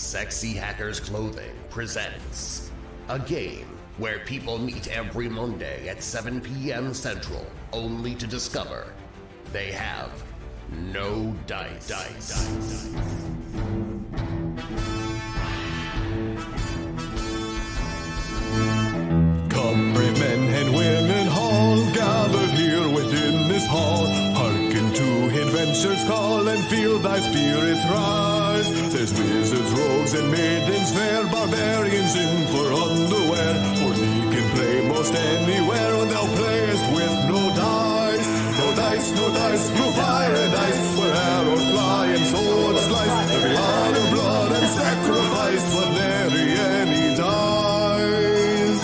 Sexy Hackers Clothing presents a game where people meet every Monday at 7 p.m. Central, only to discover they have no dice. Come, brave men and women all gathered here within this hall. Hearken to adventure's call and feel thy spirits rise. There's wizards, rogues, and maidens fair, barbarians in for underwear. For thee can play most anywhere when thou playest with no dice. No dice, through fire and ice, where arrows fly and swords slice. There be honor, blood, and sacrifice, but nary any dice.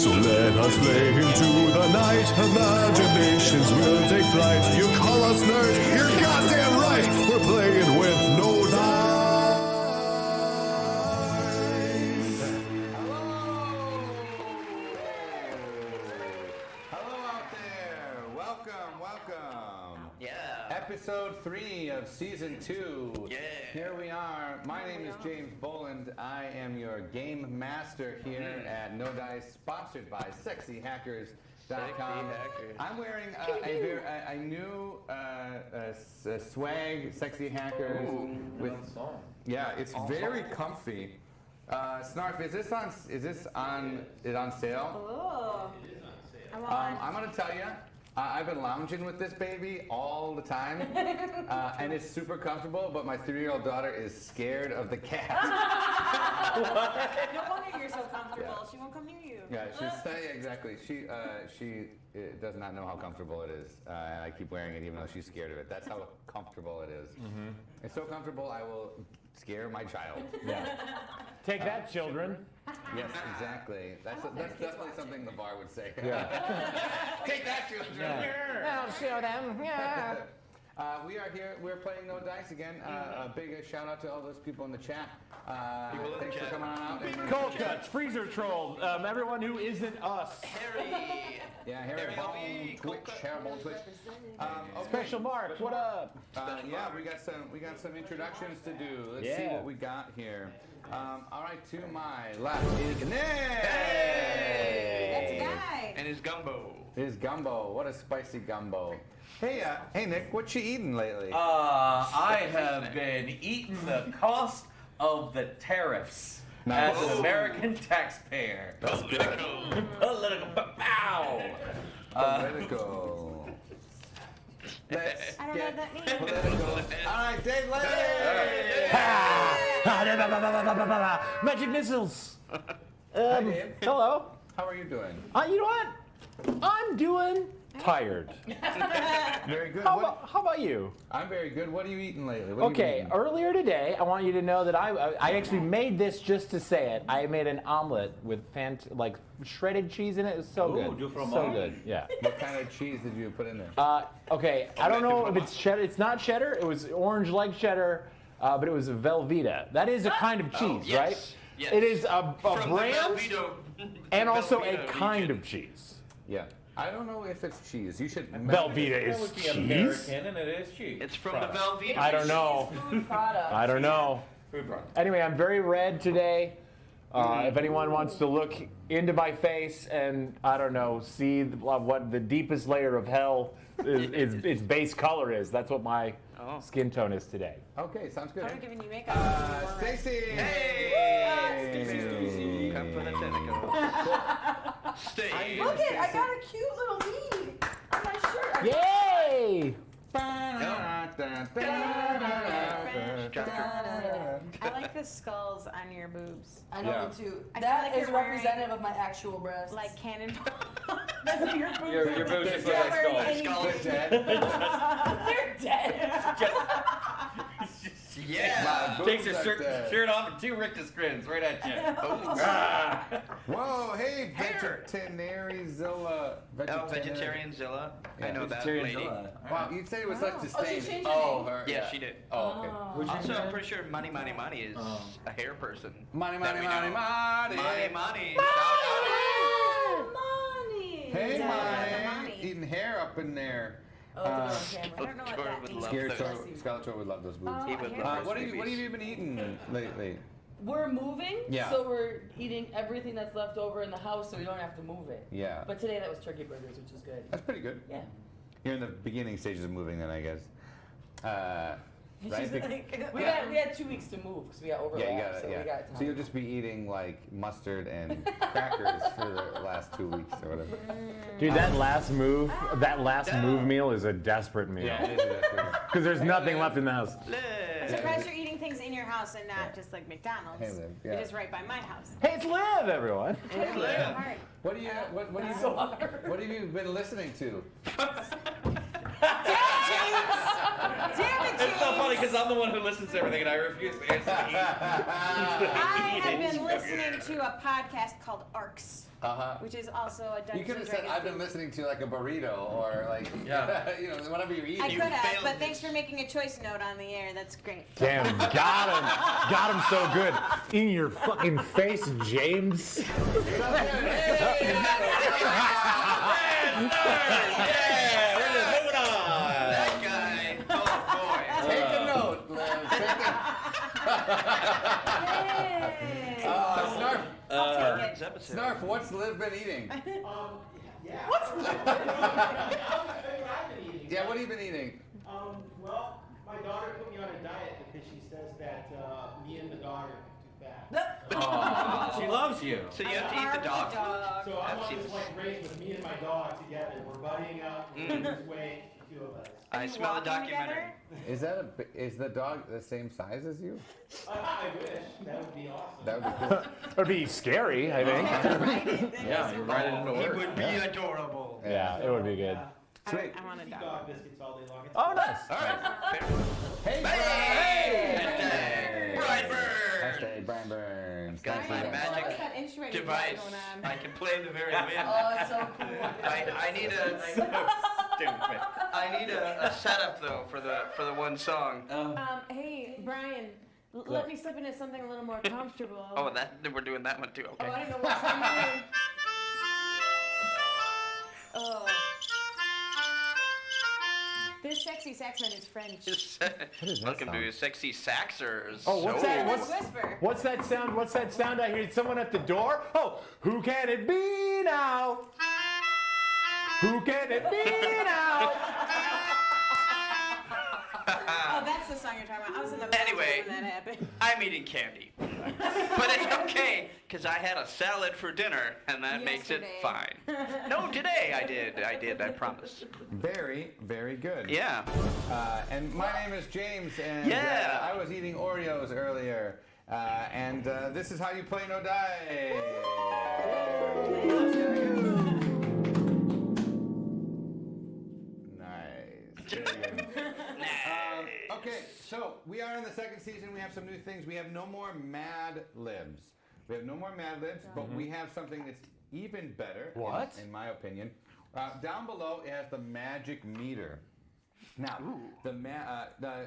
So let us play into the night. Imaginations will take flight. You call us nerds, you're goddamn right. We're playing with no dice. Hello out there. Welcome. Yeah. Episode 3 of Season 2. Yeah. Here we are. My name is James Boland. I am your game master here at No Dice, sponsored by sexyhackers.com. Sexy Hackers. I'm wearing a new swag, Sexy Hackers. With yeah, it's very comfy. Snarf, is this on sale? Oh, I'm gonna tell you, I've been lounging with this baby all the time, and it's super comfortable. But my 3-year-old daughter is scared of the cat. no wonder you're so comfortable. Yeah. She won't come near you. Yeah, exactly. She does not know how comfortable it is, and I keep wearing it even though she's scared of it. That's how comfortable it is. Mm-hmm. It's so comfortable, I will scare my child. Yeah. Take that, children. Yes, exactly. That's definitely something Lavar would say. Yeah. Take that, children. Yeah. I'll show them. Yeah. We are here. We're playing No Dice again. A big shout out to all those people in the chat. Thanks for coming on out. Cold cuts, freezer troll, everyone who isn't us. Harry. Yeah, Harry Bone Twitch. Okay. Special Mark, what up? Yeah, we got some introductions to do. Let's see Yeah. what we got here. All right, to my left is Nick. Hey. That's a guy. And his gumbo. His gumbo. What a spicy gumbo. Hey, Nick, what you eating lately? I have been eating the cost of the tariffs Nice. as an American taxpayer. Political. Political. Pow! Political. Let's I don't know get what that means. political. All right, Dave Lay. Magic missiles. Hi, Dave. Hello. How are you doing? You know what? I'm doing tired. Very good. How about you? I'm very good. What are you eating lately? What are you Okay, eating? earlier today, I want you to know that I actually made this just to say it. I made an omelet with shredded cheese in it. It was so good. du fromage. So good. Yeah. What kind of cheese did you put in there? Okay, I don't know if it's cheddar. It's not cheddar. It was orange like cheddar, but it was a Velveeta. That is a kind of cheese, yes, right? yes. It is a From brand the Velveeta. and also a Velveeta kind region. of cheese. Yeah. I don't know if it's cheese. You should. Velveeta That is would be cheese? American, and it is cheese. It's from the Velveeta. I don't know. Food product. I don't know. Food product. Anyway, I'm very red today. If anyone wants to look into my face and, I don't know, see what the deepest layer of hell its base color is, that's what my skin tone is today. Okay, sounds good. I'm giving you makeup. Stacy. Hey. Stacy. Come for the tentacle. Stay. Look it, I got a cute little me on my shirt. Yay! I like the skulls on your boobs. I know Yeah. me too. I That feel like is you're wearing- representative of my actual breasts. Like cannonball. That's your boobs. Your boobs just look You're like wearing skulls. any- Skulls. They're dead. Yeah. Takes her shirt off and 2 rictus grins right at you. Whoa, hey, Hair. Vegetarianzilla. Vegetarianzilla. I Yeah. know that lady. Wow, you'd say it was such Oh, she disdain. changed her Oh, name. her. Yeah, she did. Oh, okay. What'd you Also, say? I'm pretty sure Money is a hair person. Money. Money. Money. Hey, Yeah, Money. Eating hair up in there. Oh, the one on camera. I don't know what that would means. love Scared those. Scarlett would love those boobs. He would hair love What those have you babies. been eating lately? We're moving, Yeah. so we're eating everything that's left over in the house, so we don't have to move it. Yeah. But today that was turkey burgers, which is good. That's pretty good. Yeah. You're in the beginning stages of moving then, I guess. Right? She's like, We had 2 weeks to move because we got overlap, Yeah, you got it. so Yeah. we got time. So you'll just be eating like mustard and crackers for the last 2 weeks or whatever. Dude, that last move meal is a desperate meal. Yeah, it is. Because there's nothing left in the house. I'm surprised you're eating things in your house and not just like McDonald's. Hey, Liv, It yeah. is right by my house. Hey, it's Liv, everyone. It's hard. What have you been listening to? Damn it, It's so James! funny because I'm the one who listens to everything and I refuse to answer the I have been listening to a podcast called Arcs, Uh-huh. which is also a You Dungeons could and have said Dragons I've been thing. listening to like a burrito or like whatever you're eating. I could have, failed but thanks this. for making a choice note on the air. That's great. Damn, got him so good. In your fucking face, James. That guy. Oh boy. Take a note, Liv. Snarf, Burns episode. Snarf, what's Liv been eating? Yeah, Yeah, what have you been eating? well, my daughter put me on a diet because she says that me and the dog are too fat. She loves you. So you have to eat the dog food? So I'm That on seems- this like race with me and my dog together. We're buddying up. We're this way, the two of us. I smell the Walking documentary. Is the dog the same size as you? I wish. That would be awesome. That would be cool. That'd be scary, I think. Yeah, you're riding into He work. would be adorable. Yeah, it would be good. Sweet. I want a Eat dog. dog biscuits all day long. It's Oh, nice. All right. Fair. Hey, Hashtag Brian Burns. Hashtag Brian Burns. Got Thanks my for that. magic What's that instrument you got device. going on? I can play the very wind. Oh, it's so cool. I need a Stupid. I need a setup though for the one song. Hey, Brian, let me slip into something a little more comfortable. Oh, that we're doing that one too. Oh, Okay. I don't know what's on there. Oh. This sexy saxman is French. Welcome to Sexy Saxers. Oh, what's that? Let's whisper. What's that sound? What's that sound I hear? Someone at the door? Oh, who can it be now? Who can it be now? Oh, that's the song you're talking about. I was in the bathroom Anyway. when that happened. I'm eating candy. But it's okay, because I had a salad for dinner, and that makes it Yesterday. fine. No, today I did, I promise. Very, very good. Yeah. And my name is James, and Yeah. I was eating Oreos earlier. And this is how you play No Die. Nice. Very good. Okay, so we are in the second season. We have some new things. We have no more Mad Libs. We have no more Mad Libs, but we have something that's even better. What? In my opinion. Down below, it has the magic meter. Now,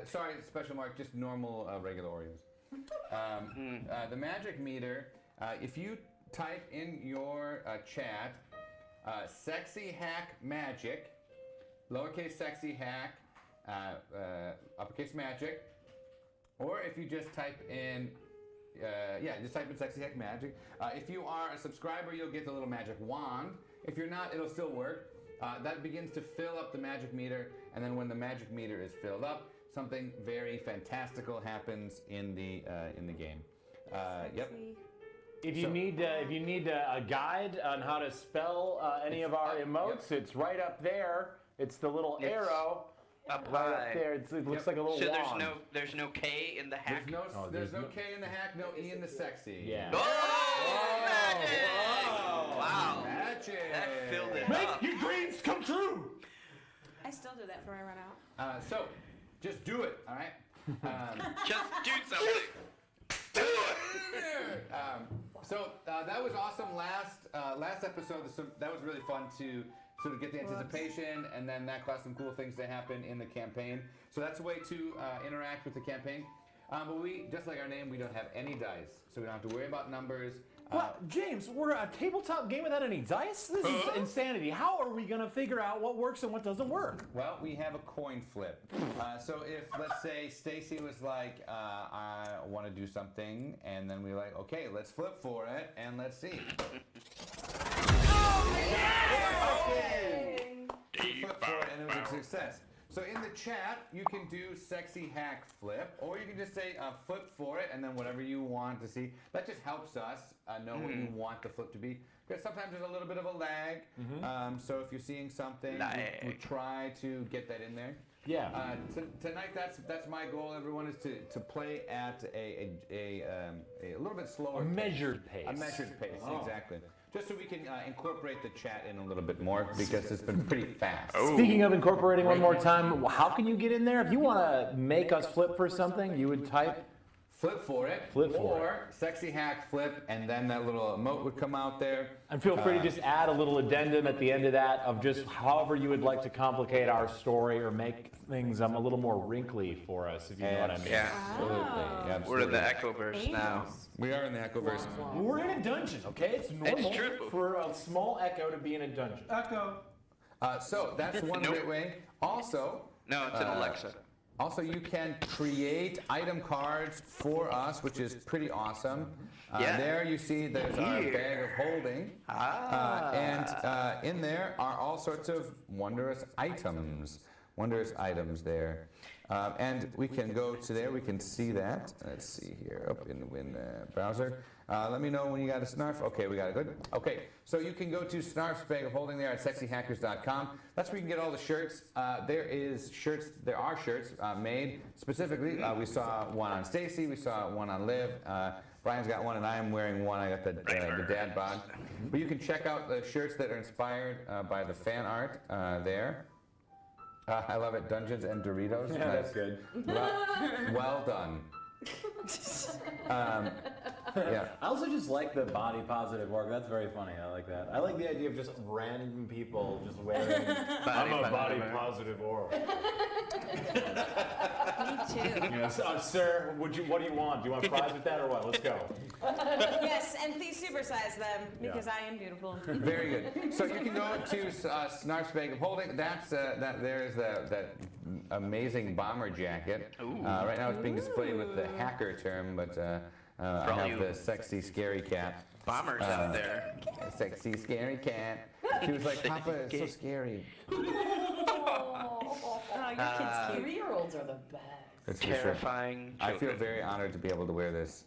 sorry, special mark, just normal regular Oreos. The magic meter, if you type in your chat, sexy hack magic, lowercase sexy hack, uppercase magic, or if you just type in, just type in sexy hack magic. If you are a subscriber, you'll get the little magic wand. If you're not, it'll still work. That begins to fill up the magic meter, and then when the magic meter is filled up, something very fantastical happens in the game. Yep. If you need a guide on how to spell any of our emotes, it's right up there. It's the little arrow Up right high. up there. It looks like a little So wand. there's no K in the hack. There's no K in the hack, no E in the sexy. Yeah. Oh, magic! Wow. Magic. That filled it Make up. your dreams come true. I still do that before I run out. So, just do it, all right? Just do something. Do it. So that was awesome. Last episode, that was really fun to sort of get the anticipation, and then that caused some cool things to happen in the campaign. So that's a way to interact with the campaign. But we, just like our name, we don't have any dice, so we don't have to worry about numbers. What? James, we're a tabletop game without any dice? This is insanity. How are we going to figure out what works and what doesn't work? Well, we have a coin flip. So if, let's say, Stacy was like, I want to do something, and then we're like, okay, let's flip for it, and let's see. We flipped for it, and it was a success. So in the chat, you can do sexy hack flip, or you can just say flip for it, and then whatever you want to see. That just helps us know what you want the flip to be. Because sometimes there's a little bit of a lag. So if you're seeing something, we try to get that in there. Yeah. Tonight, that's my goal. Everyone is to play at a little bit slower, a measured pace. A measured pace, exactly. Just so we can incorporate the chat in a little bit more, because it's been pretty fast. Speaking of incorporating one more time, how can you get in there? If you want to make us flip for something, you would type flip for it, or sexy hack flip, and then that little emote would come out there. And feel free to just add a little addendum at the end of that of just however you would like to complicate our story or make things a little more wrinkly for us, if you know what I mean. Yeah. Absolutely. We're in the Echoverse now. We are in the Echoverse. We're in a dungeon, okay? It's normal for a small echo to be in a dungeon. Echo. So that's one great way. Also, No, it's an Alexa. Also, you can create item cards for us, which is pretty awesome. There you see there's our bag of holding. And in there are all sorts of wondrous items. Wondrous items there. And we can go to there, we can see that. Let's see here, up in the browser. Let me know when you got a snarf. Okay, we got it good. Okay, so you can go to Snarf's Bag of Holding there at sexyhackers.com. That's where you can get all the shirts. There are shirts made specifically. We saw one on Stacy, we saw one on Liv. Brian's got one, and I am wearing one. I got the dad bod. But you can check out the shirts that are inspired by the fan art there. I love it. Dungeons and Doritos. Yeah, that's good. Well done. Yeah. I also just like the body positive work. That's very funny. I like that. I like the idea of just random people just wearing I'm a body positive orc. Me too. You know, sir, what do you want? Do you want fries with that or what? Let's go. Yes, and please supersize them because I am beautiful. Very good. So you can go to Snarf's Bag of Holding. There's that amazing bomber jacket. Right now it's being displayed with the hacker term, but I have the sexy scary cat. Bombers out there. Sexy scary cat. She was like, Papa, it's so scary. Oh, your kid's cute. 3-year-olds are the best. That's Terrifying. I feel very honored to be able to wear this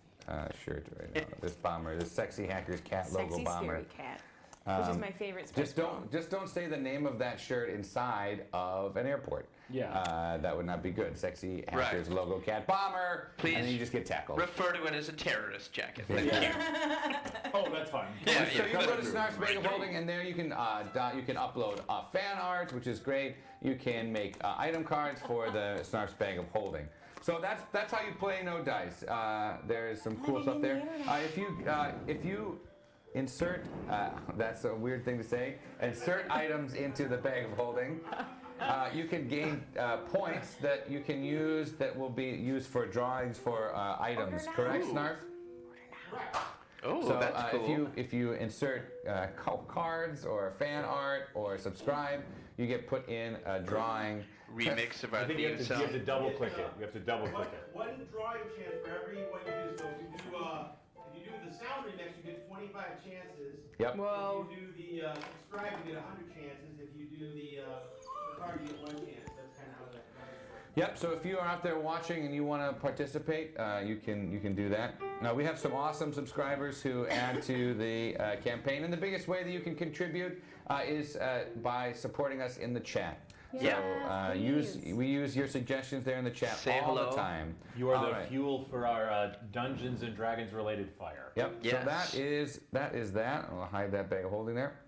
shirt right now. This bomber, this sexy hacker's cat logo Sexy bomber. scary cat. Which is my favorite sports Just don't say the name of that shirt inside of an airport. Yeah. That would not be good. Sexy hackers logo cat bomber. Please and then you just get tackled. refer to it as a terrorist jacket. Thank you. Oh, that's fine. Yeah, So you can go to Snarf's Bag of Holding, and there you can upload fan art, which is great. You can make item cards for the Snarf's Bag of Holding. So that's how you play No Dice. There's some cool stuff there. If you insert, that's a weird thing to say, insert items into the bag of holding, you can gain points that you can use that will be used for drawings for items. Correct, Snarf? Oh, So that's cool. if you insert cards or fan art or subscribe, you get put in a drawing. Remix of our I think you theme have song. to double click it. You have to double click it. One drawing chance for every one you do. So if you do the sound remix, you get 25 chances. Yep. Whoa. If you do the subscribe, you get 100 chances. If you do the card, you get 1 chance. That's kind of how that works. Yep. So if you are out there watching and you want to participate, you can do that. Now we have some awesome subscribers who add to the campaign, and the biggest way that you can contribute is by supporting us in the chat. Yeah. So we use your suggestions there in the chat Say all hello. the time. You are All the right. fuel for our Dungeons and Dragons related fire. Yep. Yes. So that is that. I'll hide that bag of holding there.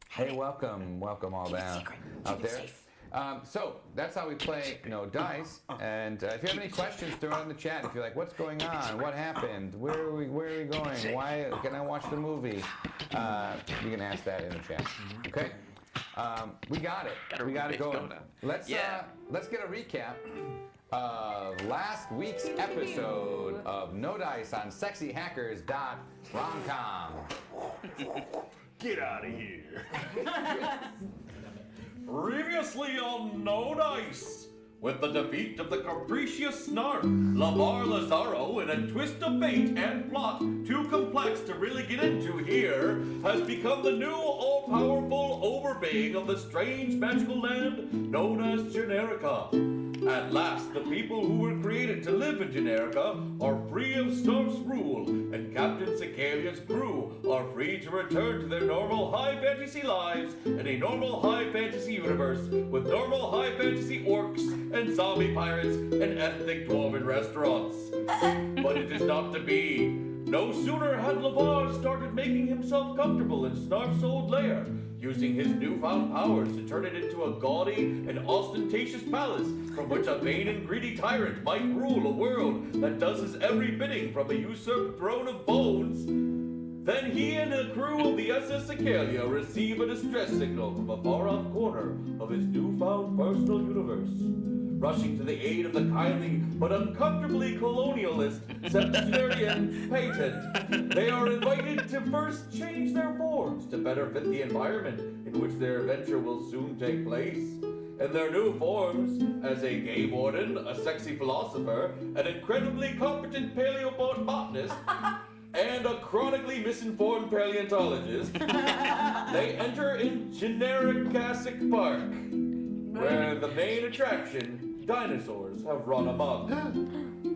Hey, welcome all down out there. So that's how we play No Dice. And if you have any questions, throw it in the chat. If you're like, what's going on? What happened? Where are we going? Why can I watch the movie? You can ask that in the chat. Okay. We got it. We got it going. Let's get a recap of last week's episode of Nodice on sexyhackers.romcom. Get out of here. Previously on Nodice, with the defeat of the capricious Snark, Lavar Lazaro, in a twist of fate and plot too complex to really get into here, has become the new all-powerful overbeing of the strange magical land known as Generica. At last, the people who were created to live in Generica are free of Snarf's rule, and Captain Cicalia's crew are free to return to their normal high fantasy lives in a normal high fantasy universe with normal high fantasy orcs and zombie pirates and ethnic dwarven restaurants. But it is not to be. No sooner had Lavar started making himself comfortable in Snarf's old lair, using his newfound powers to turn it into a gaudy and ostentatious palace from which a vain and greedy tyrant might rule a world that does his every bidding from a usurped throne of bones. Then he and a crew of the SS Cicalia receive a distress signal from a far-off corner of his newfound personal universe. Rushing to the aid of the kindly but uncomfortably colonialist septuagenarian patent, they are invited to first change their forms to better fit the environment in which their adventure will soon take place. In their new forms, as a gay warden, a sexy philosopher, an incredibly competent paleobotanist, and a chronically misinformed paleontologist, they enter in Genericassic Park, where the main attraction, dinosaurs, have run amok.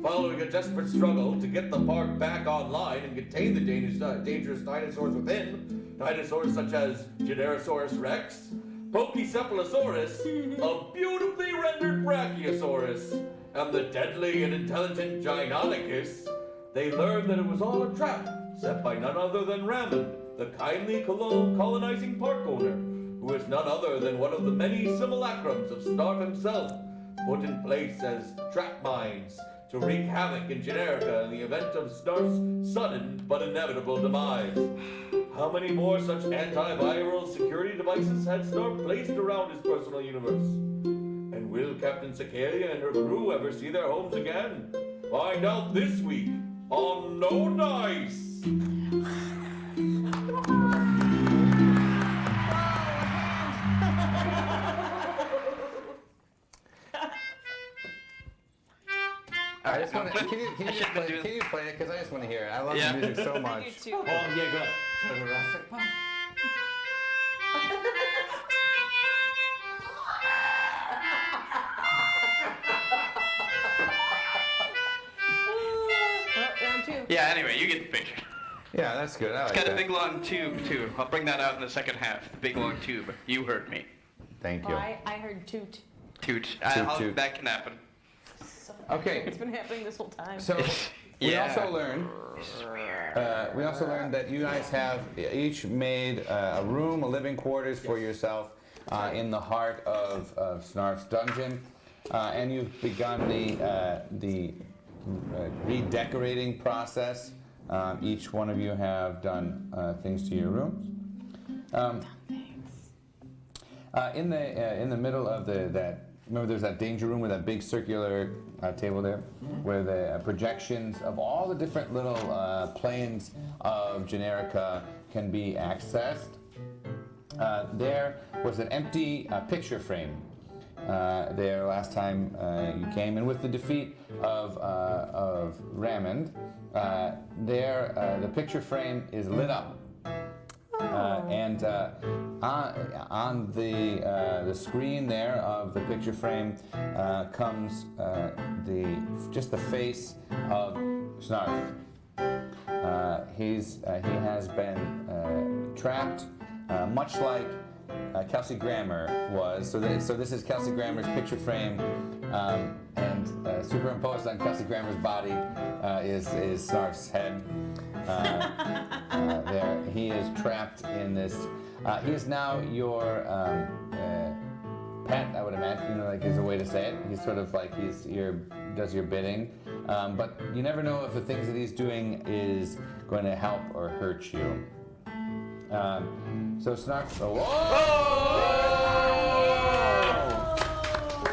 Following a desperate struggle to get the park back online and contain the dangerous dinosaurs within, dinosaurs such as Generosaurus rex, Pochycephalosaurus, a beautifully rendered Brachiosaurus, and the deadly and intelligent Giganonicus, they learned that it was all a trap set by none other than Rammond, the kindly colonizing park owner, who is none other than one of the many simulacrums of Snarf himself, put in place as trap mines to wreak havoc in Generica in the event of Snarf's sudden but inevitable demise. How many more such antiviral security devices had Snarf placed around his personal universe? And will Captain Cicalia and her crew ever see their homes again? Find out this week on Nodice! I just want to. Can you play it? Because I just want to hear it. I love the music so much. I do too. Oh, yeah, go. Round two. Yeah, anyway, you get the picture. Yeah, that's good. I like It's got that. a big long tube, too. I'll bring that out in the second half. The big long tube. You heard me. Thank Oh, you. I heard toot. Toot. Toot. That can happen. Okay. It's been happening this whole time. So we Yeah. also learned that you guys have each made a room, a living quarters for yourself in the heart of Snarf's dungeon, and you've begun the redecorating process. Each one of you have done things to your rooms. In the middle of that. Remember, there's that danger room with that big circular table there, where the projections of all the different little planes of Generica can be accessed. There was an empty picture frame there last time you came, and with the defeat of Rammond, the picture frame is lit up. And on the screen there of the picture frame comes just the face of Snarf. He has been trapped, much like Kelsey Grammer was. So this is Kelsey Grammer's picture frame, and superimposed on Kelsey Grammer's body is Snarf's head. There, he is trapped in this. He is now your pet, I would imagine. Like is a way to say it. He's sort of like does your bidding, but you never know if the things that he's doing is going to help or hurt you. So Snarf. Whoa!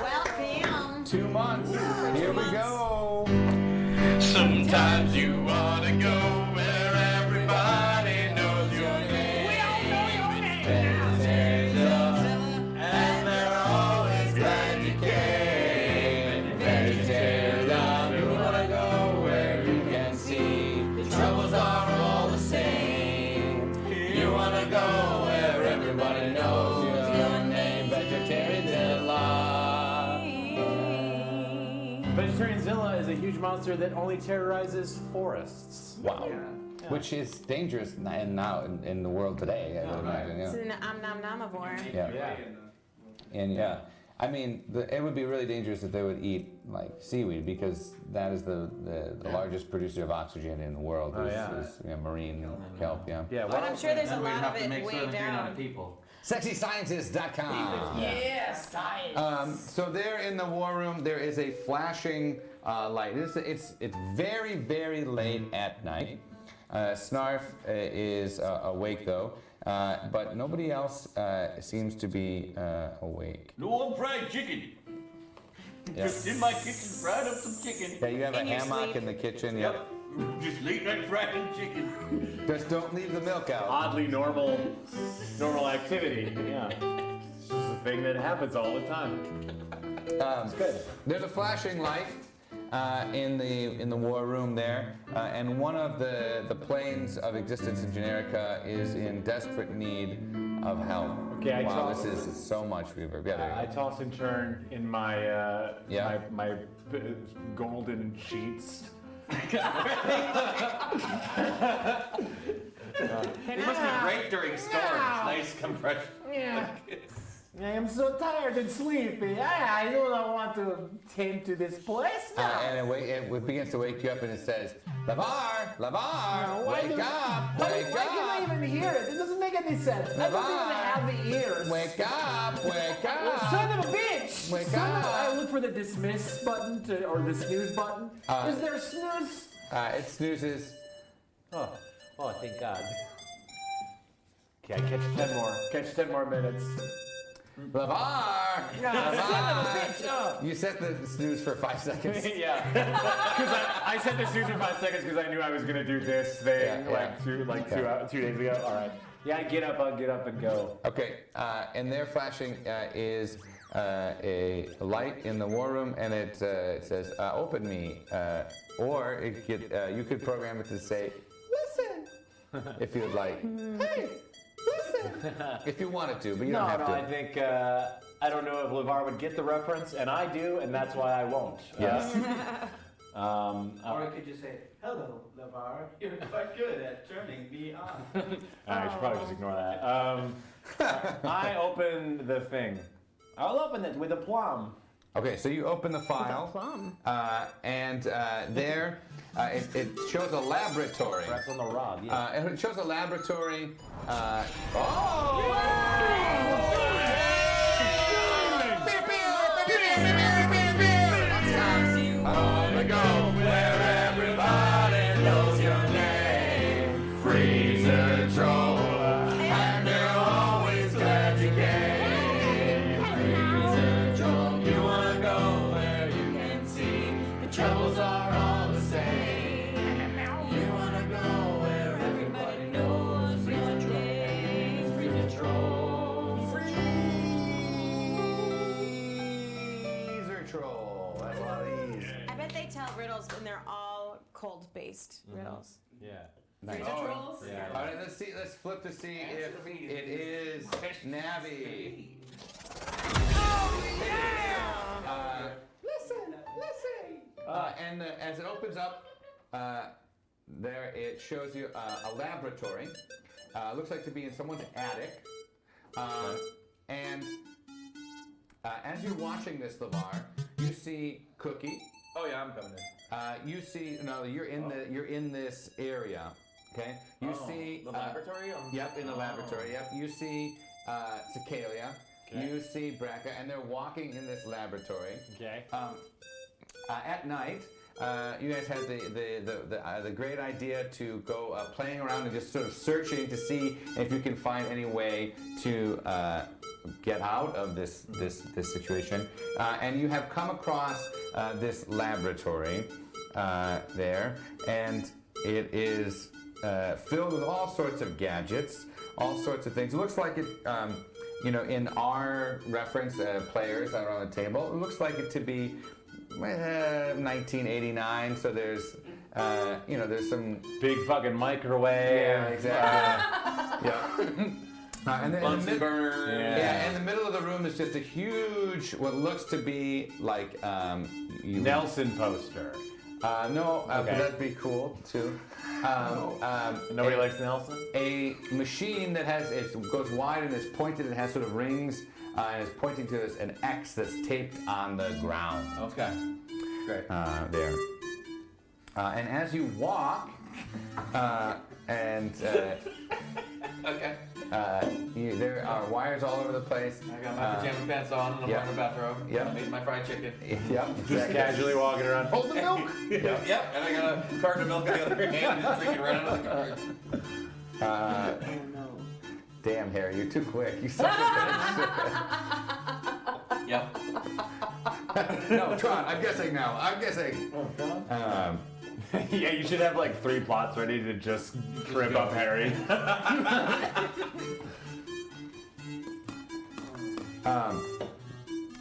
Welcome 2 months. Here we go. Sometimes you wanna go where everybody knows your name. We all know your name. And they're always glad you came. Vegetarians, you wanna go where you can see the troubles are all the same. You wanna go where everybody knows your name. Vegetarianzilla. Vegetarianzilla is a huge monster that only terrorizes forests. Wow. Which is dangerous now in the world today, I would imagine. It's Yeah. an omnivore. Yeah. And I mean, it would be really dangerous if they would eat like seaweed because that is the largest producer of oxygen in the world. Is marine kelp. Yeah. Yeah. But I'm sure there's a Then we'd lot have of to it make way sure that you're not a down. people. SexyScientist.com. Yeah, science. So there in the war room, there is a flashing light. It's very, very late at night. Snarf is awake though, but nobody else seems to be awake. No, I'm fried chicken. Yeah. Just in my kitchen, fried up some chicken. Yeah, you have a In your hammock sleep. in the kitchen. Yep. Just late night fried chicken. Just don't leave the milk out. Oddly normal activity. Yeah. It's just a thing that happens all the time. It's good. There's a flashing light in the war room there, and one of the planes of existence in Generica is in desperate need of help. Okay, wow, this is so much reverb. Yeah, there you I go. toss and turn in my Yeah. my golden sheets. It must be great during storms. Nice compression. Yeah. I am so tired and sleepy. I do not want to tend to this place now. And it begins to wake you up, and it says, Lavar, Lavar, Why wake up, why wake can I up, even hear it? It doesn't make any sense. I don't even have the ears. wake up, wake up. Son of a bitch! Wake Son of a- up. I look for the dismiss button or the snooze button. Is there a snooze? It snoozes. Oh, thank God. Okay, I catch 10 more. Catch 10 more minutes. Lavar, Son of a Lavar. bitch! Oh. You set the snooze for 5 seconds. Yeah, because I set the snooze for 5 seconds because I knew I was gonna do this thing Yeah, yeah. 2 days ago. All right. Yeah, I'll get up and go. Okay, and there flashing is a light in the war room, and it says, "Open me," or you could program it to say, "Listen," if you'd like. Hey, listen, if you wanted to, but you don't have to. I think I don't know if Lavar would get the reference, and I do, and that's why I won't. Yes. Or I could just say, hello, Lavar. You're quite good at turning me on. I should probably just ignore that. I open the thing. I'll open it with a plum. Okay, so you open the file, and there it shows a laboratory. Press on the rod. Yeah. It shows a laboratory. Where everybody knows your name. Freezer troll, and they're always glad you came. Freezer troll, you wanna go where you can see the troubles are all the same. You wanna go where everybody knows your name. Freezer troll. Freezer troll. That's a lot of these. I bet they tell riddles and they're all cold-based riddles. Yeah. Nice. Trolls? Yeah. All right, let's see. Let's flip to see if it is Navi. Listen. And as it opens up, there it shows you a laboratory. Looks like to be in someone's attic. And as you're watching this, Lavar, you see Cookie. Oh yeah, I'm coming in. You see, you're in this area. Okay. You see the laboratory? Yep, in the laboratory. Yep. You see Cicalia. Okay. You see Braca, and they're walking in this laboratory. Okay. At night, you guys had the great idea to go playing around and just sort of searching to see if you can find any way to get out of this situation. And you have come across this laboratory there, and it is filled with all sorts of gadgets, all sorts of things. It looks like it, in our reference players that are on the table, it looks like it to be 1989. So there's, there's some big fucking microwave. Yeah, exactly. And then Bunsen burner. in the middle of the room is just a huge, what looks to be like Nelson poster. No, but that'd be cool too. Nobody likes Nelson? A machine that goes wide and is pointed and has sort of rings and is pointing to an X that's taped on the ground. Okay. Great. There. And as you walk, Okay. there are wires all over the place. I got my pajama pants on and I'm wearing a bathrobe. Yep. I'm eating my fried chicken. Yep. Just casually walking around. Hold the milk! Yep. And I got a carton of milk in the other hand and just drinking right out of the carton. Damn, Harry, you're too quick. You suck at Yep. No, Tron, I'm guessing now. I'm guessing. Yeah, you should have like 3 plots ready to just trip up Harry.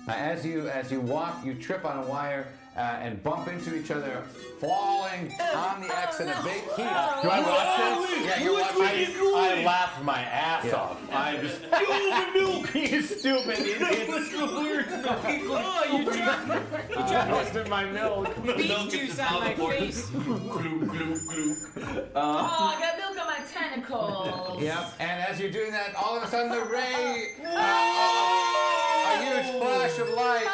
As you walk, you trip on a wire and bump into each other, falling on the X in a big heap. Do I watch this? Yeah, you're watching. I laughed my ass off. I just. You stupid idiot. Oh, you dropped Most of my milk. beef juice on my face. Gloop, gloop, gloop. Oh, I got milk on my tentacles. Yep, and as you're doing that, all of a sudden the ray, a huge flash of light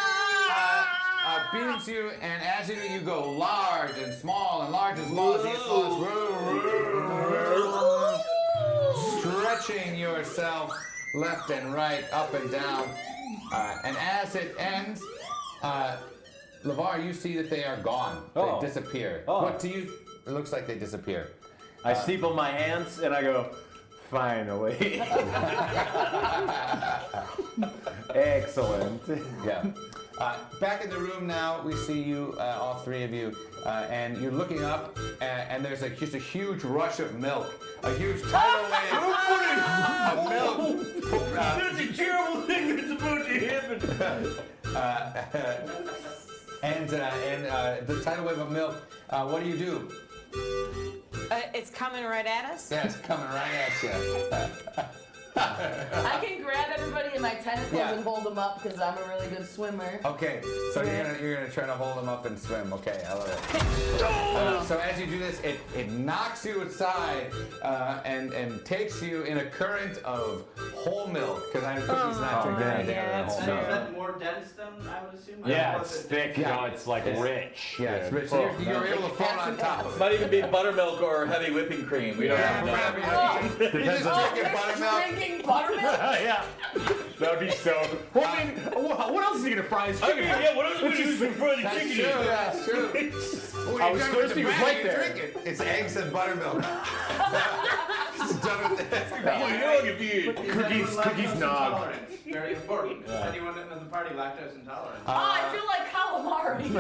beams you, and as you do, you go large and small and large and small as you get small, stretching yourself left and right, up and down, and as it ends, Lavar, you see that they are gone. Oh. They disappear. Oh. What do you? It looks like they disappear. I steeple my hands and I go, finally. Excellent. Yeah. Back in the room now, we see you, all 3 of you, and you're looking up, and there's just a huge rush of milk, a huge tidal wave of milk. That's a terrible thing that's about to happen. And the tidal wave of milk. What do? It's coming right at us? Yeah, it's coming right at you. I can grab everybody in my tentacles Yeah. and hold them up because I'm a really good swimmer. Okay, so you're gonna try to hold them up and swim. Okay, I love it. So as you do this, it knocks you aside and takes you in a current of whole milk, because I know Cookie's not drinking anything other than whole Is milk. that more dense than I would assume? Yeah, it's thick. Yeah. No, it's like rich. Yeah, it's rich. So you're able to float on top of it. Might even be buttermilk or heavy whipping cream. We don't have to know. You're just drinking buttermilk. Drinking buttermilk? Yeah. That would be so. Well, I mean, what else is he gonna fry his chicken? Yeah, what else are we going to do for the That's chicken? true, that's true. I was thirsty, it was right there. Drink it. It's eggs and buttermilk. Just done with that. Cookies nog. Very important. Anyone in the party lactose intolerant? Oh, I feel like calamari.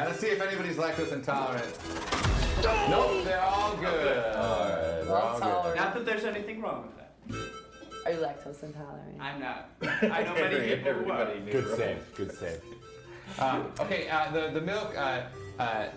Let's see if anybody's lactose intolerant. Nope, they're all good. All right, they're all good. Not that there's anything wrong with that. Are you lactose intolerant? I'm not. I know many people who are. Good save. Good save. Okay, the milk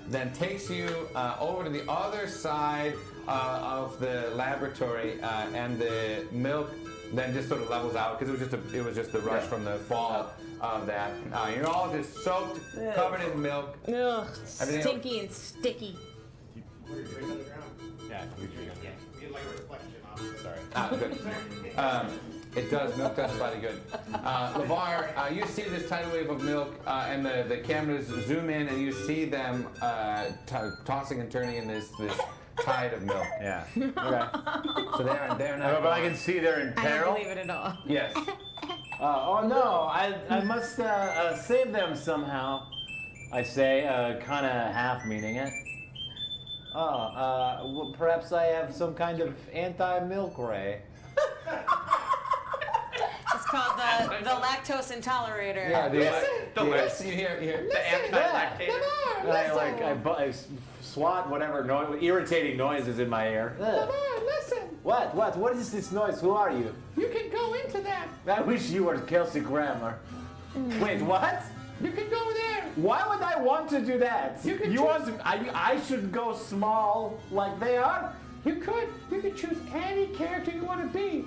then takes you over to the other side of the laboratory, and the milk then just sort of levels out because it was just the rush from the fall of that. You're all just soaked, covered in milk. Ugh, Everything stinky and sticky. Where you drink on the ground. Yeah, you drink it. Get like a reflection off it. Sorry. Good. It does. Milk does body good. Lavar, you see this tidal wave of milk, and the cameras zoom in, and you see them tossing and turning in this tide of milk. Yeah. Okay. So they're not. But I can see they're in I don't peril. believe it at all. Yes. Oh no! I must save them somehow. I say, kind of half meaning it. Well, perhaps I have some kind of anti-milk ray. It's called the lactose intolerator. Yeah, You hear The anti-lactator. I swat whatever irritating noises in my ear. Listen, What is this noise? Who are you? you can go into that. I wish you were Kelsey Grammer. Wait, what? You can go there. Why would I want to do that? You can want to? I should go small like they are. You could choose any character you want to be.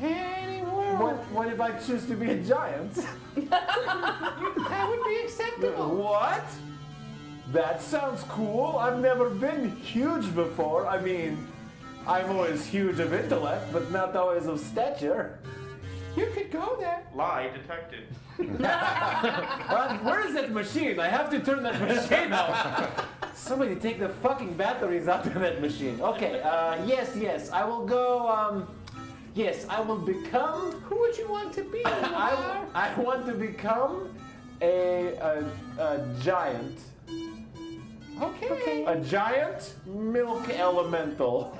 In any world. What if I choose to be a giant? That would be acceptable. What? That sounds cool. I've never been huge before. I mean, I'm always huge of intellect, but not always of stature. You could go there. Lie detected. Where is that machine? I have to turn that machine off. Somebody take the fucking batteries out of that machine. Okay, yes, I will go, yes, I will become... Who would you want to be? I want to become a giant. Okay. A giant milk elemental.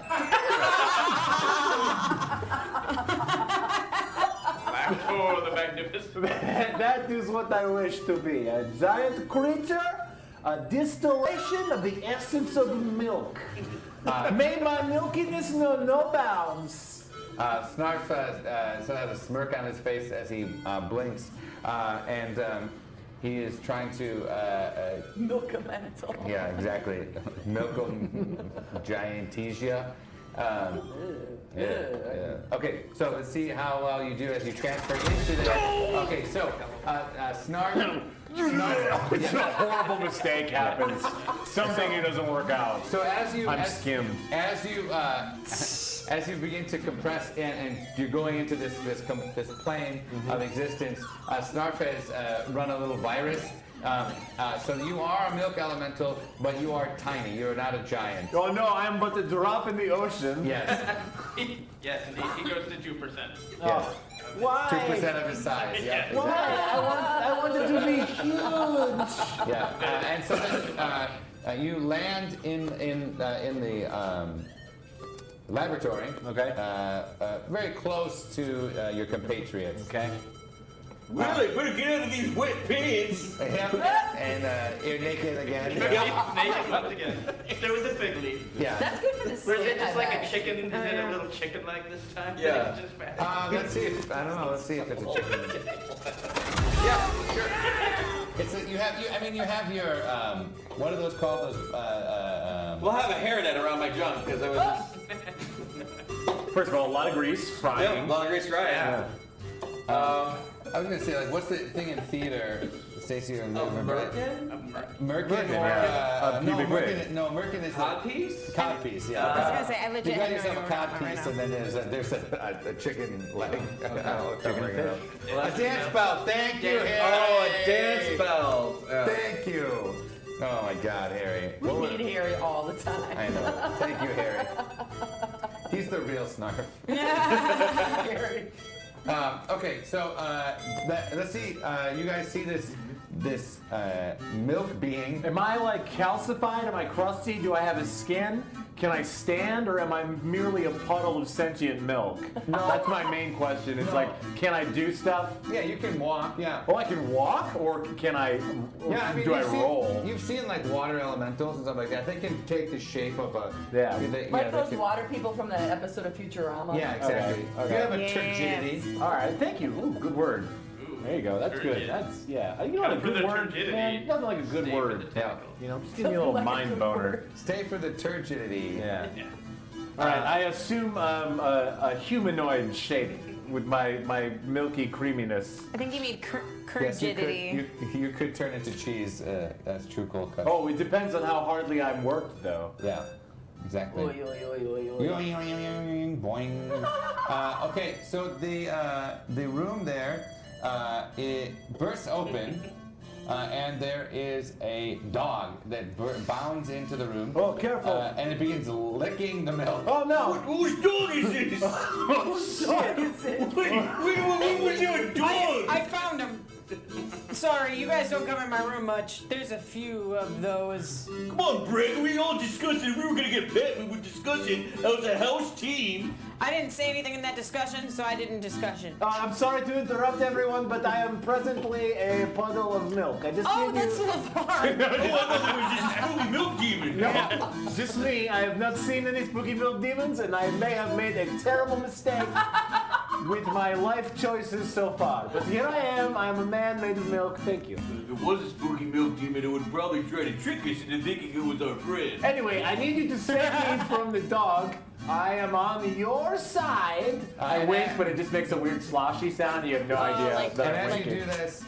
Lactor the Magnificent. That is what I wish to be. A giant creature, a distillation of the essence of milk. May my milkiness know no bounds. Snarf sort of has a smirk on his face as he blinks, and he is trying to... Milk elemental. yeah, exactly. Milkum Giantesia. Yeah. Okay, so let's see how well you do as you transfer into the... Okay, so Snarf... It's a horrible mistake happens. Something doesn't work out. So as you skimmed. As you begin to compress in, and you're going into this plane of existence, Snarf has run a little virus. So you are a milk elemental, but you are tiny. You're not a giant. Oh no, I'm but a drop in the ocean. Yes. Yes, indeed. He goes to 2%. Yes. Why? 2% of his size. Yeah. Why? I wanted to be huge. Yeah. And so then you land in the laboratory. Okay. Very close to your compatriots. Okay. Really, better get out of these wet pants. Yep. And you're naked again. Naked once again. There was a fig leaf. Yeah. That's good for the Was skin. it just I like bet. a chicken? Is it a little chicken leg this time? Yeah. It's just bad. Let's see if I don't know. Let's see if it's a chicken. Yeah, sure. It's a, you have your what are those called? Those We'll have a hairnet around my junk because I was. First of all, a lot of grease, frying. Yeah, long grease dry. Yeah. I was gonna say, like, what's the thing in theater, Stacy or Liv? Merkin? Merkin, yeah. no, Pubic wig. Merkin is Codpiece? Codpiece, yeah. I was gonna say, I legit You got didn't know yourself a you were on codpiece, right and then there's a chicken leg. Chicken fish. A dance belt. Thank you, Harry. Oh, a dance belt. Thank you. Oh my God, Harry. We need Harry all the time. I know. Thank you, Harry. He's the real Snarf. Harry. Okay, so let's see. You guys see this milk being? Am I like calcified? Am I crusty? Do I have a skin? Can I stand, or am I merely a puddle of sentient milk? No. That's my main question. It's like, can I do stuff? Yeah, you can walk. Yeah. Oh, I can walk, or can I? Yeah, I mean, do I roll? You've seen like water elementals and stuff like that. They can take the shape of a. Yeah. Like those water people from the episode of Futurama. Yeah, exactly. Okay. You have a turgidity. All right, thank you. Ooh, good word. There you go. That's good. That's You know what a good word, man. Nothing like a good word. Yeah. You know, just give me a little mind boner. Stay for the turgidity. Yeah. All right. I assume a humanoid shape with my milky creaminess. I think you mean Yes, curgidity. you could turn into cheese. That's true cold cut. Oh, it depends on how hardly I'm worked, though. Yeah. Exactly. Oy, oy, oy, oy, oy. Boing. Okay, so the room there, it bursts open, and there is a dog that bounds into the room. Oh, careful! And it begins licking the milk. Oh no! Whose dog is this? Oh, shit. Wait, was you a dog? I found him. Sorry, you guys don't come in my room much. There's a few of those. Come on, Brett. We all discussed it. We were gonna get pet. We were discussing. That was a house team. I didn't say anything in that discussion, so I didn't discussion. I'm sorry to interrupt everyone, but I am presently a puddle of milk. I just Oh, need that's you... Lavar. I thought it was just a spooky milk demon. No, just me. I have not seen any spooky milk demons, and I may have made a terrible mistake with my life choices so far. But here I am. I am a man made of milk. Thank you. If it was a spooky milk demon, it would probably try to trick us into thinking it was our friend. Anyway, I need you to save me from the dog. I am on your side. I wink, but it just makes a weird sloshy sound. You have no idea. like- that And I'm as you winking. do this,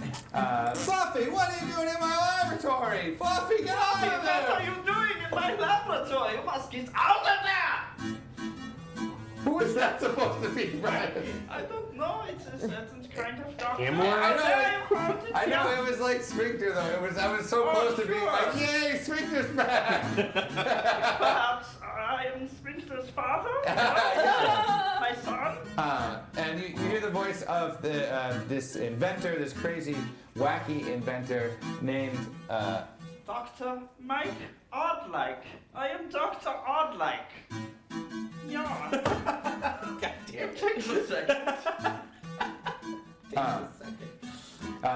Fluffy, what are you doing in my laboratory? Fluffy, get out of What are there! you doing in my laboratory? You must get out of there! Who is that supposed to be, Brad? I don't know. It's a certain kind of doctor. Himmler? I know it was like Sphincter though. I was so close to being like, yay, Sphincter's back! Perhaps I am Sphincter's father? My son? And you hear the voice of this inventor, this crazy, wacky inventor named Dr. Mike Oddlike. I am Dr. Oddlike. Yeah. God damn it. Takes a second.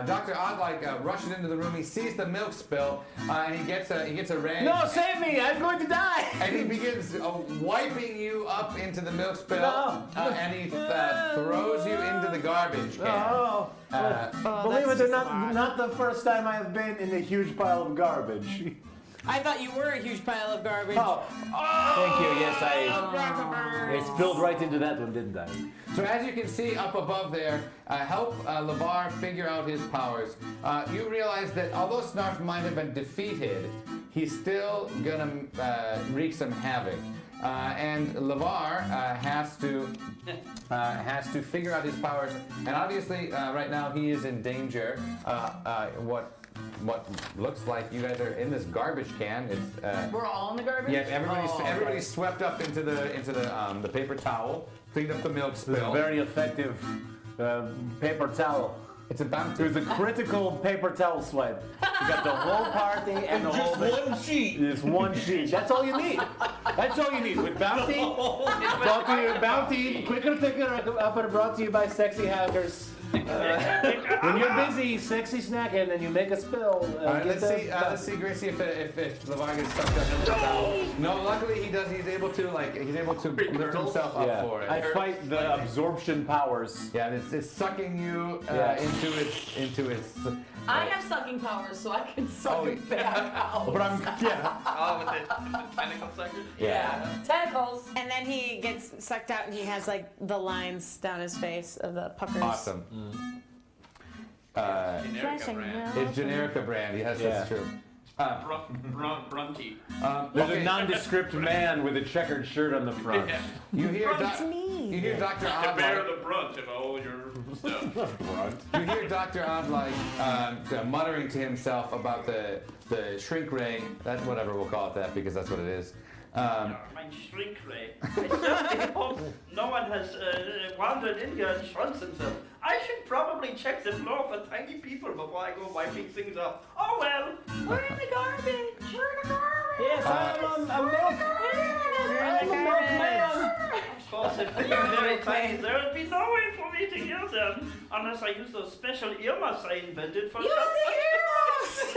Dr. Oddlike rushes into the room. He sees the milk spill, and he gets a rag. No, save me! I'm going to die! And he begins wiping you up into the milk spill, No. and he throws you into the garbage can. Oh, believe it or not the first time I have been in a huge pile of garbage. I thought you were a huge pile of garbage. Oh, thank you. Yes, I spilled right into that one, didn't I? So as you can see up above there, help Lavar figure out his powers. You realize that although Snarf might have been defeated, he's still gonna wreak some havoc. And Lavar has to figure out his powers. And obviously, right now he is in danger. What looks like you guys are in this garbage can. It's We're all in the garbage? yeah. Oh, Everybody's swept up into the paper towel, cleaned up the milk This is a spill. very effective paper towel. It's a bounty. It was a critical paper towel swipe. You got the whole party and the whole Just one sheet. It's one sheet. That's all you need. That's all you need. With Bounty, Bounty, quicker picker upper brought to you by Sexy Hackers. When you're busy, sexy snacking, and you make a spill. Let's see, Gracie, if Lavar gets sucked up into the towel. No, luckily he does. He's able to lift himself up for it. I fight the absorption powers. Yeah, it's sucking you into its. I have sucking powers, so I can suck it back out. But I'm Oh, with the tentacle sucker? Yeah. Tentacles. And then he gets sucked out and he has like the lines down his face of the puckers. awesome. Generica brand. It's Generica brand. Yes, that's true. Brunty. There's a nondescript man with a checkered shirt on the front. Yeah. You hear It's me. You hear Dr. To bear Oddlike. the brunt of all your stuff. You hear Dr. Oddlike muttering to himself about the shrink ray. That's whatever we'll call it that because that's what it is. My shrink ray. I certainly hope no one has wandered in here and shrunk themselves. I should probably check the floor for tiny people before I go wiping things up. Oh well. We're in the garbage. We're in the garbage. Yes, I'm a milk. I'm a milkman. Of course, if they are very tiny, there would be no way for me to hear them unless I use those special earmuffs I invented for Use the earmuffs.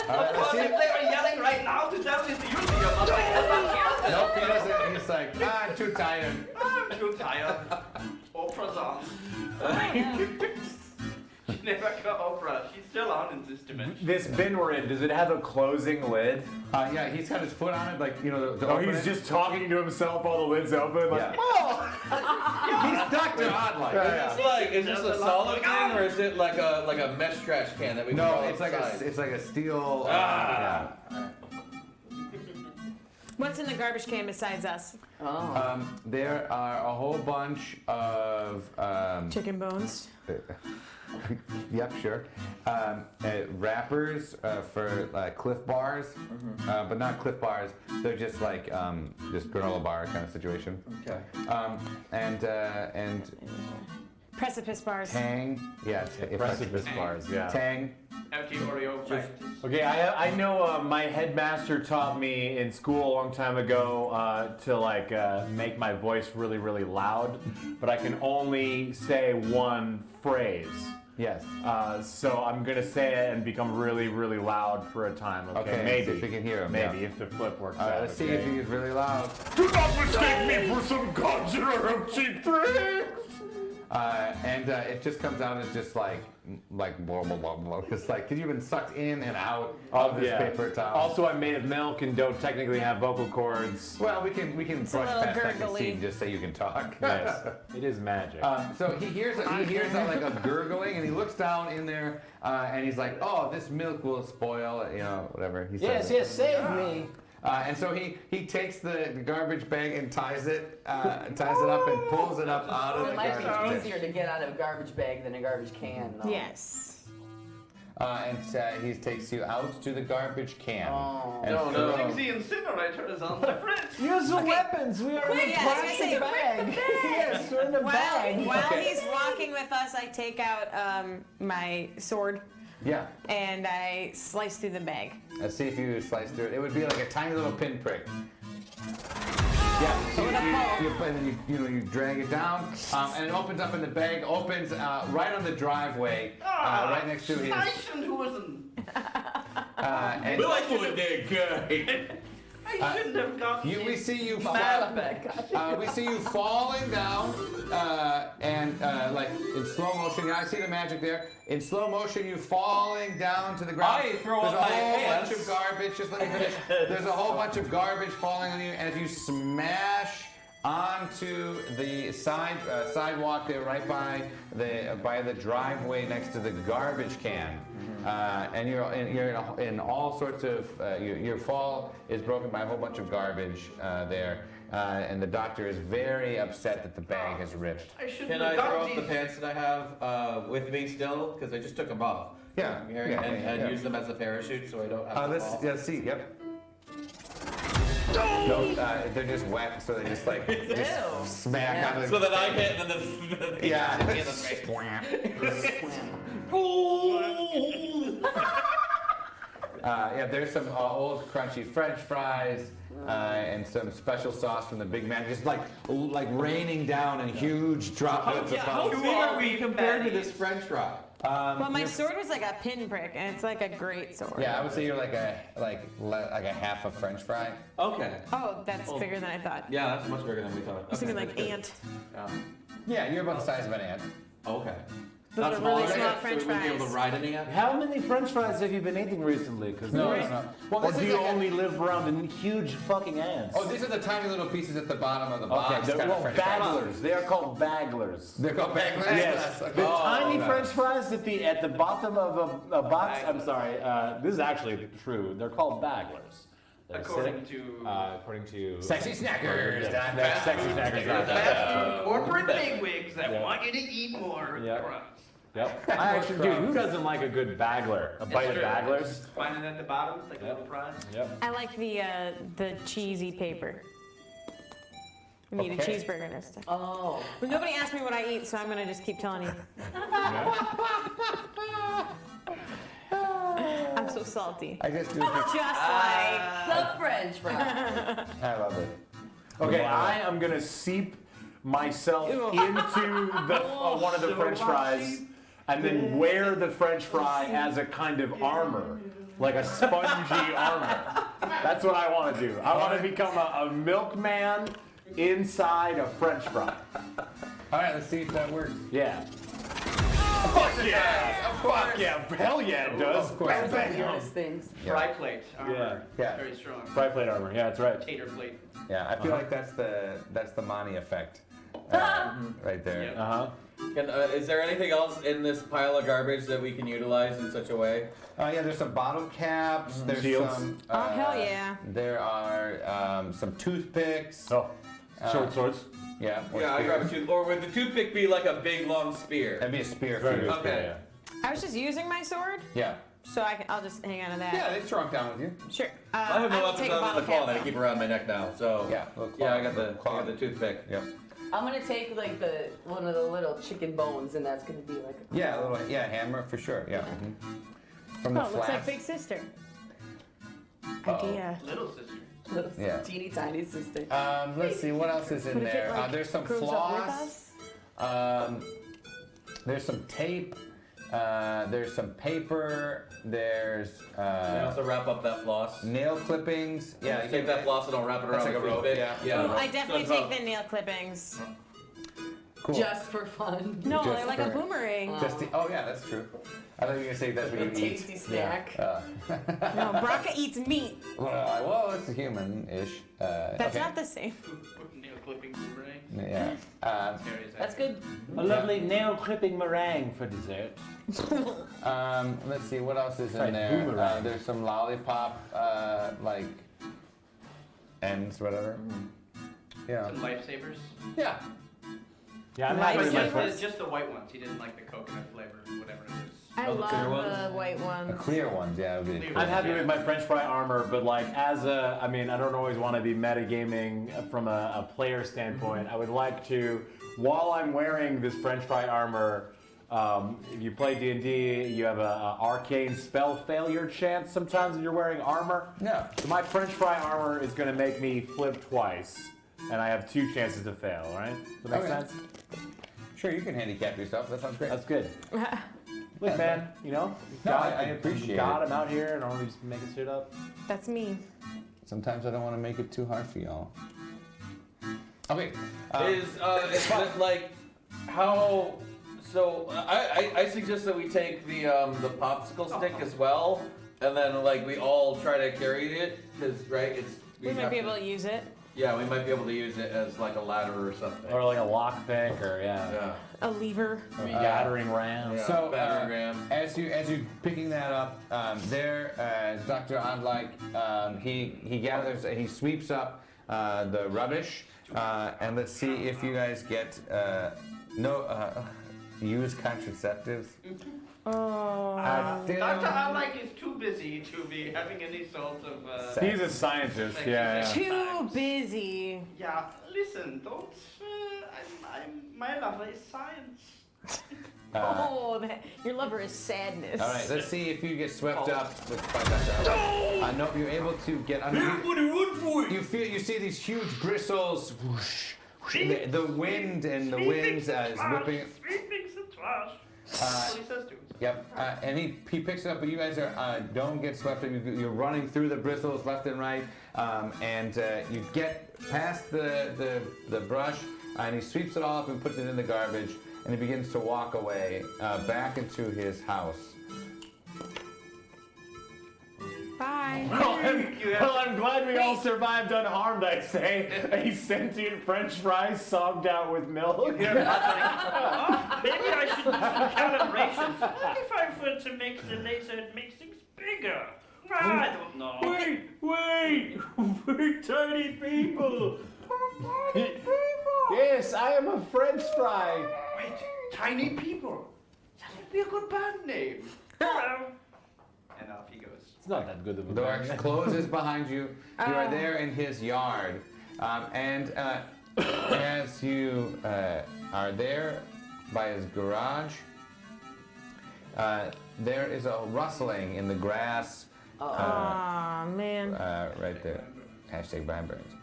Of course, if they were yelling right now to tell me to use the earmuffs, I cannot hear them. Nope, he doesn't. He's like, I'm too tired. I'm too tired. Oprah's on. She never got Oprah. She's still on in this dimension. This bin we're in, does it have a closing lid? Yeah, he's got his foot on it, like, you know, the Oh, open he's it. just talking to himself while the lid's open. Like, Yeah. oh! He's Dr. Oddlike. Yeah. It's like, is this a solid thing or is it like a mesh trash can that we can No, throw it's like outside? a steel. Ah. What's in the garbage can besides us? There are a whole bunch of. Chicken bones. Yep, sure. Wrappers for Cliff Bars, but not Cliff Bars. They're just like just granola bar kind of situation. Okay. Precipice bars. Tang. Yeah. Precipice bars. Yeah. Tang. Empty Oreo practice. Okay, I know my headmaster taught me in school a long time ago to make my voice really, really loud, but I can only say one phrase. Yes. So I'm gonna say it and become really, really loud for a time. Okay, maybe. See if we can hear him. Maybe if the flip works out. Let's see if he's really loud. Do not mistake me for some conjurer of cheap tricks. And it just comes out as just like blah, blah, blah, blah. It's like, because you've been sucked in and out of this paper towel. Also, I'm made of milk and don't technically have vocal cords. Well, we can brush past that conceit and just say you can talk. Yes, it is magic. So he hears like a gurgling, and he looks down in there, and he's like, "Oh, this milk will spoil," whatever. He says. Yes, save me. And so he takes the garbage bag and ties it up and pulls it up out of the It might garbage bag. be easier to get out of a garbage bag than a garbage can, though. Yes. And he takes you out to the garbage can. Oh. No. I think the incinerator is on the fridge. Use the weapons. We are in a plastic bag. Yes, we're in a bag. While he's walking with us, I take out my sword. Yeah. And I slice through the bag. Let's see if you slice through it. It would be like a tiny little pinprick. Yeah. So you drag it down, and it opens up in the bag. Opens right on the driveway, right next to his. And Well, I would dig. I shouldn't have got we see you we see you falling down, and like in slow motion. Yeah, I see the magic there. In slow motion, you falling down to the ground. I throw There's up a my whole pants. bunch of garbage. Just let me finish. There's a whole bunch of garbage falling on you as you smash onto the sidewalk there, right by the driveway next to the garbage can. And you're in all sorts of your fall is broken by a whole bunch of garbage there, and the doctor is very upset that the bag has ripped. Can I throw up the pants that I have with me still? Because I just took them off. Yeah. And use them as a parachute so I don't have to fall. Let's see. Yep. No, they're just wet, so they just smack on the. So that I hit and then the yeah, there's some old crunchy French fries and some special sauce from the Big Man, just like raining down in huge droplets of How sauce. big are we compared to this French fry? Well, my sword was like a pinprick, and it's like a great sword. Yeah, I would say you're like a half a French fry. Okay. Oh, that's bigger than I thought. Yeah, that's much bigger than we thought. I was thinking like ant. Yeah, you're about the size of an ant. Okay. Those are really small French so we wouldn't be able to fries. ride any ant? How many French fries have you been eating recently? No. Well, or do you only live around in huge fucking ants? Oh, these are the tiny little pieces at the bottom of the box. Okay, they're called baglers. They are called baglers. They're called baglers? Yes. The tiny French fries at the bottom of a box. I'm sorry. This is actually true. They're called baglers. According to Sexy Snackers. Yeah, Sexy Snackers. corporate bigwigs that want you to eat more. Yep. Yep. I actually do. Who doesn't like a good bagler? A bite of baglers? Find it at the bottom, like a little prize. Yep. I like the cheesy paper. We need a cheeseburger next time. Oh. But nobody asked me what I eat, so I'm gonna just keep telling you. I'm so salty. I just do. Just like The French fry. I love it. Okay, I am gonna seep myself into one of the French fries, and then wear the French fry as a kind of armor, like a spongy armor. That's what I want to do. I want to become a milkman inside a French fry. All right, let's see if that works. Yeah. Fuck yeah! Fuck yeah! Hell yeah, it does. Of course. Those are the weirdest things. Fry plate. Armor. Yeah. Very strong. Fry plate armor. Yeah, that's right. Tater plate. Yeah, I feel like that's the Monty effect, right there. Is there anything else in this pile of garbage that we can utilize in such a way? Yeah, there's some bottle caps. There's Shields. some. oh hell yeah! There are some toothpicks. Oh, short swords. Yeah. Yeah, I grab a toothpick. Or would the toothpick be like a big long spear? That'd be a spear. Very for you. good. Okay. I was just using my sword, Yeah. so I'll just hang on to that. Yeah, they shrunk down with you. Sure. I have no will weapons take a other than bottle the claw cap, that I though. keep around my neck now. So Yeah. I got the toothpick. Yep. I'm gonna take like one of the little chicken bones, and that's gonna be like a Yeah, a little hammer for sure. Yeah. From the Oh, it looks like flask. Big Sister. Idea. Little sister. little Yeah. teeny tiny sister. Let's see what else is in But if it, there. like, There's some grows up with floss. There's some tape. There's some paper. There's We also wrap up that floss. nail clippings. Yeah, Take that floss and I'll wrap it That's around like like a a rope, bit. yeah. Ooh, I definitely So it's take the nail clippings. cool. Just for fun. No, Just they're like a for- boomerang. Oh yeah, that's true. I thought you were gonna say that's what A you tasty eat. snack. No, Braca eats meat. Well, it's a human-ish. That's okay. not the same. Nail clipping boomerang. Yeah. That's good. A lovely nail clipping meringue for dessert. Let's see what else is Sorry, in there. boomerang. There's some lollipop, like ends, whatever. Yeah. Some lifesavers. Yeah. Yeah, I'm Nice. happy with my Just first. Just the white ones. He didn't like the coconut flavor, whatever it is. I Oh, the clear love ones? the white The ones. clear ones, yeah. Would be. Clear I'm happy Yeah. with my French fry armor, but like I don't always want to be metagaming from a player standpoint. I would like to, while I'm wearing this French fry armor, if you play D&D, you have a arcane spell failure chance sometimes when you're wearing armor. Yeah. So my French fry armor is going to make me flip twice, and I have 2 chances to fail, right? Does that make Okay. sense? Sure, you can handicap yourself. That sounds great. That's good. Look, man, you know, No, I appreciate God, it. I'm out here and I'm just making shit up. That's me. Sometimes I don't want to make it too hard for y'all. Okay. Is it like how? So I suggest that we take the popsicle stick as well, and then like we all try to carry it because right We might have be to- able to use it. Yeah, we might be able to use it as like a ladder or something. Or like a lockpick, or yeah. A lever. or battering ram. Yeah. So battering ram. as you're picking that up, Dr. Andlike, he sweeps up the rubbish, and let's see if you guys get use contraceptives. Oh. Dr. Unlike is too busy to be having any sort of. He's a scientist, yeah. Too busy. Yeah, listen, don't. My lover is science. Your lover is sadness. All right, let's see if you get swept up. Nope, you're able to get under. You see these huge bristles. Whoosh, whoosh, the wind and the winds is whipping. Sweeping the trash. That's what he says to us. Yep, and he picks it up, but you guys don't get swept up. You're running through the bristles left and right, and you get past the brush, and he sweeps it all up and puts it in the garbage, and he begins to walk away back into his house. Bye. Well, I'm glad we all survived unharmed, I say. A sentient French fry sogged out with milk. Maybe I should do some calibration. What if I were to make the laser and make things bigger? I don't know. Wait! We're tiny people! Yes, I am a French fry. Wait, tiny people. That would be a good band name. Hello. And off he goes. It's not that good of a The door band. closes behind you. You are there in his yard, and as you are there by his garage, there is a rustling in the grass. Aw, man. Right there. Hashtag Brian Burns.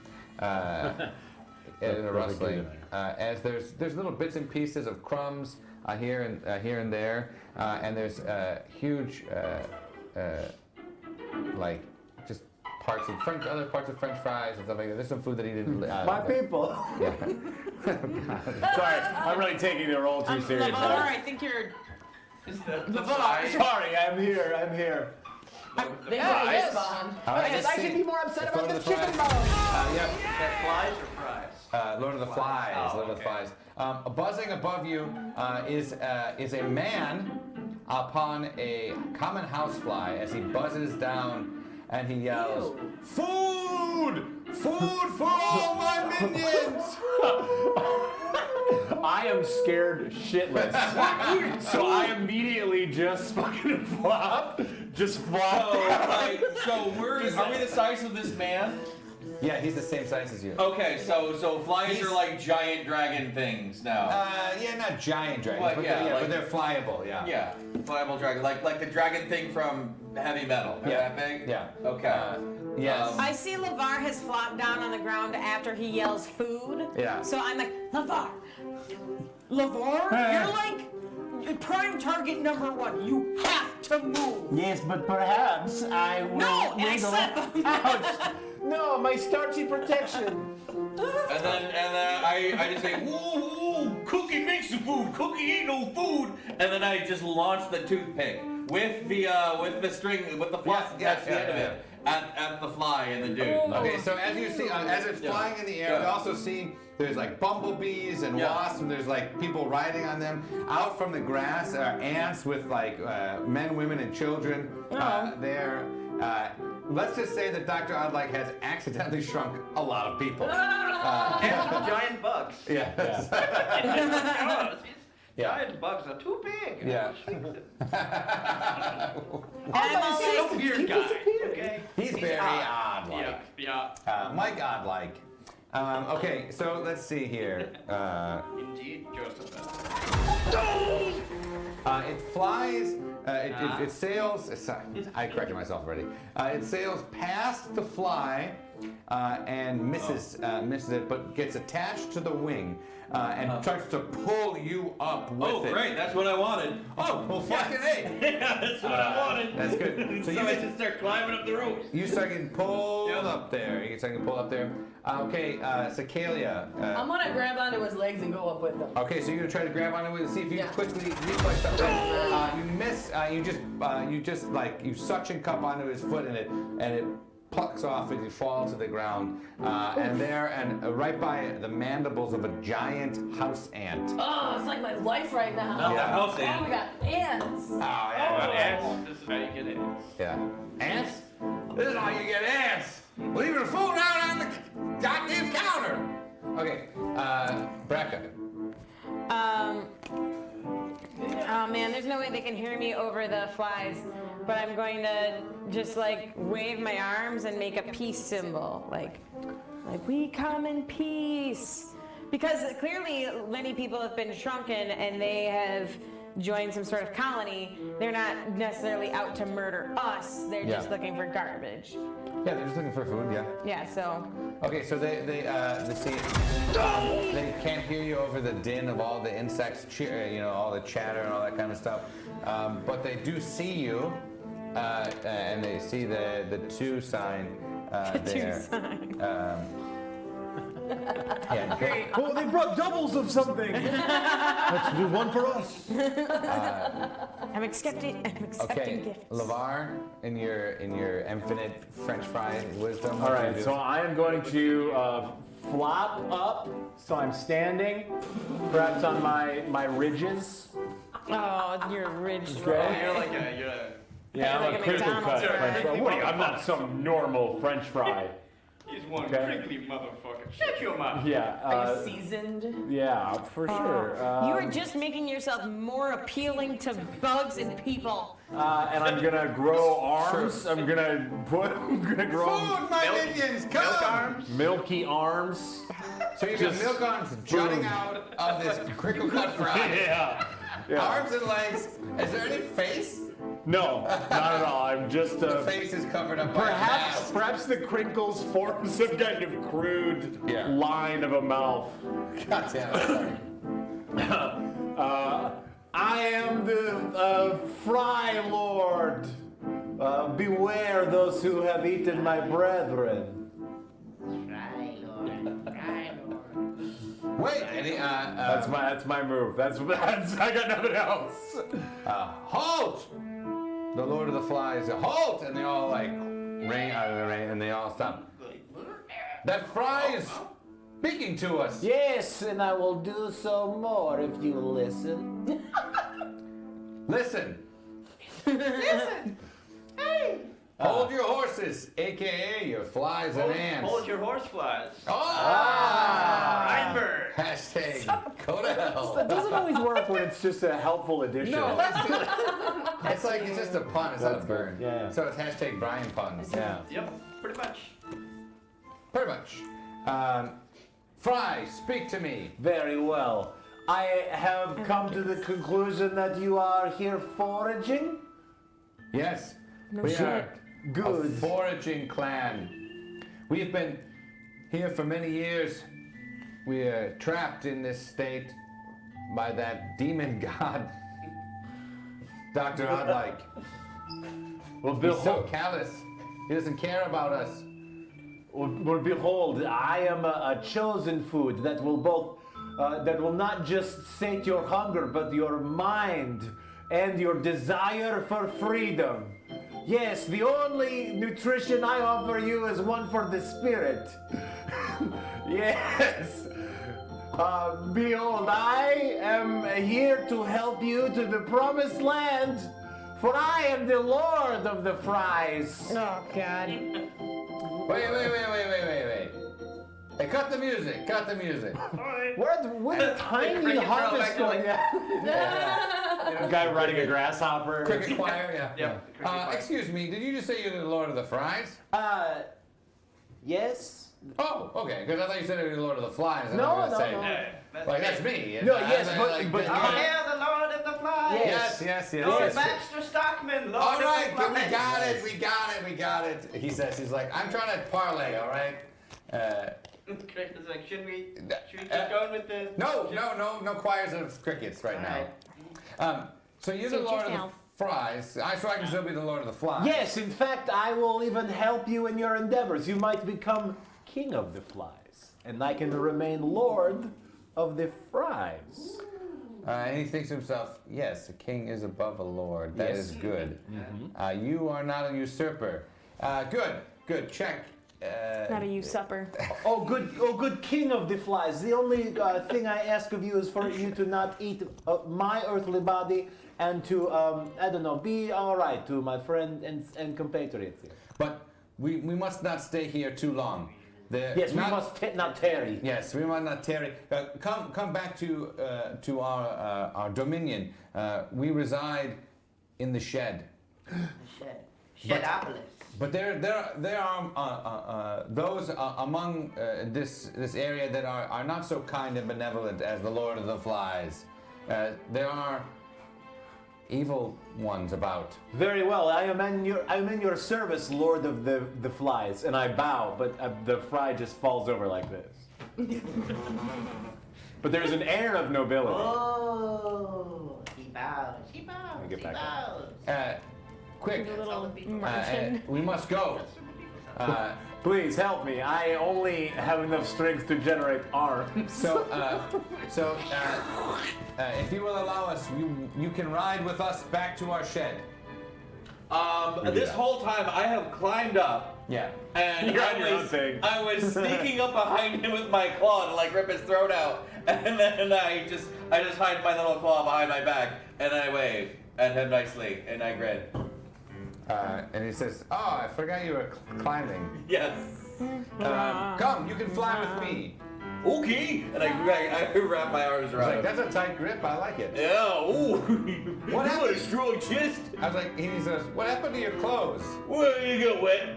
There's a rustling. As there's little bits and pieces of crumbs here and there, and there's huge like just other parts of French fries and stuff like that. There's some food that he didn't. My people. Yeah. Sorry, I'm really taking the role too seriously. Lavar, I think you're. Lavar, sorry, I'm here. Yes, Bond. I should be more upset about this chicken bone. Yep. That flies or fries? Lord of the Flies. Oh, Lord of the okay. Flies. Buzzing above you is a man upon a common housefly as he buzzes down and he yells, Ew. "Food! Food for all my minions!" I am scared shitless. So I immediately just fucking flop. Just flop. So are we the size of this man? Yeah, he's the same size as you. Okay, so flies are like giant dragon things now. Yeah, not giant dragons, Well, but, but they're flyable. Yeah. Yeah, flyable dragon, like the dragon thing from Heavy Metal. They're that big? Yeah. Okay. Yes. I see Lavar has flopped down on the ground after he yells food. Yeah. So I'm like, Lavar, you're like prime target number 1. You have to move. Yes, but perhaps I will. No, and I slap him. Ouch! No, my starchy protection. And then I just say, woo, Cookie makes the food, Cookie ain't no food. And then I just launch the toothpick with the string, with the floss attached to the end of it at the fly and the dude. Okay, so as you see, as it's flying in the air, we also see there's like bumblebees and wasps, and there's like people riding on them. Out from the grass are ants with like men, women, and children there. Let's just say that Dr. Oddlike has accidentally shrunk a lot of people. And giant bugs. Yeah. Giant bugs are too big. Yeah. I'm a weird guy. Okay. He's very odd-like. Yeah. Mike Oddlike. Okay, so let's see here. Indeed, Joseph. It flies. It sails. I corrected myself already. It sails past the fly and misses it, but gets attached to the wing and starts to pull you up with it. Oh, great! That's what I wanted. Oh, well, fucking A. Yeah, that's what I wanted. That's good. So I just start climbing up the ropes. You start getting pulled up there. You start getting pulled up there. Okay, Cicalia. I'm gonna grab onto his legs and go up with him. Okay, so you're gonna try to grab onto it and see if you quickly reflex up. You miss. You suction cup onto his foot and it plucks off as you fall to the ground. And right by the mandibles of a giant house ant. Oh, it's like my life right now. No, house ant. Oh, we got ants. Oh yeah, Ants. This is how you get ants. Yeah. Ants? This is how you get ants. Leaving a food out on the goddamn counter. Okay, Brecca. Oh man, there's no way they can hear me over the flies, but I'm going to just like wave my arms and make a peace symbol, like we come in peace. Because clearly many people have been shrunken and they have joined some sort of colony. They're not necessarily out to murder us. They're just looking for garbage. Yeah, they're just looking for food. Yeah. Yeah. So. Okay, so they can't hear you over the din of all the insects, all the chatter and all that kind of stuff. But they do see you, and they see the 2 sign there. 2 sign. Yeah. Great. Oh, they brought doubles of something. Let's do one for us. I'm accepting Okay, gifts. Lavar, in your infinite French fry wisdom. All right, so I am going to flop up, so I'm standing, perhaps on my ridges. Oh, you're rich. Okay. You're like a. Yeah, I'm like a a critical McDonald's cut fry. French fry. What are you? I'm not some normal French fry. He's one Okay. prickly motherfucker. Shut your mouth. Yeah. Are you seasoned? Yeah, for sure. You are just making yourself more appealing to bugs and people. And I'm gonna grow arms. I'm gonna grow Food, my minions, come! Milk arms. milky arms. So you got milk arms jutting out of this crinkle cut fry. Yeah. Arms and legs. Is there any face? No, not at all. I'm just The face is covered up by a mask. perhaps the crinkles form some kind of crude line of a mouth. God damn it, sorry. I am the Fry Lord. Beware those who have eaten my brethren. Wait, any, That's my move. That's I got nothing else. halt! The Lord of the Flies, halt! And they all like rain out of the rain, and they all stop. That fry is speaking to us. Yes, and I will do so more if you listen. Listen. Listen. Hey. Hold your horses, aka your flies and ants. Hold your horse flies. Reinberg. Hashtag go to hell. That doesn't always work when it's just a helpful addition. No, it's like it's just a pun. It's not a burn. Yeah. So it's hashtag Brian puns. Yeah. Yep, pretty much. Pretty much. Fry, speak to me. Very well. I have come to the conclusion that you are here foraging. Yes, No we shit. are Good. a foraging clan. We've been here for many years. We are trapped in this state by that demon god, Dr. Oddlike. Well, He's so callous. He doesn't care about us. Well, behold, I am a chosen food that will both, that will not just sate your hunger, but your mind and your desire for freedom. Yes, the only nutrition I offer you is one for the spirit. Yes. Behold, I am here to help you to the promised land, for I am the Lord of the Fries. Oh, God. Wait. Hey, cut the music. Where's the tiny harvest going? A guy riding a grasshopper. Cricket choir, yeah. Excuse me, did you just say you're the Lord of the Fries? Yes. Oh, okay, because I thought you said you were the Lord of the Flies. and No, I was no, gonna no. say, like, that's me. No, And I yes, was but- like, but- Oh, yeah, the Lord of the Flies. Yes. Lord Baxter Stockman, Lord All right, of the Flies. we got it. He says, he's like, I'm trying to parlay, all right? Chris is like, should we keep going with the... No choirs of crickets right now. So you're the Suit Lord of the yourself. Fries, so I can still be the Lord of the Flies. Yes, in fact, I will even help you in your endeavors. You might become king of the flies, and I can remain lord of the fries. And he thinks to himself, yes, a king is above a lord. That Yes. is good. You are not a usurper. Good, check. Not a usurper. Oh, good king of the flies. The only thing I ask of you is for you to not eat my earthly body and to, I don't know, be all right to my friend and compatriots here. But we must not stay here too long. Yes, we must not tarry. Yes, we must not tarry. Come back to our dominion. We reside in the shed. Shedopolis. But there are those among this area that are not so kind and benevolent as the Lord of the Flies. There are evil ones about. Very well. I am in your service, Lord of the Flies, and I bow, but the fry just falls over like this. But there's an air of nobility. Oh, he bows. He bows. Get He back bows. Quick, A little Martian. we must go. Please help me. I only have enough strength to generate arms. So, if you will allow us, you can ride with us back to our shed. This whole time I have climbed up. Yeah. And You're on your own thing. I was sneaking up behind him with my claw to like rip his throat out, and then I just hide my little claw behind my back, and I wave at him nicely, and I grin. And he says, "Oh, I forgot you were climbing. Yes. Come, you can fly with me." Okay. And I wrap my arms I was around like, him. "That's a tight grip. I like it." Yeah. Ooh. What You got a happened? strong chest. I was like, he says, "What happened to your clothes?" Well, you got wet.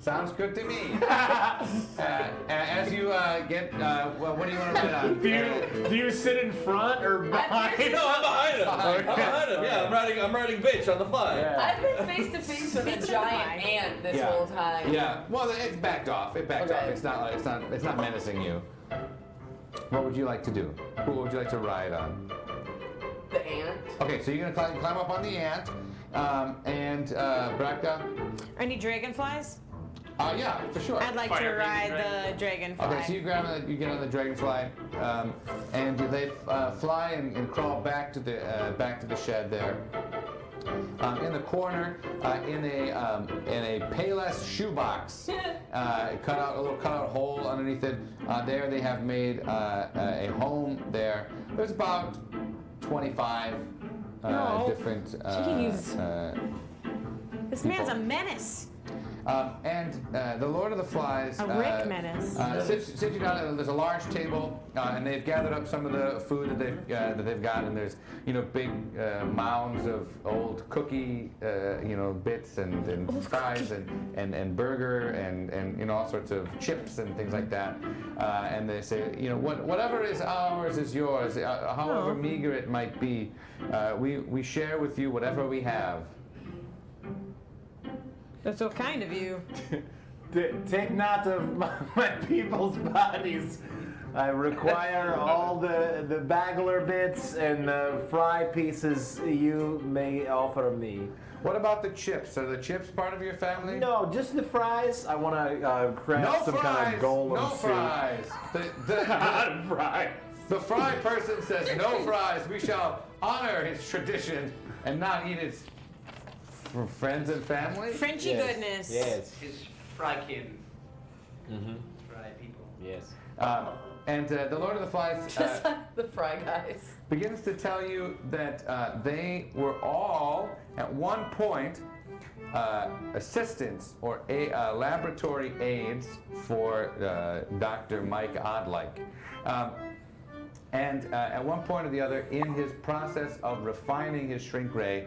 Sounds good to me. As you get, well, what do you want to bet on? Do you sit in front or behind? No, I'm behind him. I'm behind him. Yeah, I'm riding bitch on the fly. Yeah. I've been face to face with a giant ant this Yeah. whole time. Yeah. Well, it's backed off. It backed Okay. off. It's not menacing you. What would you like to do? Who would you like to ride on? The ant. Okay, so you're gonna climb up on the ant, and Brakta. Any dragonflies? Yeah, for sure. I'd like to ride the dragonfly. Okay, so you get on the dragonfly, and they fly and crawl back to the shed there. In the corner, in a Payless shoebox, cut out a little cutout hole underneath it. There they have made a home there. There's about 25 No. different. Jeez. This man's a people. menace. And the Lord of the Flies A Rick menace. sits you down. There's a large table, and they've gathered up some of the food that they've got, and there's big mounds of old cookie bits and fries and burger and all sorts of chips and things like that. And they say whatever is ours is yours, however meager it might be. We share with you whatever we have. That's so kind of you. Take not of my people's bodies. I require all the bagler bits and the fry pieces you may offer me. What about the chips? Are the chips part of your family? No, just the fries. I want to craft some kind of golem no soup. Fries. Fries. The fry person says no fries. We shall honor his tradition and not eat its friends and family. Frenchy goodness. Yes. His frykin. Mm-hmm. Fry people. Yes. And the Lord of the Flies Just like the Fry Guys. begins to tell you that they were all, at one point, assistants or laboratory aides for Dr. Mike Oddlike. And at one point or the other, in his process of refining his shrink ray,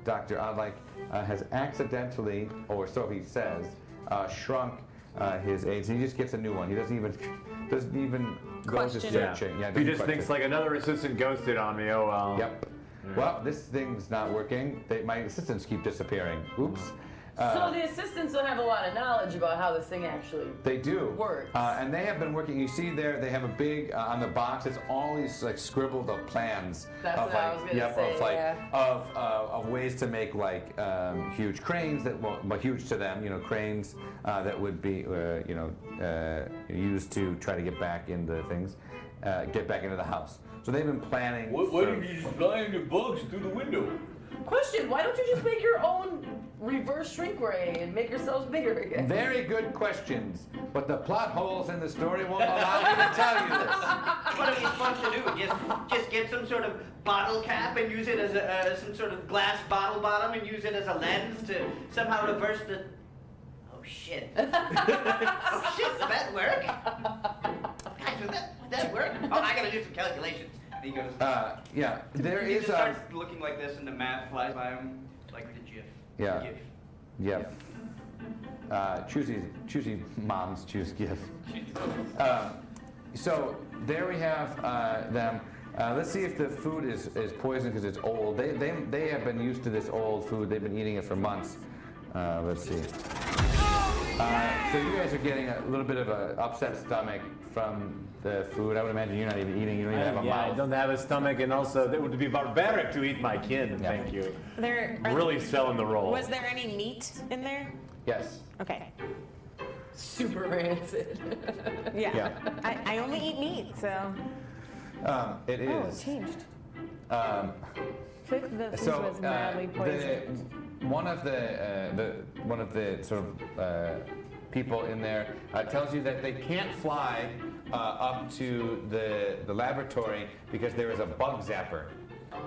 Dr. Oddlike has accidentally, or so he says, shrunk his aids. He just gets a new one. He doesn't even go to searching. Yeah, he just thinks like another assistant ghosted on me. Oh well. Yep. Well, this thing's not working. My assistants keep disappearing. Oops. So the assistants don't have a lot of knowledge about how this thing actually They do. works. And they have been working. You see there, they have a big on the box. It's all these like scribbled up plans. That's of what I was gonna say, of ways to make like huge cranes that huge to them. Cranes that would be used to try to get back into things, get back into the house. So they've been planning. Why don't you just fly into bugs through the window? Question, why don't you just make your own reverse shrink ray and make yourselves bigger again? Very good questions, but the plot holes in the story won't allow me to tell you this. What are we supposed to do? Just get some sort of bottle cap and use it as some sort of glass bottle bottom and use it as a lens to somehow reverse the... Oh shit. Oh shit, does that work? Guys, would that work? Oh, I gotta do some calculations. And he goes... Yeah, there he is just starts looking like this and the mat flies by him like the GIF. Yeah. GIF. Yep. Choosy moms choose GIF. So there we have them. Let's see if the food is poisoned because it's old. They have been used to this old food. They've been eating it for months. Let's see. So you guys are getting a little bit of an upset stomach from the food. I would imagine you're not even eating. You don't even have a mouth. I don't have a stomach, and also it would be barbaric to eat my kin. Yeah. Thank you. Are Really selling the role. Was there any meat in there? Yes. Okay. Super rancid. Yeah. I only eat meat, so. It is. Oh, it changed. This So was mildly poisoned. one of the sort of people in there tells you that they can't fly up to the laboratory because there is a bug zapper,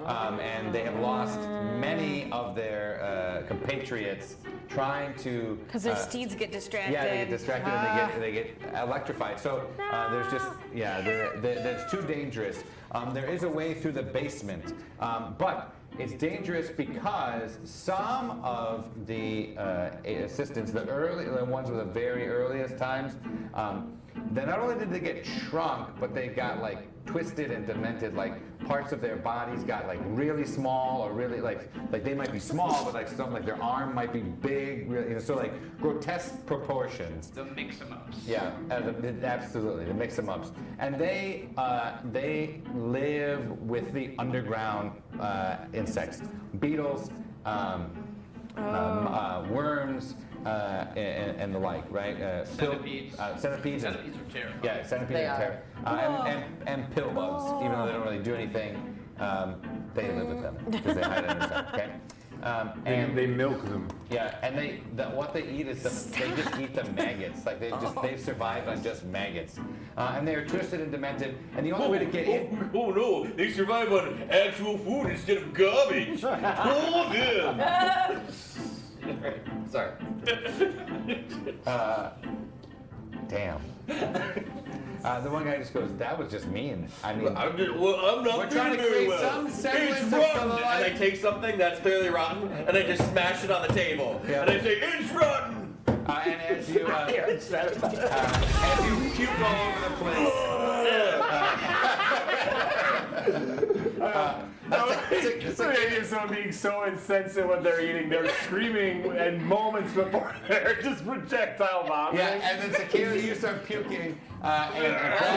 and they have lost many of their compatriots trying to. Because their steeds get distracted. Yeah, they get distracted and they get electrified. So there's just that's too dangerous. There is a way through the basement, but it's dangerous because some of the assistants, the ones with the very earliest times, then not only did they get shrunk, but they got like twisted and demented. Like parts of their bodies got like really small, or really like they might be small, but like something like their arm might be big. Really, so like grotesque proportions. The mix-em-ups. Yeah, absolutely, the mix-em-ups, and they live with the underground insects, beetles, worms, and the like, right? Centipedes. Centipedes. Centipedes are terrifying. Yeah, centipedes They are terrible. And pill bugs, even though they don't really do anything, they live with them because they hide in themselves. Okay. And they milk them. Yeah, and what they eat is they just eat the maggots. Like they've survived on just maggots, and they are twisted and demented. And the only way to get in. Oh no, they survive on actual food instead of garbage. Oh them. Sorry. Damn. The one guy just goes, "That was just mean." I mean, I'm not we're trying to very create well. some semblance It's of rotten, life. and I take something that's clearly rotten, and I just smash it on the table, Yeah. and I say, "It's rotten." And as you puke all over the place. It's the idea of someone being so insensitive when they're eating, they're screaming, and moments before they're just projectile vomiting. Yeah, and then Sakira, you start puking. I'll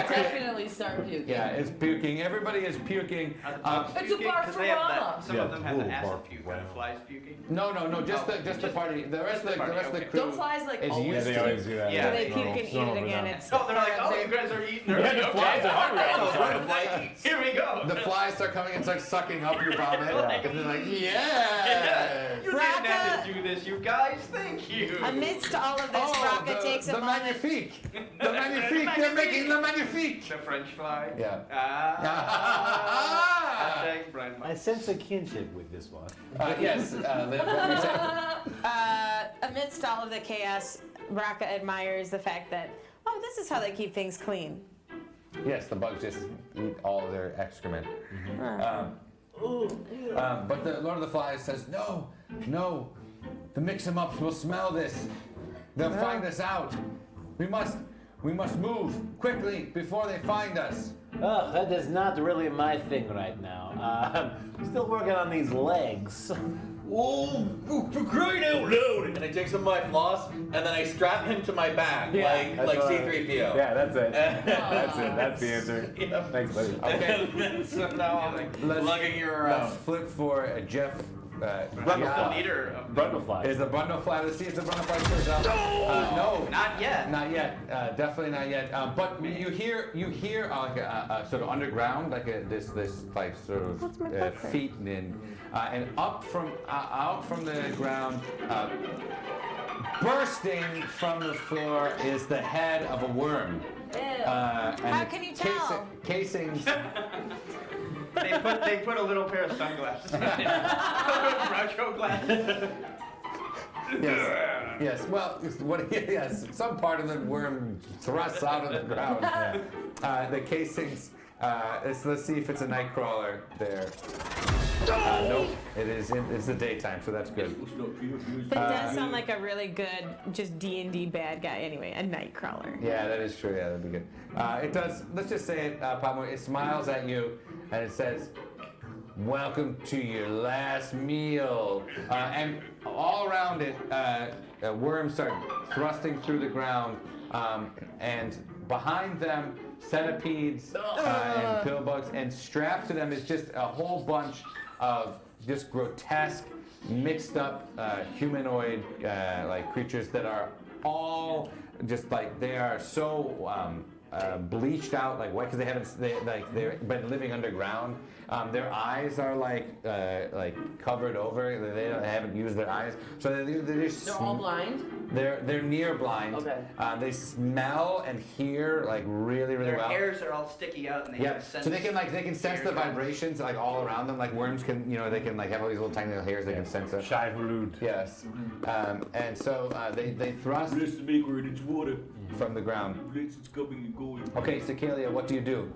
definitely start puking. Yeah, it's puking. Everybody is puking. It's a barfarama. Some of them have the acid puke. Are the flies puking? No, just the party. The rest of the crew. Don't flies like is always used they to always it. do that. Yeah. Do they puke and eat it again? It's Oh, they're like, oh, you guys are eating. Yeah, the flies are hungry all the time. Here we go. The flies start coming and start sucking up your vomit. And they're like, yeah. You didn't have to do this, you guys. Thank you. amidst all of this, Rocka takes a the moment. magnifique. The magnifique. They're making the magnifique. The French fly. Yeah. Hashtag Brian I sense a kinship with this one. Yes, Liv, what were you saying? Amidst all of the chaos, Rocka admires the fact that, oh, this is how they keep things clean. Yes, the bugs just eat all of their excrement. But the Lord of the Flies says, no, the mix-em-ups will smell this. They'll find us out. We must move quickly before they find us. Oh, that is not really my thing right now. I'm still working on these legs. Oh, for crying out loud! And I take some of my floss, and then I strap him to my back, like C-3PO. Yeah, that's it. That's it. That's the answer. Yeah. Thanks, buddy. Okay. So now I'm like lugging your Let's flip for Jeff. The leader of Brundlefly. Is the Brundlefly? Let's see if the Brundlefly shows up. No, Not yet. not yet. Definitely not yet. But you hear like a sort of underground, like this like sort of feet and out from the ground, bursting from the floor is the head of a worm. How can you tell? Casings. They put a little pair of sunglasses in it. Retro glasses. Yes. Well, yes. Some part of the worm thrusts out of the ground. The casings. Let's see if it's a night crawler there. Nope. It's the daytime, so that's good. That does sound like a really good, just D&D bad guy. Anyway, a nightcrawler. Yeah, that is true. Yeah, that'd be good. It does. Let's just say it, Pablo. It smiles at you, and it says, "Welcome to your last meal." And all around it, worms start thrusting through the ground, and behind them, centipedes and pill bugs, and strapped to them is just a whole bunch of just grotesque, mixed up humanoid like creatures that are all just like they are so bleached out, like white, because they've been living underground. Their eyes are like covered over. They haven't used their eyes, so they're all blind. They're near blind. Okay. They smell and hear like really Their well. hairs are all sticky out, and they Yeah, have sense. so they can sense the vibrations like all around them. Like worms can, they can like have all these little tiny little hairs they can sense it. Shy Hulud. Yes. And so they thrust Let's make where it's water. from the ground. It's coming and going. Okay, Sakalia, what do you do?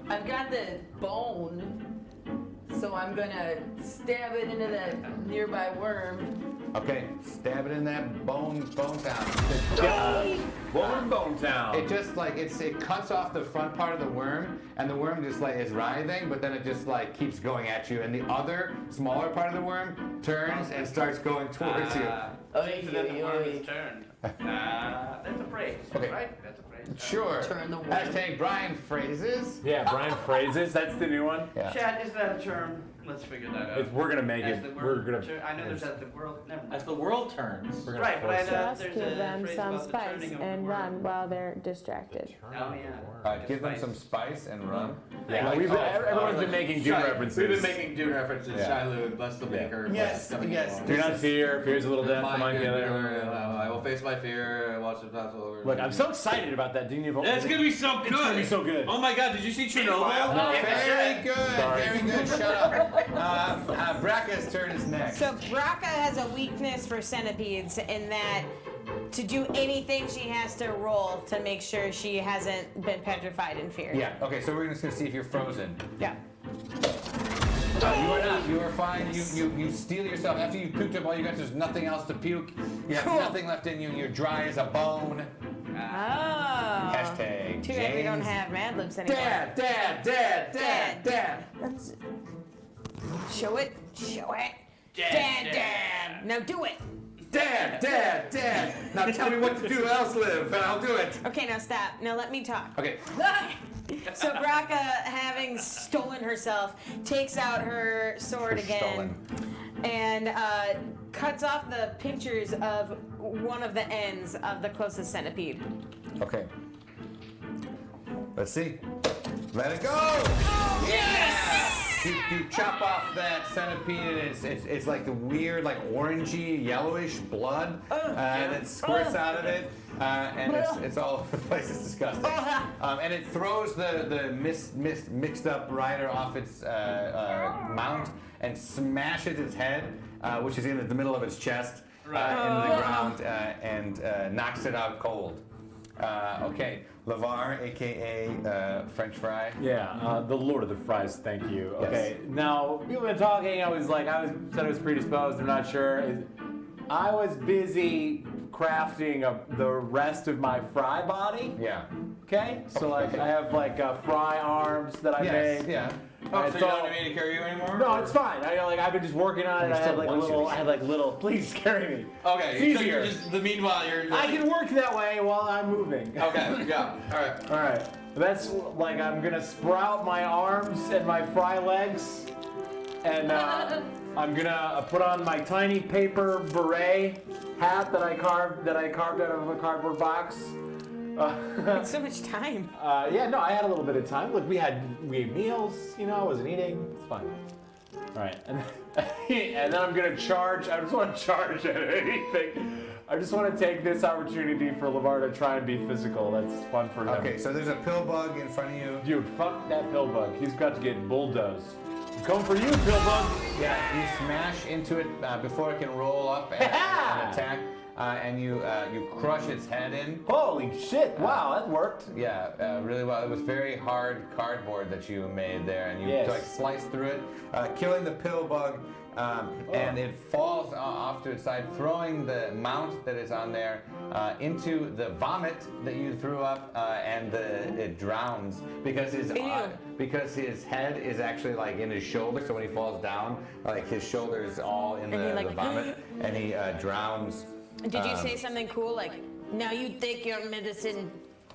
I've got the bone, so I'm gonna stab it into that nearby worm. Okay, stab it in that bone town. Bone Town. It just like it cuts off the front part of the worm, and the worm just like is writhing, but then it just like keeps going at you, and the other smaller part of the worm turns and starts going towards you. So then the worm is turned. That's a phrase, Okay. right? That's a phrase. Sure. Turn the worm. Hashtag Brian phrases. Yeah, Brian Phrases. That's the new one. Yeah. Chad, is that a term? Let's figure that out. We're gonna make As it. the We're world gonna. I know there's the world. Never mind. As the world turns. We're gonna Right, but I force it. know Just there's give a them phrase some about the spice turning of the and world. run while they're distracted. Oh yeah. Give them some spice and run. Yeah, Like, everyone's been making Dune references. We've been making Dune references. Yeah. Shiloh, bless the maker. Yes, bless coming yes. along. Do not fear. Fear's a little death. Mind Mind your together. I will face my fear. Watch it pass over. Look, I'm so excited about that. Dune Evolve. It's gonna be so good. It's gonna be so good. Oh my God! Did you see Chernobyl? No. Very good. Sorry. Very good. Shut up. Braca's turn is next. So Braca has a weakness for centipedes in that to do anything she has to roll to make sure she hasn't been petrified in fear. Yeah. Okay. So we're just gonna see if you're frozen. Yeah. You are not. You are fine. You steel yourself after you puked up all you got. There's nothing else to puke. You have nothing left in you. You're dry as a bone. Oh. Hashtag Too bad we don't James. have Mad Libs anymore. Dad. Let's show it. Dad. Now do it. Dad. Now tell me what to do else, Liv, and I'll do it. Okay, now stop. Now let me talk. Okay. So Braca, having stolen herself, takes out her sword again and cuts off the pinchers of one of the ends of the closest centipede. Okay. Let's see. Let it go! Yes! You chop off that centipede, and it's like the weird, like orangey, yellowish blood, and it squirts out of it, and it's all over the place. It's disgusting. And it throws the mixed up rider off its mount and smashes its head, which is in the middle of its chest, into the ground, and knocks it out cold. Okay, Lavar, aka French Fry. Yeah, the Lord of the Fries, thank you. Yes. Okay, now, we've been talking, I said I was predisposed, I'm not sure. I was busy crafting the rest of my fry body. Yeah. Okay? So, like, I have, like, fry arms that I made. Yeah. Oh, so you don't want me to carry you anymore? No, it's fine. I've been just working on it. I had like little. Please carry me. Okay. It's So easier. you're just meanwhile you're. I can work that way while I'm moving. Okay. Yeah. All right. That's like I'm gonna sprout my arms and my fry legs, and I'm gonna put on my tiny paper beret hat that I carved out of a cardboard box. So much time. Yeah, no, I had a little bit of time. Look, we had meals, I wasn't eating. It's fine. All right, and then I'm gonna charge. I just want to charge at anything. I just want to take this opportunity for Lavar to try and be physical. That's fun for him. Okay, so there's a pill bug in front of you. Dude, fuck that pill bug. He's got to get bulldozed. I'm coming for you, pill bug. Yeah, you smash into it before it can roll up and attack. And you crush its head in. Holy shit! Wow, that worked. Yeah, really well. It was very hard cardboard that you made there, and you like slice through it, killing the pill bug, and it falls off to its side, throwing the mount that is on there into the vomit that you threw up, and it drowns because his head is actually like in his shoulder. So when he falls down, like his shoulder is all in the vomit, and he drowns. Did you say something cool like, now you take your medicine?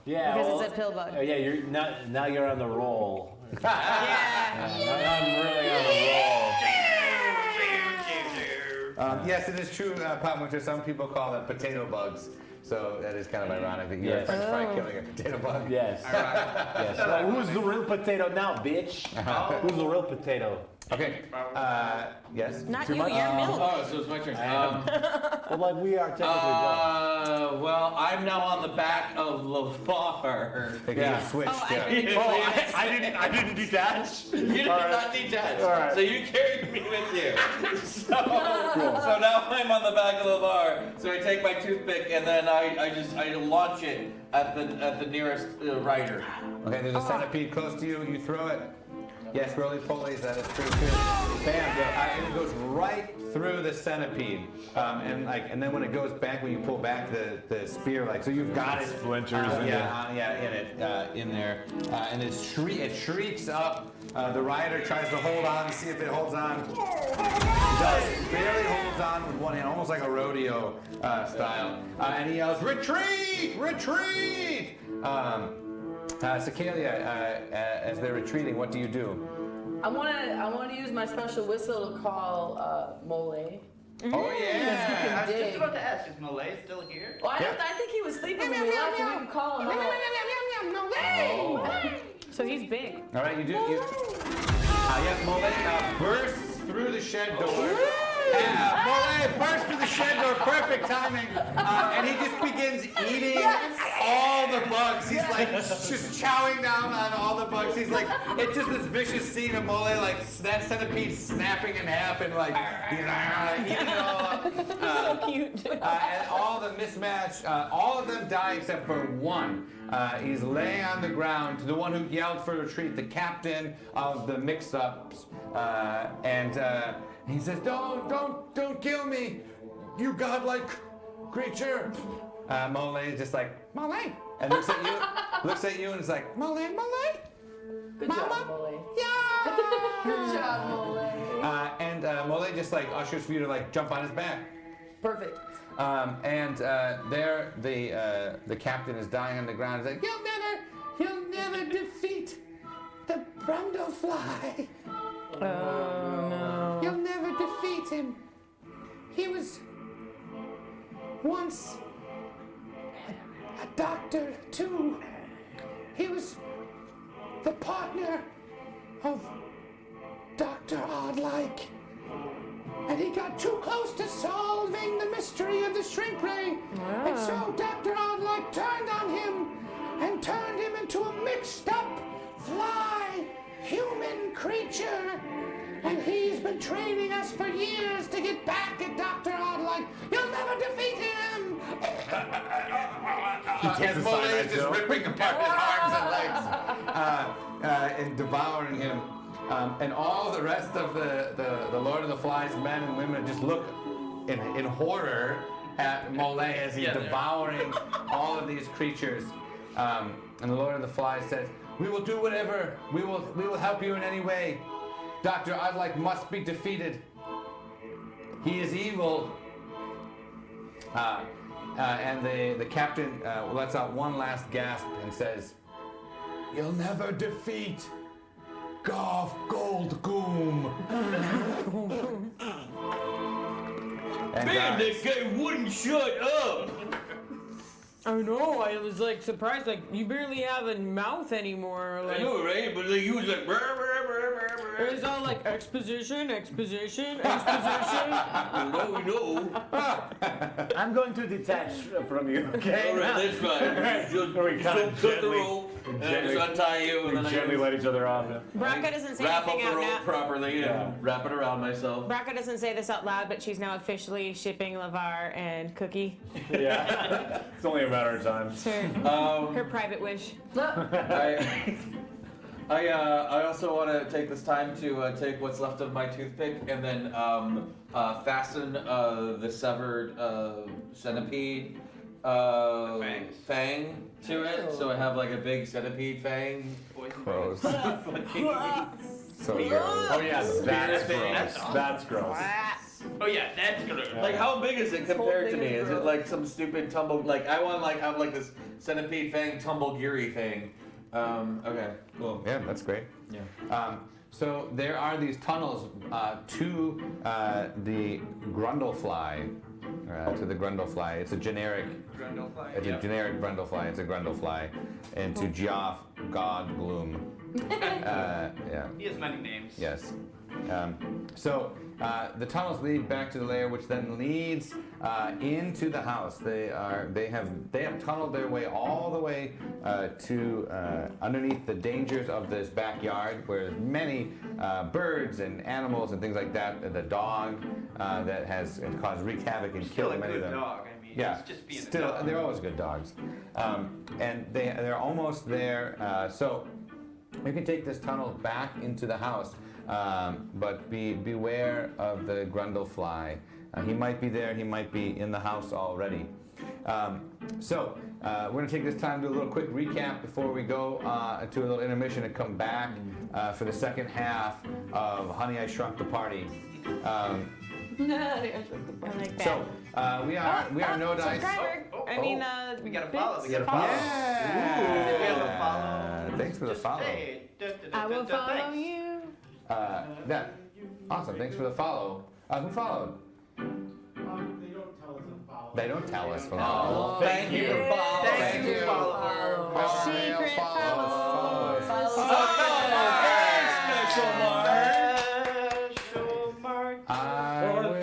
Yeah. Because it's a pill bug. Yeah, you're not. Now you're on the roll. Yeah. I'm really on the roll. Yes, it is true, Pop Winter. Some people call them potato bugs. So that is kind of ironic that you're a French fry killing a potato bug. Yes. Yes. Like, who's the real potato now, bitch? Who's the real potato? Okay. Yes. Not Too you, much? you're milk. Oh, so it's my turn. Well, like we are technically. Well, I'm now on the back of Lavar. You switched. I didn't detach. You did not detach. All right. So you carried me with you. So now I'm on the back of Lavar. So I take my toothpick and then I launch it at the nearest rider. Okay, there's a centipede close to you. You throw it. Yes, roly-polies, that is true too. Bam! And it goes right through the centipede, and then when it goes back, when you pull back the spear, so you've got it. Splinters in there, and it shrieks up. The rider tries to hold on, see if it holds on. It does. Barely holds on with one hand, almost like a rodeo style, and he yells, "Retreat! Retreat!" Cicalia, as they're retreating, what do you do? I want to use my special whistle to call Mole. Oh yeah! I was just about to ask, is Malay still here? Well, I think he was sleeping when we left, and we can call him out. So he's big. All right, you do. Yes, Mole bursts through the shed door Mole bursts through the shed door, perfect timing, and he just begins eating all the bugs. He's like just chowing down on all the bugs. He's like, it's just this vicious scene of Mole like that centipede snapping in half and like eating it all up. So cute. And all the mismatch, all of them die except for one. He's laying on the ground, the one who yelled for retreat, the captain of the mix-ups, and he says, "Don't kill me, you godlike creature." Mole is just like, "Mole," and looks at you, and is like, "Mole. Good Mama? job, Mole. Yeah." Good job, Mole. And Mole just like ushers for you to like jump on his back. Perfect. And there, the captain is dying on the ground. He's like, "You'll never defeat the Brundlefly. Oh no. You'll never defeat him. He was once a doctor too. He was the partner of Dr. Oddlike. And he got too close to solving the mystery of the shrink ray. And so Dr. Oddlike turned on him and turned him into a mixed up fly human creature. And he's been training us for years to get back at Dr. Oddlike. You'll never defeat him. And Mole is just ripping apart his arms and legs and devouring him. And all the rest of the Lord of the Flies men and women just look in horror at Mole as he's devouring all of these creatures. And the Lord of the Flies says, "We will do whatever. We will help you in any way. Dr. Oddlike must be defeated. He is evil." And the captain lets out one last gasp and says, "You'll never defeat Goff Goldgoom." Man, that guy wouldn't shut up. I know. I was like surprised. Like you barely have a mouth anymore. Like, I know, right? But like, he was like, brr, brr, brr, brr, brr. It was all like exposition. No. I'm going to detach from you, okay? All right, that's fine. We kind of cut the rope and just untie you, and then gently let each other off. Braca doesn't say wrap up anything the out rope now. properly and wrap it around myself. Braca doesn't say this out loud, but she's now officially shipping Lavar and Cookie. Yeah, it's only a matter of time. It's her private wish. I also want to take this time to take what's left of my toothpick and then fasten the severed centipede fang to it, so I have like a big centipede fang. Gross. So gross. Oh yeah, that's gross. That's gross. Oh yeah, that's gross. Like how big is it compared to me? Is it like some stupid tumble? Like I want to have like this centipede fang tumble-geary thing. Okay, cool. Yeah, that's great. Yeah. So there are these tunnels to the Grundlefly. To the Grundlefly. It's a generic. It's a generic Grundlefly. It's a Grundlefly. And to Geoff Godgloom. Yeah. He has many names. Yes. So the tunnels lead back to the lair, which then leads into the house. They have tunneled their way all the way to underneath the dangers of this backyard, where there's many birds and animals and things like that. The dog that has wreaked havoc and killed many of them. Dog. I mean, Yeah, it's just being still, a dog. they're always good dogs. And they're almost there. So you can take this tunnel back into the house, but beware of the Grundlefly. He might be there, he might be in the house already. So we're going to take this time to do a little quick recap before we go to a little intermission and come back for the second half of Honey, I Shrunk the Party. I like that. So we are no dice. Subscriber. I mean, We gotta follow. bits. We gotta follow. Yeah. We have a follow. Thanks for the follow. Hey, I will follow thanks. you. That awesome. Thanks for the follow. Who followed? They don't tell us to follow. They don't tell us. Oh, thank you for following. Thank you. Follow. Secret follow. Oh, thanks, Special Mark. Special Mark. I will.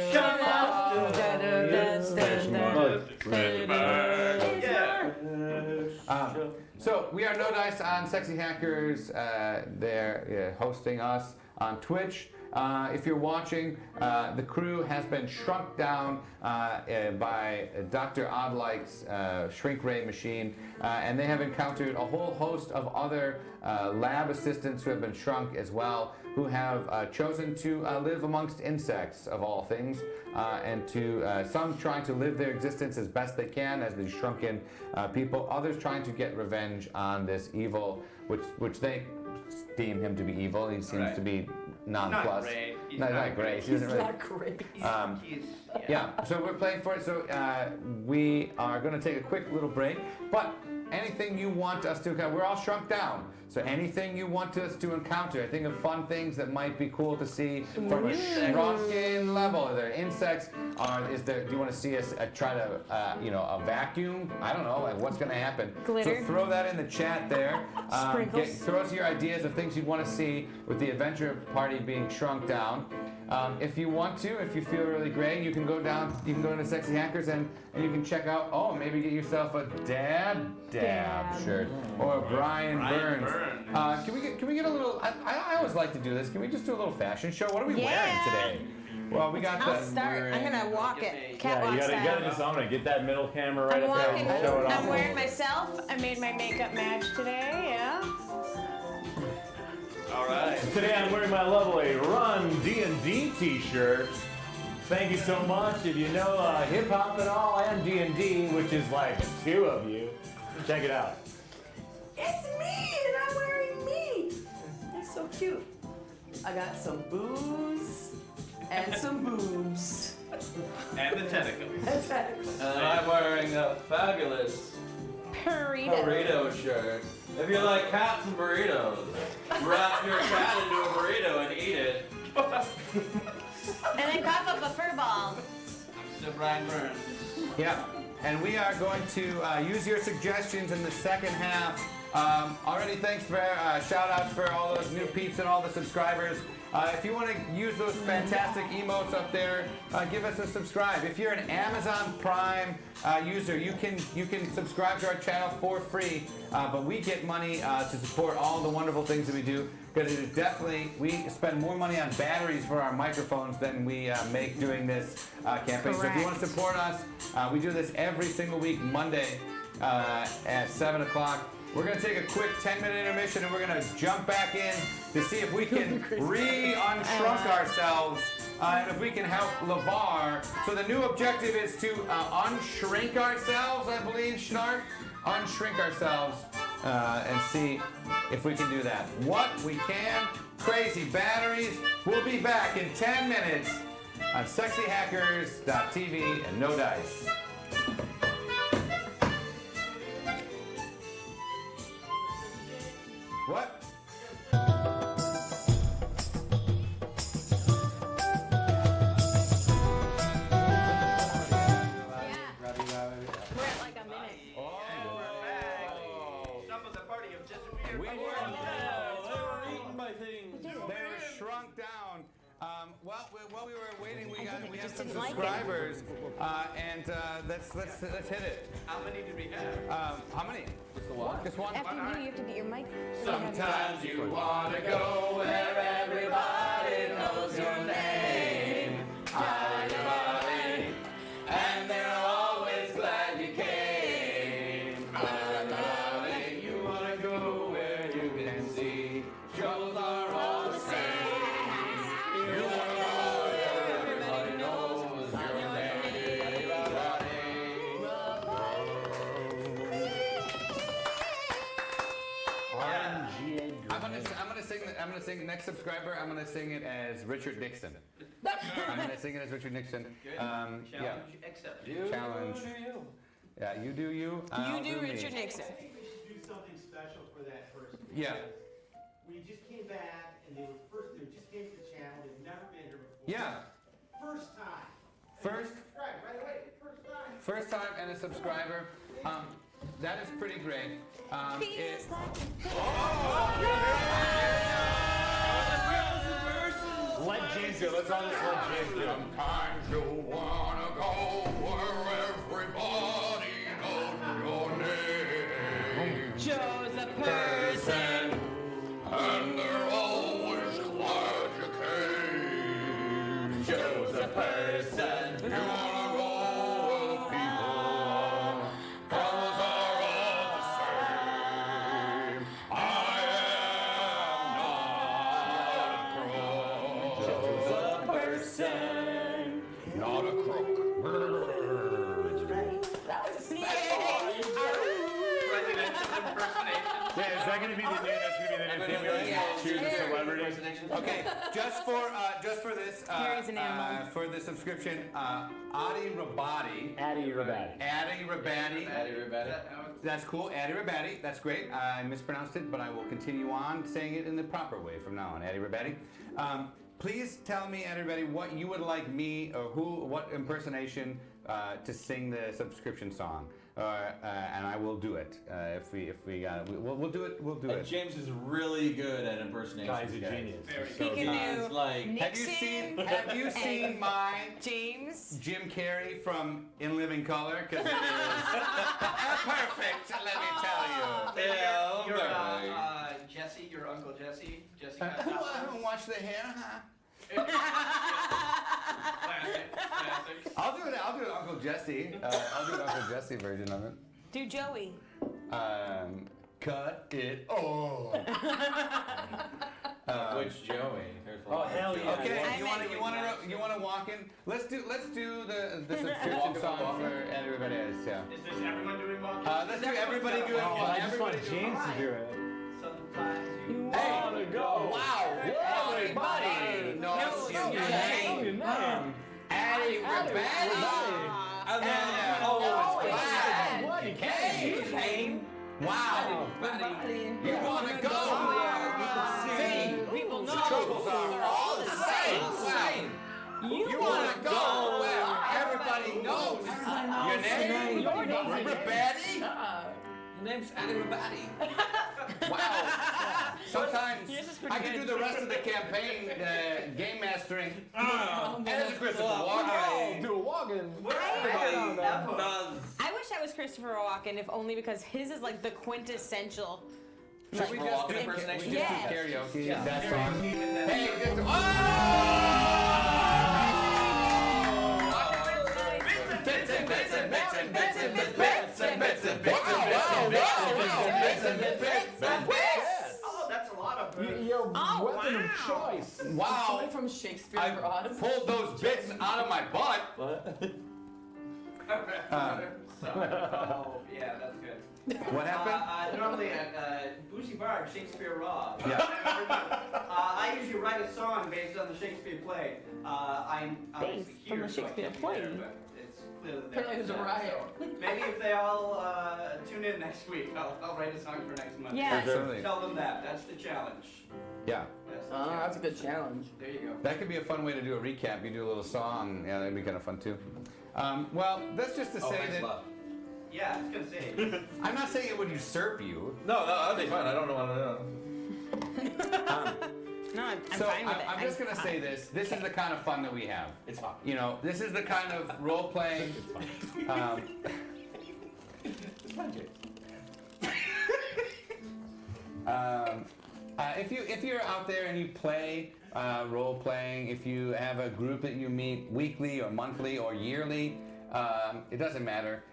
So we are No Dice on Sexy Hackers. They're hosting us on Twitch. If you're watching, the crew has been shrunk down by Dr. Oddlike's shrink ray machine, and they have encountered a whole host of other lab assistants who have been shrunk as well, who have chosen to live amongst insects of all things, and to some trying to live their existence as best they can as these shrunken people, others trying to get revenge on this evil, which they deem him to be evil. He seems to be nonplussed. Not great. He's not great. Yeah, so we're playing for it. So we are going to take a quick little break. But anything you want us to encounter, we're all shrunk down. So anything you want us to encounter, think of fun things that might be cool to see from a shrunken level. Are there insects? Do you want to see us try to, a vacuum? I don't know. Like, what's going to happen? Glitter. So throw that in the chat there. Sprinkles. Throw us your ideas of things you'd want to see with the adventure party being shrunk down. If you want to, if you feel really great, you can go down. You can go into Sexy Hackers and you can check out. Oh, maybe get yourself a Dab shirt or a Brian Burns. Can we get a little? I always like to do this. Can we just do a little fashion show? What are we wearing today? Well, we got I'll start. I'm gonna walk it. Catwalk you style. gotta just own it. Get that middle camera right I'm up there walking. and show it off. I'm wearing myself. I made my makeup match today. Yeah. All right. Today I'm wearing my lovely Run D&D t-shirt. Thank you so much. If you know hip hop at all and D&D, which is like two of you, check it out. It's me, and I'm wearing me. That's so cute. I got some booze and some boobs. And the tentacles. And tentacles. And I'm wearing a fabulous burrito shirt. If you like cats and burritos, wrap your cat into a burrito and eat it. And then cough up a fur ball. I'm still Brian Burns. Yeah, and we are going to use your suggestions in the second half. Already thanks for shout outs for all those new peeps and all the subscribers. If you want to use those fantastic emotes up there, give us a subscribe. If you're an Amazon Prime user, you can subscribe to our channel for free, but we get money to support all the wonderful things that we do, because it is definitely, we spend more money on batteries for our microphones than we make doing this campaign. So if you want to support us, we do this every single week, Monday at 7 o'clock. We're going to take a quick 10-minute intermission, and we're going to jump back in to see if we can re-unshrunk ourselves, and if we can help Lavar. So the new objective is to unshrink ourselves, I believe, Schnarf. Unshrink ourselves and see if we can do that. What we can. Crazy batteries. We'll be back in 10 minutes on sexyhackers.tv and No Dice. What? We're at like a minute. Some of the party have disappeared. We were Eaten by things. They were shrunk down. While we were waiting, we had some didn't like it. subscribers, and let's hit it. How many did we have? How many? Just the one. Just one. After you do, you have to get your mic. Sometimes you wanna go where everybody knows your name. Everybody, and they're always glad you came. Everybody, you wanna go where you can see troubles are all the same. You wanna go where everybody knows your name. I'm gonna sing next subscriber. I'm gonna sing it as Richard Nixon. I'm gonna sing it as Richard Nixon. Challenge accepted. Challenge. Yeah, you do you. I'll You do me. Richard Nixon. I think we should do something special for that person. Yeah. We just came back and they just came to the channel. They've never been here before. Yeah. First time. First. Subscribe right away. First time. First time and a subscriber. That is pretty great. Feels like Let James go. Let's all just let James go. Sometimes you wanna go where everybody Joe's a person. And they're always glad you came. Joe's a person. You wanna roll with people, colors are all the same. I am not a crook. Joe's a person. Not a crook. That was a special. Presidential impersonation. Yeah, is that going to be the new? That's going to be the new thing. We always choose a celebrity. Okay, just for this, Carrie's an animal. for the subscription, Adi Rabadi. Addy Rabadi. Addy Rabadi. Addy Rabadi. That's cool. Addy Rabadi. That's great. I mispronounced it, but I will continue on saying it in the proper way from now on. Addy Rabadi. Please tell me, Addy Rabadi, what you would like me or what impersonation to sing the subscription song, and I will do it. If we got it, we'll do it. We'll do it. James is really good at impersonations. Guy's a genius. He can do It's like Nixon. Have you seen my James. Jim Carrey from In Living Color? Because it is perfect. Let me tell you. yeah, Your very. Jesse, your Uncle Jesse. Jesse Who watched the hair? Huh? Classic. I'll do it, Uncle Jesse. I'll do an Uncle Jesse version of it. Do Joey. Cut it off. Which Joey? There's a Oh lot. hell yeah! Okay, I you meant wanna walk in? Let's do the subscription song for everybody else. Yeah. Is this everyone doing walking? Let's do everybody doing. Oh, I just want everybody James to do it. Sometimes you. Hey, Wanna go? wow! Everybody knows your name. Addy Rabadi. What? You Came. Wow. You wanna go? See, People know. troubles are all the same. You wanna go where everybody knows your name? Your name. Rabadi? My name's Addy Rabadi. Wow. Sometimes Yours is pretty I could do good. the rest of the campaign game mastering as a Christopher Walken. Do a walk-in. Everybody does. I wish I was Christopher Walken, if only because his is like the quintessential. Should we just do impersonation? We just do Yes. karaoke. Yeah. That song. Hey, just Oh, that's a lot of booze. Your Oh, weapon wow. of choice. wow! Somebody from Shakespeare I Broad. pulled those bits out of my butt. Oh, yeah, that's good. What happened? Normally at Boozy Bar, Shakespeare Raw. Yeah. I usually write a song based on the Shakespeare play. I'm obviously Based from here, the so I Shakespeare can't be play? there, but it's clearly there. Apparently there's a riot. Maybe if they all tune in next week, I'll write a song for next month. Yeah. Absolutely. Tell them that. That's the challenge. Yeah. That's the Oh, challenge. that's a good challenge. There you go. That could be a fun way to do a recap. You do a little song. Yeah, that'd be kind of fun too. Well, that's just to Oh, say thanks a that lot. Yeah, I was gonna say. I'm not saying it would usurp you. No, that'd be fine. I don't know. No, I'm So fine with it. I'm just gonna say this. This is the kind of fun that we have. It's fine. You know, this is the kind of role playing. It's fine, James. If you're out there and you play role playing, if you have a group that you meet weekly or monthly or yearly, it doesn't matter.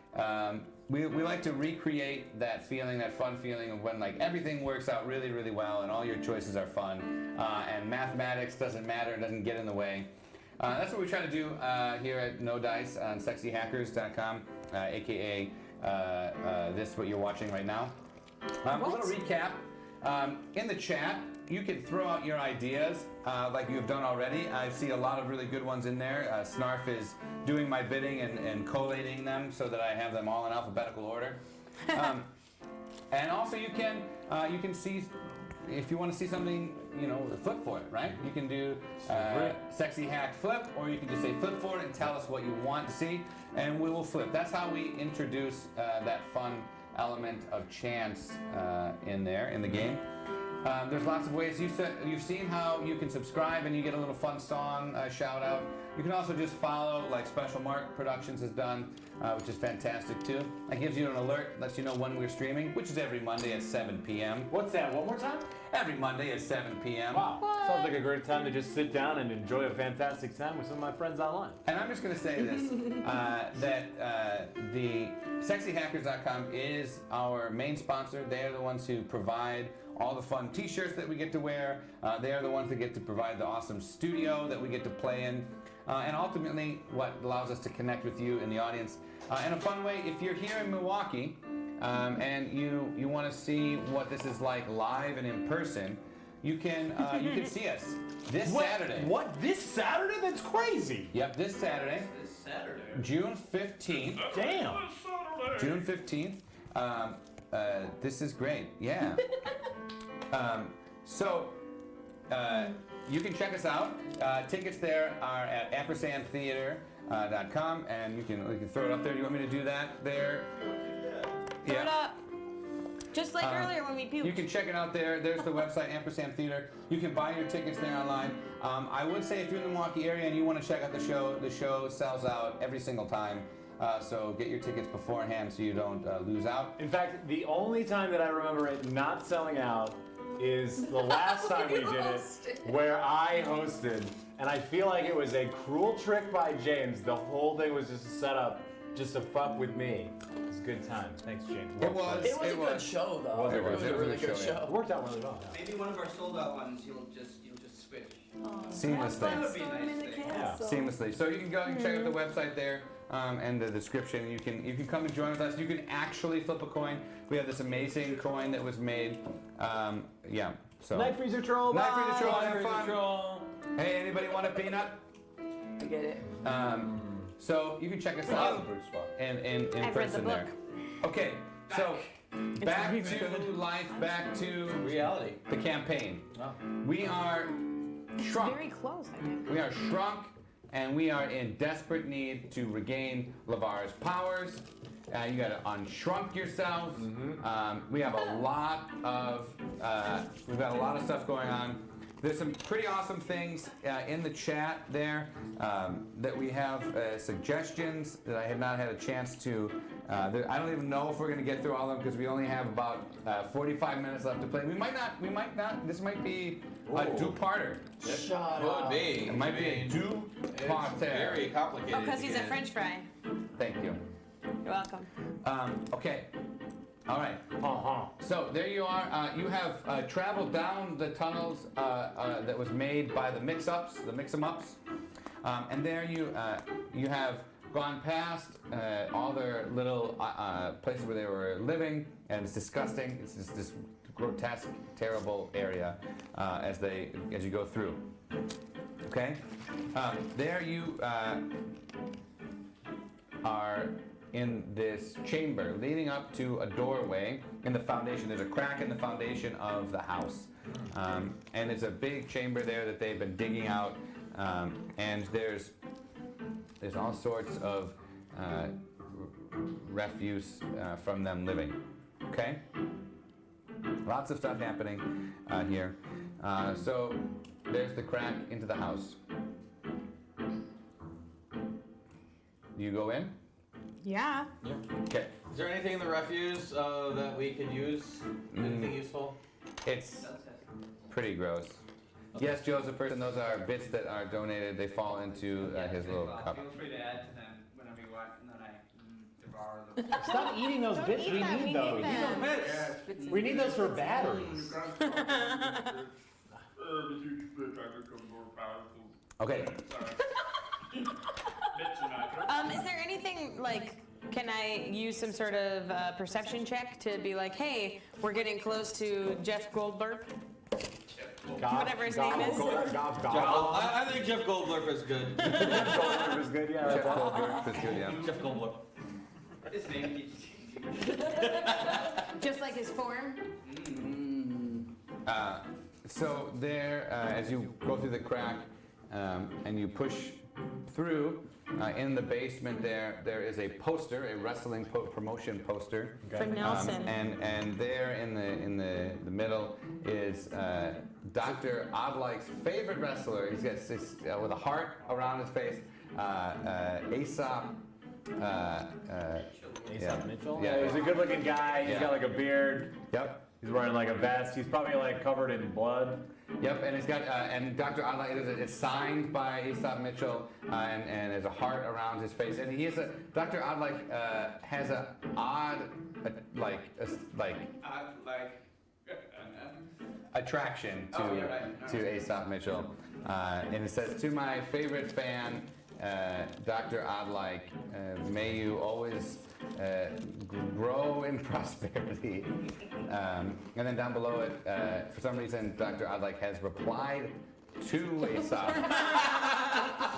We like to recreate that feeling, that fun feeling of when like everything works out really, really well and all your choices are fun, and mathematics doesn't matter, it doesn't get in the way. That's what we try to do here at Nodice on sexyhackers.com, aka this what you're watching right now. A little recap. In the chat, you can throw out your ideas like you've done already. I see a lot of really good ones in there. Snarf is doing my bidding and collating them so that I have them all in alphabetical order. And also you can see, if you want to see something, you know, flip for it, right? You can do sexy hack flip, or you can just say flip for it and tell us what you want to see, and we will flip. That's how we introduce that fun element of chance in there, in the game. There's lots of ways. You've seen how you can subscribe and you get a little fun song shout out. You can also just follow, like Special Mark Productions has done, which is fantastic too. That gives you an alert, lets you know when we're streaming, which is every Monday at 7 p.m. What's that? One more time? Every Monday at 7 p.m. Wow. Sounds like a great time to just sit down and enjoy a fantastic time with some of my friends online. And I'm just going to say this, that the sexyhackers.com is our main sponsor. They are the ones who provide all the fun t-shirts that we get to wear. They are the ones that get to provide the awesome studio that we get to play in. And ultimately, what allows us to connect with you in the audience. In a fun way, if you're here in Milwaukee and you want to see what this is like live and in person, you can see us this Saturday. What? This Saturday? That's crazy. Yep, this Saturday. This Saturday. June 15th. Damn. June 15th. This is great. Yeah. You can check us out. Tickets there are at ampersandtheater.com, and we can throw it up there. Do you want me to do that there? Throw it up. Just like earlier when we puked. You can check it out there. There's the website, Ampersand Theater. You can buy your tickets there online. I would say if you're in the Milwaukee area and you want to check out the show sells out every single time. So get your tickets beforehand so you don't lose out. In fact, the only time that I remember it not selling out is the last time we did it, where I hosted, and I feel like it was a cruel trick by James. The whole thing was just a setup, just to fuck with me. It was a good time. Thanks, James. It was a good show, though. It was a really good show. It worked out really well. Maybe one of our sold out ones, you'll just switch. Seamlessly. That would be a nice thing. Yeah. Seamlessly. So you can go and check out the website there. And the description. You can come and join with us. You can actually flip a coin. We have this amazing coin that was made. Yeah. So. Night Freezer Troll. Night Freezer Troll. Bye. Have fun. Hey, anybody want a peanut? I get it. So you can check us out in I've read the person there. book. Okay. So back to life. Back to Reality. the campaign. We are shrunk. Very close, I think. We are shrunk. And we are in desperate need to regain Lavar's powers. You got to unshrunk yourself. We have a lot of we've got a lot of stuff going on. There's some pretty awesome things in the chat there that we have suggestions that I have not had a chance to. I don't even know if we're going to get through all of them because we only have about 45 minutes left to play. We might not. This might be a two-parter. Shut up. Would be. It might be a It's two-parter. very complicated. Oh, because he's a again. French fry. Thank you. You're welcome. Okay. All right. So there you are. You have traveled down the tunnels that was made by the mix-em-ups, and there you have gone past all their little places where they were living, and it's disgusting. It's just this grotesque, terrible area as you go through. Okay. There you are in this chamber leading up to a doorway in the foundation. There's a crack in the foundation of the house. And it's a big chamber there that they've been digging out. And there's all sorts of refuse from them living. Okay? Lots of stuff happening here. So there's the crack into the house. You go in? Yeah. Okay. Is there anything in the refuse that we could use? Anything useful? It's pretty gross. Yes, Joseph, and those are bits that are donated. They fall into his little cup. Feel free to add to them whenever you want, and then I devour them. Stop eating those bits. We need those. We need those for batteries. Okay. Is there anything like? Can I use some sort of perception check to be like, hey, we're getting close to Jeff Goldberg? Whatever his name is. I think Jeff Goldblum is good. Jeff Goldblum is good, yeah. Jeff Goldberg is good, yeah. Jeff Goldblum. His name keeps changing. Just like his form? So there, as you go through the crack and you push through, In the basement there is a poster, a wrestling promotion poster. For Nelson. And there in the middle is Dr. Oddlike's favorite wrestler. He's got this, with a heart around his face. Aesop. Aesop Mitchell? Yeah. He's a good-looking guy. He's got like a beard. Yep. He's wearing like a vest. He's probably like covered in blood. Yep, and it's got and Dr. Oddlike it's signed by Aesop Mitchell, and there's a heart around his face, and he is Dr. Oddlike has a odd attraction to Aesop Mitchell, and it says, "To my favorite fan, Dr. Oddlike, may you always grow in prosperity." And then down below it, for some reason, Dr. Oddlike has replied to Aesop.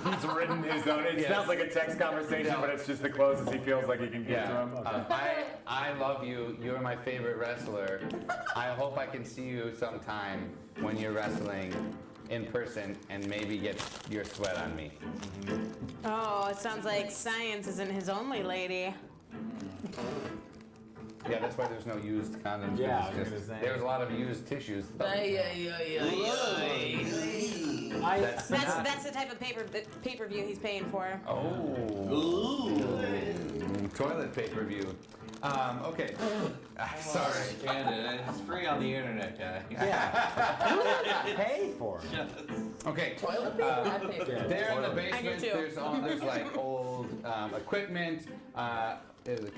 He's written his own. It sounds like a text conversation, but it's just the closest he feels like he can get to him. Okay. I love you. You're my favorite wrestler. I hope I can see you sometime when you're wrestling in person and maybe get your sweat on me. Oh, it sounds like science isn't his only lady. Yeah, that's why there's no used condoms. Yeah, It's just, there was a lot of used tissues. That's the type of pay-per-view he's paying for. Toilet pay-per-view. Okay. Sorry. Canada, it's free on the internet, guy. Yeah. Pay for it. Okay. Toilet paper? I pay for it. There in the I do basement, too. there's like old equipment,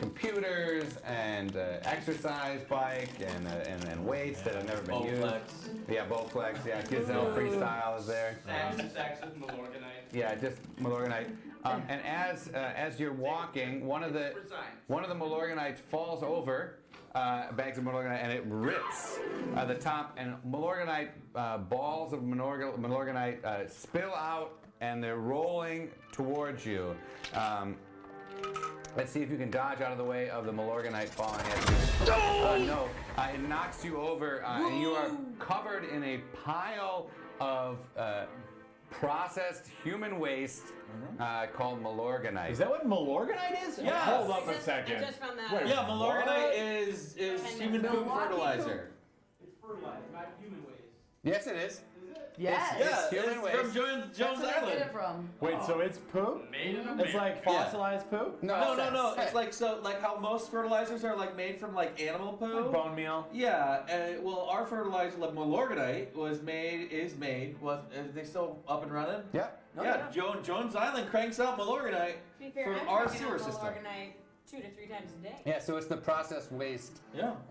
computers, and exercise bike, and weights that have never been used. Bowflex. Yeah, Bowflex. Yeah, Gazelle Freestyle is there. Sax is Malorganite. Yeah, just Malorganite. And as you're walking, one of the Malorganites falls over, bags of Malorganite, and it rips the top, and Malorganite balls of Malorganite spill out, and they're rolling towards you. Let's see if you can dodge out of the way of the Malorganite falling at you. No, it knocks you over, and you are covered in a pile of processed human waste called Malorganite. Is that what Malorganite is? Yeah. Hold up a second. I just found that Wait, out. Yeah, Malorganite is human poop fertilizer. It's fertilizer, not human waste. Yes, it is. Yes. It's Yeah, human it's waste. from That's Jones where I get Island. it from. Wait, so it's poop? Made in It's like fossilized poop? No. It's like how most fertilizers are like made from like animal poo. Like bone meal? Yeah, well, our fertilizer, like Malorganite, is made. Was they still up and running? Yeah. Yeah, Jones Island cranks out Malorganite To be fair, for I'm our drinking sewer up system. Malorganite 2 to 3 times a day. Yeah, so it's the processed waste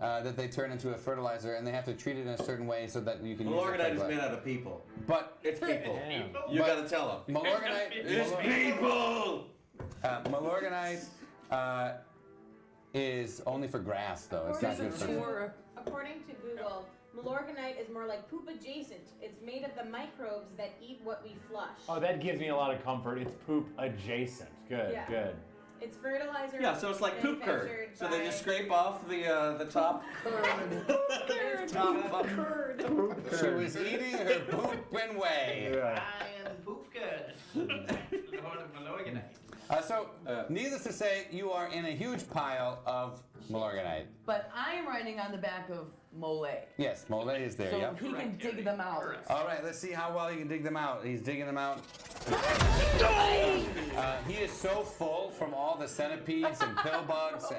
that they turn into a fertilizer, and they have to treat it in a certain way so that you can use it. Malorganite is made out of people. But It's people. Damn. You But- gotta tell them. Malorganite. It's people! Malorganite is only for grass, though. It's not good for. According to Google, Malorganite is more like poop adjacent. It's made of the microbes that eat what we flush. Oh, that gives me a lot of comfort. It's poop adjacent. Good, Yeah. good. It's fertilizer. Yeah, so it's like poop curd. manufactured So they by- just scrape off the top. She was eating her pooping way. Yeah. I am poop good. Lord of Malorganite. Needless to say, you are in a huge pile of Malorganite. But I am riding on the back of Mole. Yes, Mole is there, So yep. he can dig them out. All right, let's see how well he can dig them out. He's digging them out. He is so full from all the centipedes and pill bugs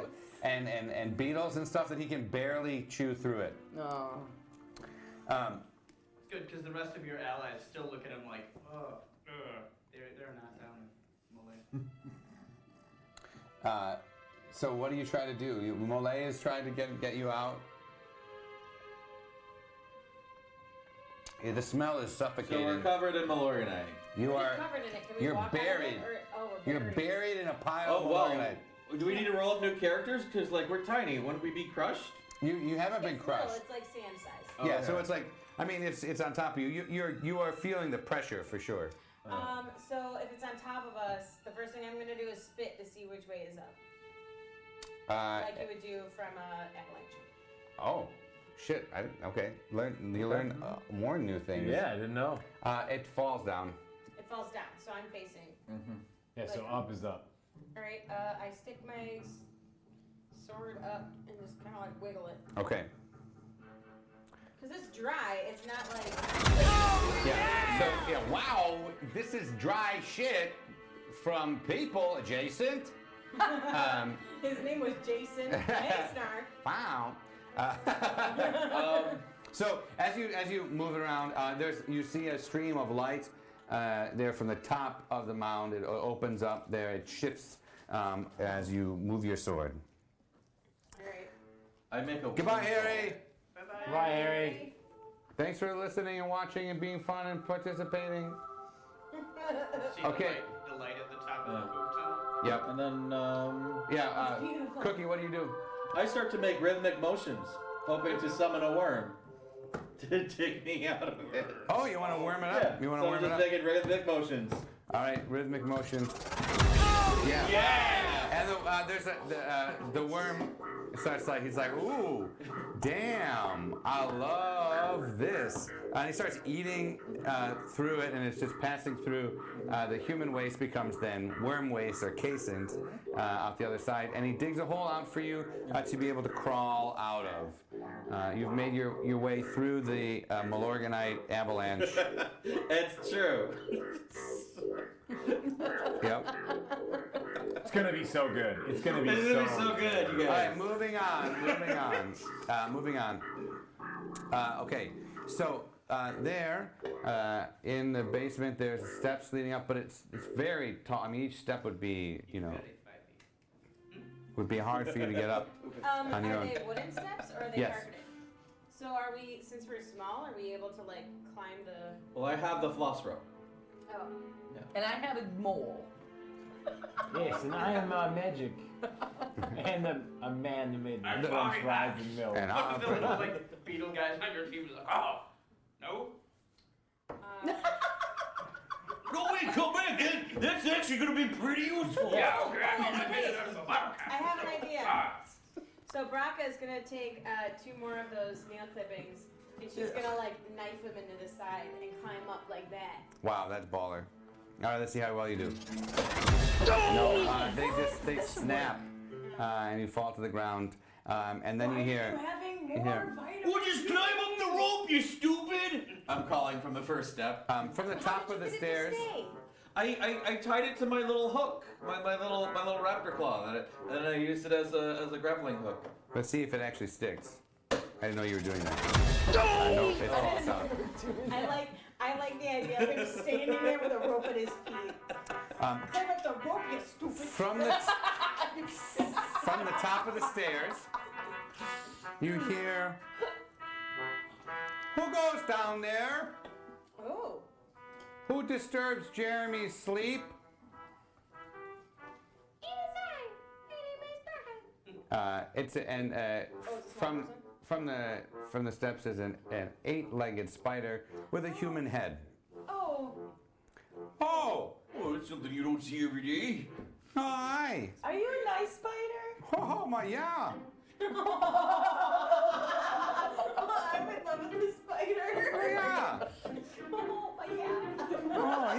and beetles and stuff that he can barely chew through it. No. Good, because the rest of your allies still look at him like, oh, they're not down Malay. So what do you try to do? Mole is trying to get you out. Yeah, the smell is So suffocating. we're covered in Malorganite. You We're are. just covered in it. Can we You're walk out of it, buried. we're You're buried in a pile of Oh, wow. Malorganite. Do we need to roll up new characters? Because, like, we're tiny. Wouldn't we be crushed? You haven't been It's little, crushed. it's like sand size. Oh, Yeah, okay. so it's like, I mean, it's on top of you. You are feeling the pressure for sure. So if it's on top of us, the first thing I'm gonna do is spit to see which way is up, like you would do from avalanche. Oh, shit! Okay, you learn more new things. Yeah, I didn't know. It falls down. It falls down, so I'm facing. Yeah, so up is up. All right, I stick my sword up and just kind of like wiggle it. Okay. Because it's dry, it's not like. Yeah. So yeah, wow, this is dry shit from people adjacent. His name was Jason. Hey, Snark. Wow. So as you move it around, you see a stream of light there from the top of the mound. It opens up there. It shifts as you move your sword. All right. I make a. Goodbye, Harry. Bye-bye. Bye, Harry. Thanks for listening and watching and being fun and participating. See Okay. the light at the top of the hotel. Yep. And then Cookie, what do you do? I start to make rhythmic motions, hoping to summon a worm to take me out of it. Oh, you want to warm it up? Yeah. You want So to warm I'm it just up? making rhythmic motions. All right, rhythmic motion. Yeah. And the worm starts like, he's like, ooh, damn, I love this. And he starts eating through it, and it's just passing through. The human waste becomes then worm waste or casings out the other side, and he digs a hole out for you to be able to crawl out of. You've made your way through the Malorganite avalanche. It's true. Yep. It's gonna be so good. It's gonna be It's so gonna be so good, you guys. All right, moving on. Okay, so there in the basement, there's steps leading up, but it's very tall. I mean, each step would be, would be hard for you to get up on your Are own. they wooden steps or are they Yes. carpeted? So are we, since we're small, are we able to like climb the? Well, I have the floss rope. Oh. And I have a mole. Yes, and I am magic. And a man who made I'm French sorry, fries and milk. And One of the little like beetle guys on your team was like, oh, no. No, wait, come back. That's actually going to be pretty useful. Yeah, okay, I mean, I made it out of the bottom. I have an idea. Ah. So Braca is gonna take 2 more of those nail clippings, and she's gonna like knife them into the side and climb up like that. Wow, that's baller. All right, let's see how well you do. No, they snap, and you fall to the ground, and then you hear. Having you more hear vitamins. Well, just climb up the rope, you stupid. I'm calling from the first step. From the top of the stairs. I tied it to my little hook, my little raptor claw, and I used it as a grappling hook. Let's see if it actually sticks. I didn't know you were doing that. No, it falls out. I like the idea of him standing there with a rope at his feet. Climb up the rope, you stupid. From the top of the stairs, you hear. Who goes down there? Oh. Who disturbs Jeremy's sleep? From the steps is an 8-legged spider with a human head. Oh. Oh! Oh, that's something you don't see every day. Oh, hi! Are you a nice spider? Oh my yeah! I'm in love with the spider. Oh yeah! Oh yeah. Oh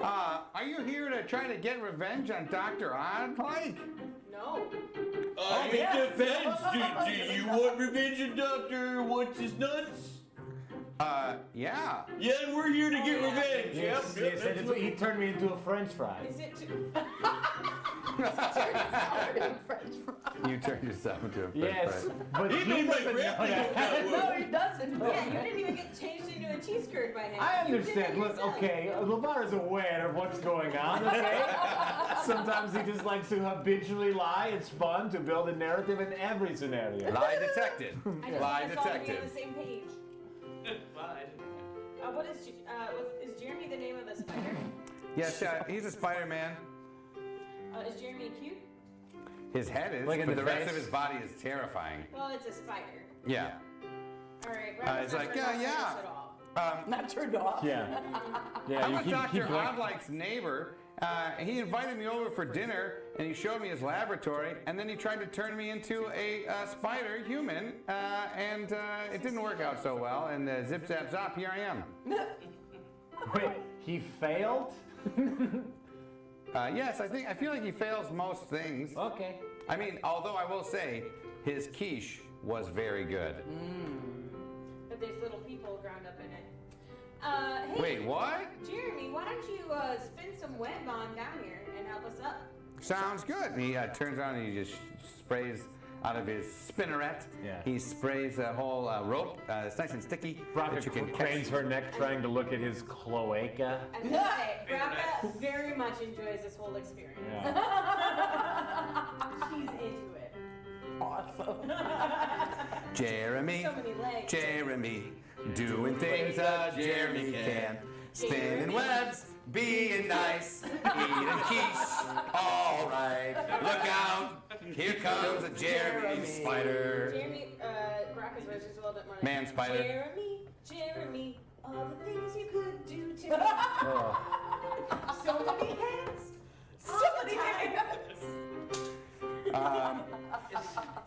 yeah! Are you here to try to get revenge on Dr. Oddpike? No. It depends. Do you want revenge on Dr. What's his nuts? Yeah. Yeah, and we're here to get revenge. Yes, Yep, yes, and it's, he turned me into a French fry. Is it too? You turned yourself into a French Yes, fry. but He he made my doesn't know grappling hook that. that No, way. he doesn't. Yeah, you didn't even get changed into a cheese curd by him. I You did it understand. Look, yourself. okay, Lavar is aware of what's going on, okay? Sometimes he just likes to habitually lie. It's fun to build a narrative in every scenario. Lie detected. I just Lie want us all to be on detected. the same page. Well, I didn't. What is Jeremy the name of the spider? Yes, he's a Spider-Man. Is Jeremy cute? His head is, Like in but the the rest face? of his body is terrifying. Well, it's a spider. Yeah. All right. It's like, yeah. Not turned off. Yeah. Yeah, I'm you with keep Dr. going. Oddlike's neighbor. He invited me over for dinner, and he showed me his laboratory, and then he tried to turn me into a spider human, and it didn't work out so well, and zip, zap, zop, here I am. Wait, he failed? Yes, I feel like he fails most things. Okay. I mean, although I will say, his quiche was very good. But there's little people ground up in it. Hey, Wait, what? Jeremy, why don't you spin some web on down here and help us up? Sounds good. And he turns around and he just sprays out of his spinneret. Yeah. He sprays a whole rope. It's nice and sticky. Braca that you can cranes her neck trying to look at his cloaca. I will say, Braca very much enjoys this whole experience. Yeah. She's into it. Awesome. Jeremy, So many legs. Jeremy, doing things a Jeremy can. Spinning webs, being nice, eating quiche, all right. Look out, here comes a Jeremy spider. Jeremy, Braca's version is a little bit more like Man spider. Jeremy, Jeremy, all the things you could do to me. Oh. So many hands. So many hands.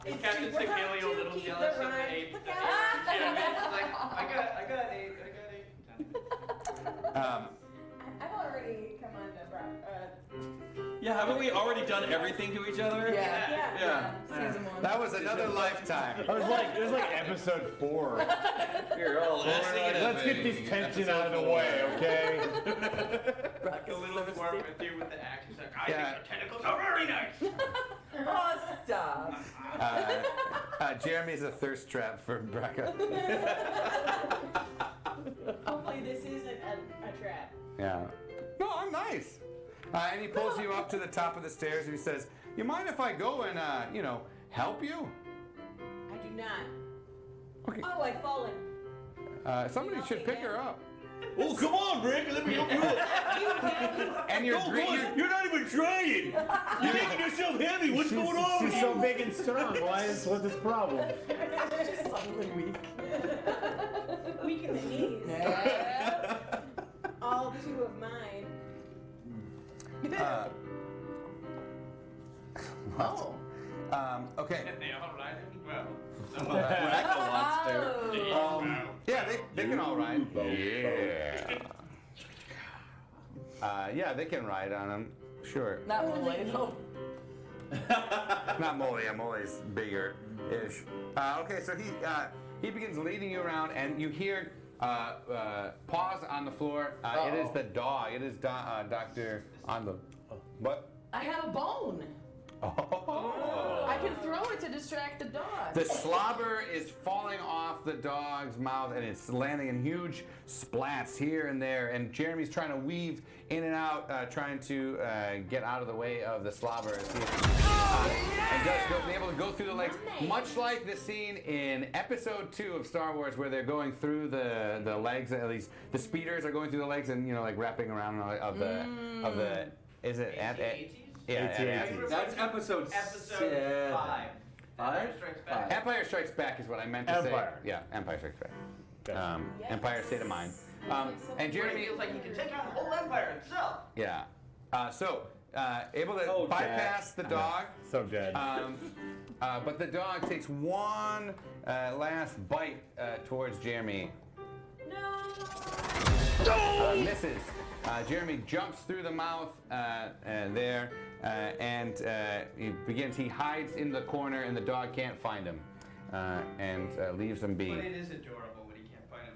Is Captain Sigaleo a little jealous of the ape? It's like, I got eight. I've already come on to Braca. Yeah, haven't we already done everything to each other? Yeah. Season 1. That was another lifetime. It was like episode 4. You're all Let's get this tension out of the way, okay? A little bit more with you with the axe. He's like, I think the tentacles are very nice. Oh, stop. Jeremy's a thirst trap for Braca. Hopefully this isn't a trap. Yeah. No, I'm nice. And he pulls you up to the top of the stairs and he says, "You mind if I go and, help you?" I do not. Okay. Oh, I've fallen. Somebody should pick her up. Oh, come on, Rick, let me help you up. And you're You're not even trying. You're making yourself heavy. What's going on? She's so big and strong. What's this problem? Just suddenly weak. Weak in the knees. Yeah. All two of mine. Oh. Okay. They all ride him well. Braca wants to. Yeah, they can all ride. Yeah, they can ride on him. Sure. Not Molly, though. Not Molly. Molly's bigger-ish. Okay, so he begins leading you around, and you hear paws on the floor. It is the dog. It is Doctor on the what? I have a bone. Oh. I can throw it to distract the dog. The slobber is falling off the dog's mouth and it's landing in huge splats here and there. And Jeremy's trying to weave in and out, trying to get out of the way of the slobber. And just be able to go through the legs, much like the scene in Episode 2 of Star Wars, where they're going through the legs. At least the speeders are going through the legs and like wrapping around of the. Is it at? Yeah, That's episode 5. Empire Strikes Back. Empire Strikes Back is what I meant to Empire. say. Yeah, Empire Strikes Back. Empire State of Mind. And Jeremy feels like he can take on the whole empire itself. Yeah. Able to bypass the dog. So dead. But the dog takes one last bite towards Jeremy. No. Misses. Jeremy jumps through the mouth there, and he hides in the corner, and the dog can't find him, and leaves him be. But it is adorable when he can't find him.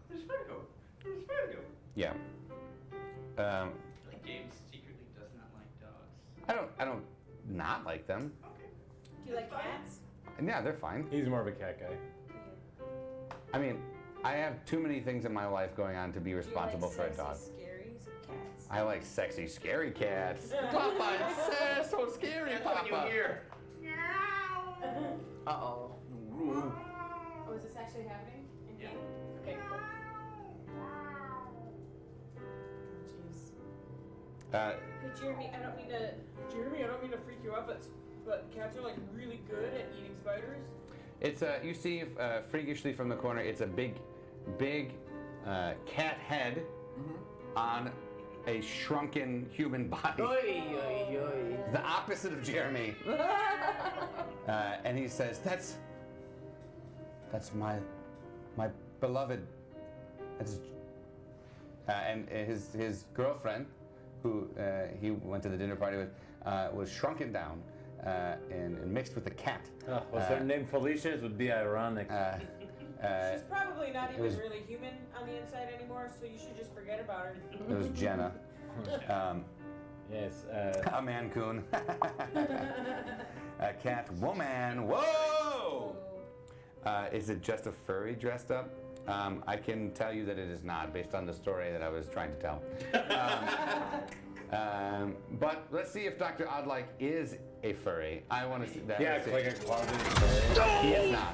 There's Virgo. There's Virgo. Yeah. Like James secretly does not like dogs. I don't not like them. Okay. Do you like cats? Yeah, they're fine. He's more of a cat guy. I mean, I have too many things in my life going on to be responsible for a dog. Scary cats. I like sexy, scary cats. Papa, it's so scary, That's Papa. what you hear. Uh-oh. Oh, is this actually happening? Yeah. Okay, cool. Jeez. Uh, Hey, Jeremy, I don't mean to freak you out, but cats are like really good at eating spiders. It's you see freakishly from the corner. It's a big cat head on a shrunken human body. Oy, oy, oy. The opposite of Jeremy. And he says, "That's my beloved." That's, and his girlfriend, who he went to the dinner party with, was shrunken down and mixed with the cat. Was her name Felicia? It would be ironic. She's probably not even really human on the inside anymore, so you should just forget about her. It was Jenna. Yes. A mancoon. A cat woman. Whoa! Is it just a furry dressed up? I can tell you that it is not, based on the story that I was trying to tell. But let's see if Dr. Oddlike is a furry. I want to see that. Yeah, like a closet furry. He is not.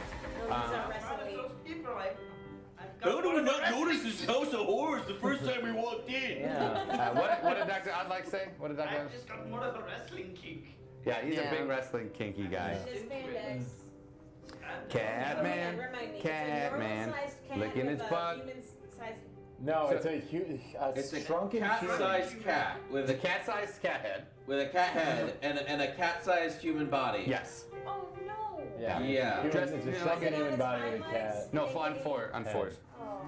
How do we not notice this house of horrors the first time we walked in? Yeah. What did Dr. Oddlike say? What did Dr. I've just got more of a wrestling kink. Yeah, he's a big wrestling kinky guy. Just spandex. Catman, Remind me, Catman, it's a normal-sized cat licking with its a butt. human-sized. No, So- it's a It's shrunken a human. cat-sized cat With a cat-sized cat head. with a cat head and a cat-sized human body. Yes. Oh no! Yeah. Yeah. Human, Dressed, it's you a know, shrunken like- human body with a cat. No, on fours. Oh.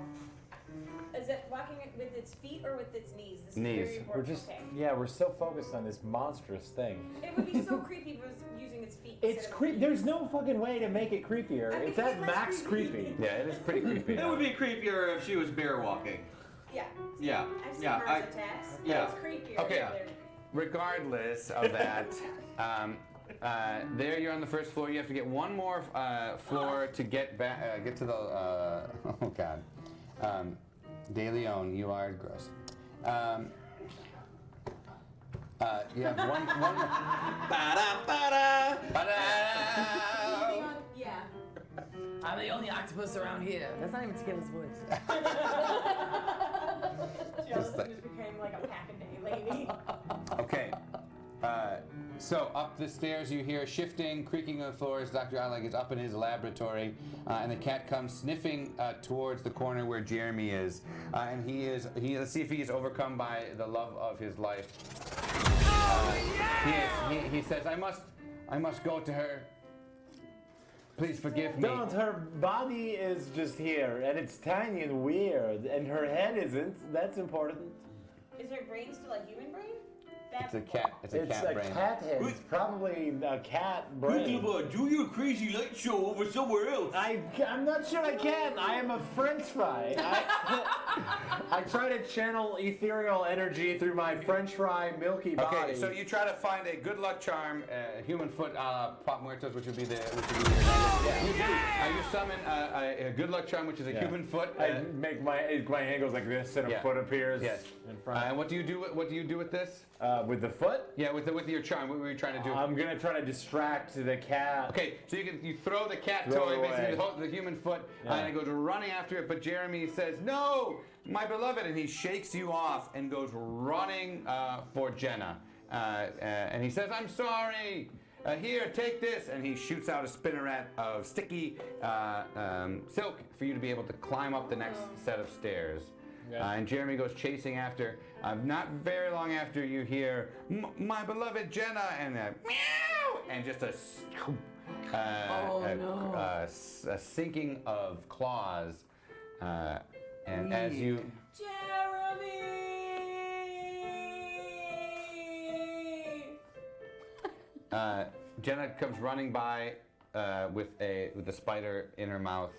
Is it walking with its feet or with its knees? This is Knees. very We're important. just, Okay. yeah, we're so focused on this monstrous thing. It would be so creepy if it was using its feet. It's instead of creepy. feet. There's no fucking way to make it creepier. I'm It's making at it less max creepy. Yeah, it is pretty creepy. It would be creepier if she was bear walking. Yeah. Yeah. I've seen Yeah. Mars attacks. yeah. It's creepier. Okay. They're- Regardless of that, there you're on the first floor. You have to get one more floor to get back. Get to the. Oh God. De Leon, you are gross. You have one more. Ba-da, ba-da. Ba-da! Yeah. I'm the only octopus around here. That's not even Skillet's voice. Jealousy just became like a pack-a-day lady. Okay. So up the stairs, you hear shifting, creaking of the floors. Dr. Oddlike is up in his laboratory, and the cat comes sniffing towards the corner where Jeremy is, and let's see if he is overcome by the love of his life. He says, "I must go to her. Please forgive me." Don't. Her body is just here, and it's tiny and weird, and her head isn't. That's important. Is her brain still a human brain? It's a cat. It's a It's cat a brain. cat head. It's probably a cat brain. Do your crazy light show over somewhere else. I'm not sure I can. I am a French fry. I try to channel ethereal energy through my French fry milky body. Okay, so you try to find a good luck charm, human foot a la Pop Muertos, which would be your you summon a good luck charm, which is a human foot. I make my hand goes like this, and a foot appears in front. And what do you do with this? With the foot? Yeah, with your charm. What were you trying to do? I'm gonna try to distract the cat. Okay, so you throw the cat Throw toy, it basically away. the human foot, and it goes running after it. But Jeremy says, "No, my beloved," and he shakes you off and goes running for Jenna. And he says, "I'm sorry. Here, take this," and he shoots out a spinneret of sticky silk for you to be able to climb up the next set of stairs. And Jeremy goes chasing after. Not very long after, you hear, "My beloved Jenna," and meow, and just a sinking of claws. And as you Jeremy! Jenna comes running by with a spider in her mouth,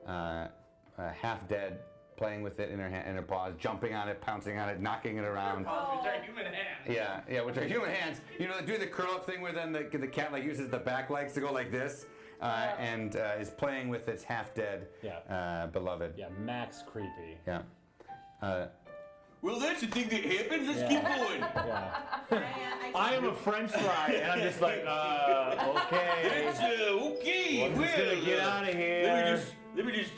half dead, playing with it in her paws, jumping on it, pouncing on it, knocking it around. With their human hands. Yeah, with her human hands. You know, they do the curl up thing where then the cat like uses the back legs to go like this, and is playing with its half dead beloved. Yeah, max creepy. Yeah. Well, that's the thing that happened. Let's keep going. Yeah. I am a French fry, and I'm just like, okay. It's okay. We're just gonna get out of here. Let me just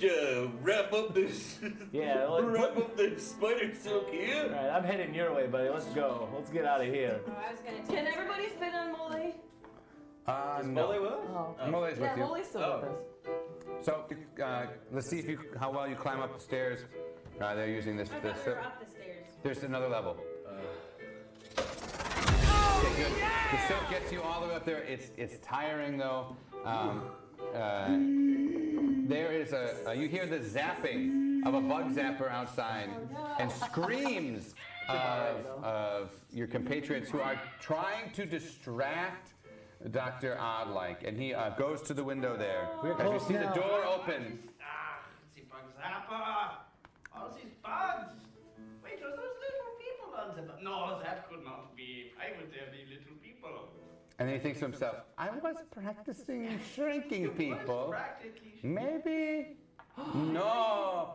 wrap up this. Yeah, wrap up the spider silk here. All right, I'm heading your way, buddy. Let's go. Let's get out of here. Can everybody fit on Mole? No. Molly will? Oh. Mole's with Yeah, you. Mole's still with us. So let's see how well you climb up the stairs. They're using this. I thought we were up the stairs. There's another level. Okay, good. The silk gets you all the way up there. It's tiring though. There is you hear the zapping of a bug zapper outside, and screams of your compatriots who are trying to distract Dr. Oddlike, and he goes to the window there. As you see the door open. It's the bug zapper. All these bugs. Wait, are those little people on the bug? No, that could not be. Why would there be little people? And then he thinks to himself, I was practicing shrinking people. Maybe. No.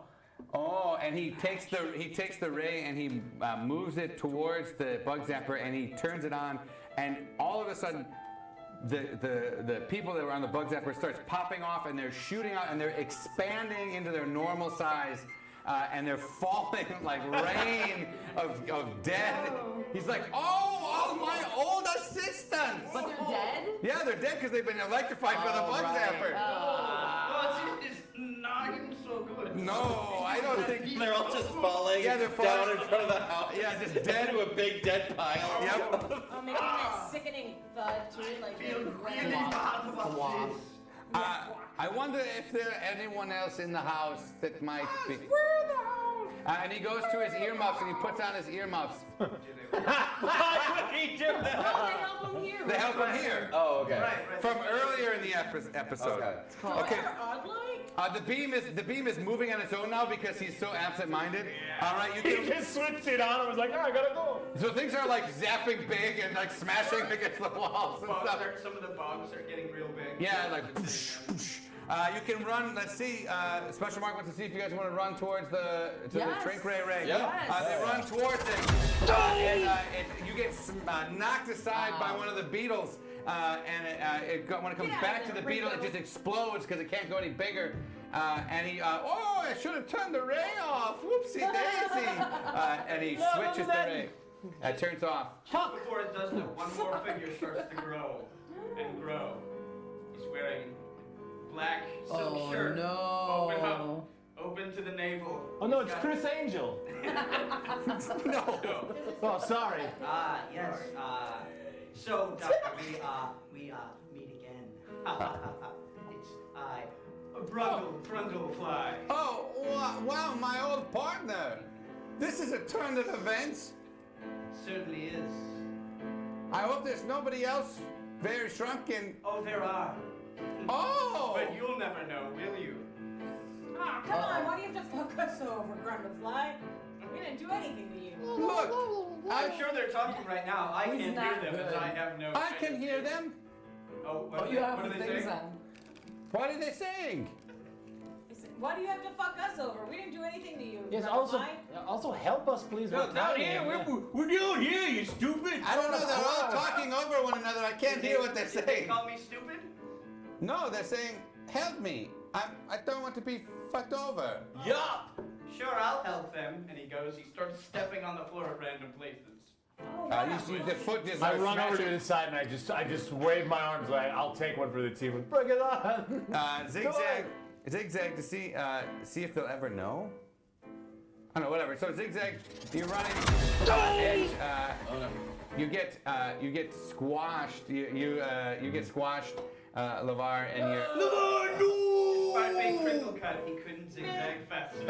Oh, and he takes the ray and he moves it towards the bug zapper and he turns it on, and all of a sudden the people that were on the bug zapper starts popping off, and they're shooting out and they're expanding into their normal size. And they're falling like rain of dead. He's like, all my old assistants. But they're dead? Yeah, they're dead because they've been electrified by the bug zapper. It's not so good. No, I don't think They're all just falling they're down falling. in front of the house. Yeah, just dead. To a big dead pile. Yep. Oh, making that sickening thud too, like Feel really bad about this. I wonder if there's anyone else in the house that might be. We're in the house. And he goes to his earmuffs and he puts on his earmuffs. Why would he do that? Oh, they help him here. They help him here. Oh, okay. Right. From earlier in the episode. Okay. The beam is moving on its own now because he's so absent-minded. All right, you He can. just switched it on and was like, oh, I gotta go. So things are like zapping big and like smashing against the walls and stuff. Some of the bugs are getting real big. Yeah, like. Whoosh. You can run. Let's see. Special Mark wants to see if you guys want to run towards the shrink ray. Yes. They run towards it, and you get knocked aside by one of the beetles. When it comes back to the beetle, it just explodes because it can't go any bigger. And he, I should have turned the ray off. Whoopsie daisy. And he switches the ray. It turns off. Before it does that, one more figure starts to grow and grow. He's wearing black silk shirt. No. Open to the navel. Oh no, it's Chris Angel. No. Oh, sorry. Yes. So, Doctor, we meet again. It's Brundlefly. Oh, wow, my old partner. This is a turn of events. Certainly is. I hope there's nobody else very shrunken. Oh, there are. Oh! But you'll never know, will you? Ah, come on, why do you have to fuck us over, Grundlefly? We didn't do anything to you. Look, I'm sure they're talking right now. I can't hear them as I have no. I can hear them. Oh, what You are have they the saying? things on. What are they saying? Why do you have to fuck us over? We didn't do anything to you. Yes, Grundlefly. also help us, please. No, down here. We're down here, you stupid. I don't know. They're all talking over one another. I can't hear what they're Did they saying. call me stupid? No, they're saying, "Help me! I don't want to be fucked over." Yup. Sure, I'll help them. And he starts stepping on the floor at random places. You see the foot just. I run over to the side and I just wave my arms like I'll take one for the team and bring it on. Zigzag to see if they'll ever know. I don't know, whatever. So Zigzag, you're running, and you get squashed. You get squashed, Lavar, and you're. Lavar, no! Despite being crinkle cut, he couldn't zigzag faster.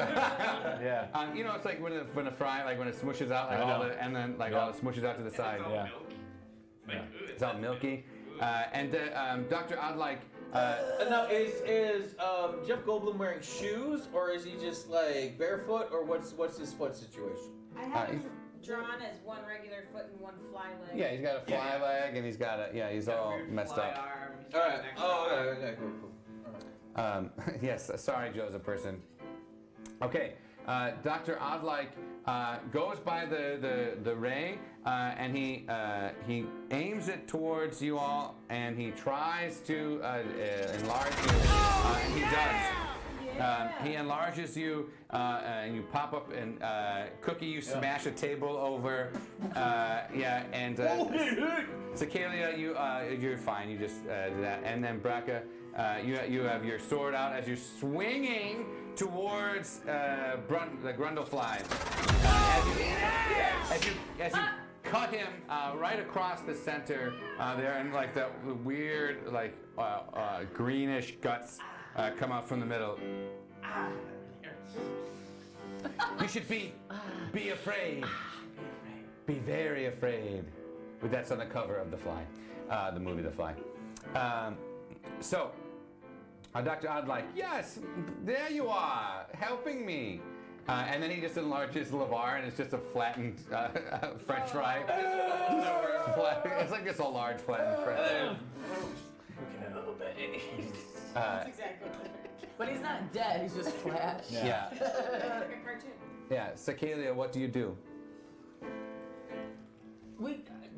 Yeah. You know, it's like when a fry, like when it smushes out, like all the, and then like all it smushes out to the side. It's all Yeah. milk. It's all milky. And Dr. Oddlike. Now, is Jeff Goldblum wearing shoes, or is he just like barefoot, or what's his foot situation? I have him drawn as one regular foot and one fly leg. Yeah, he's got a fly leg, and he's got he's all Weird messed fly up. arm. He's All got right. an extra Oh, arm. okay, cool. Yes, sorry, Joe's a person. Okay, Dr. Oddlike goes by the ray, and he aims it towards you all, and he tries to enlarge you, and he does. He enlarges you, and you pop up, and Cookie, you smash a table over. And Cicalia, you're fine. You just do that, and then Braca, you have your sword out as you're swinging towards the Grundlefly. As you cut him right across the center there, and like that weird like greenish guts come out from the middle. You should be afraid. Be very afraid. But that's on the cover of The Fly, the movie The Fly. So, Dr. Oddlike, yes, there you are, helping me. And then he just enlarges Lavar, and it's just a flattened French fry. It's like just a large flattened French fry. That's exactly right. But he's not dead, he's just flat. Yeah. Like a cartoon. Yeah, Cicalia, what do you do?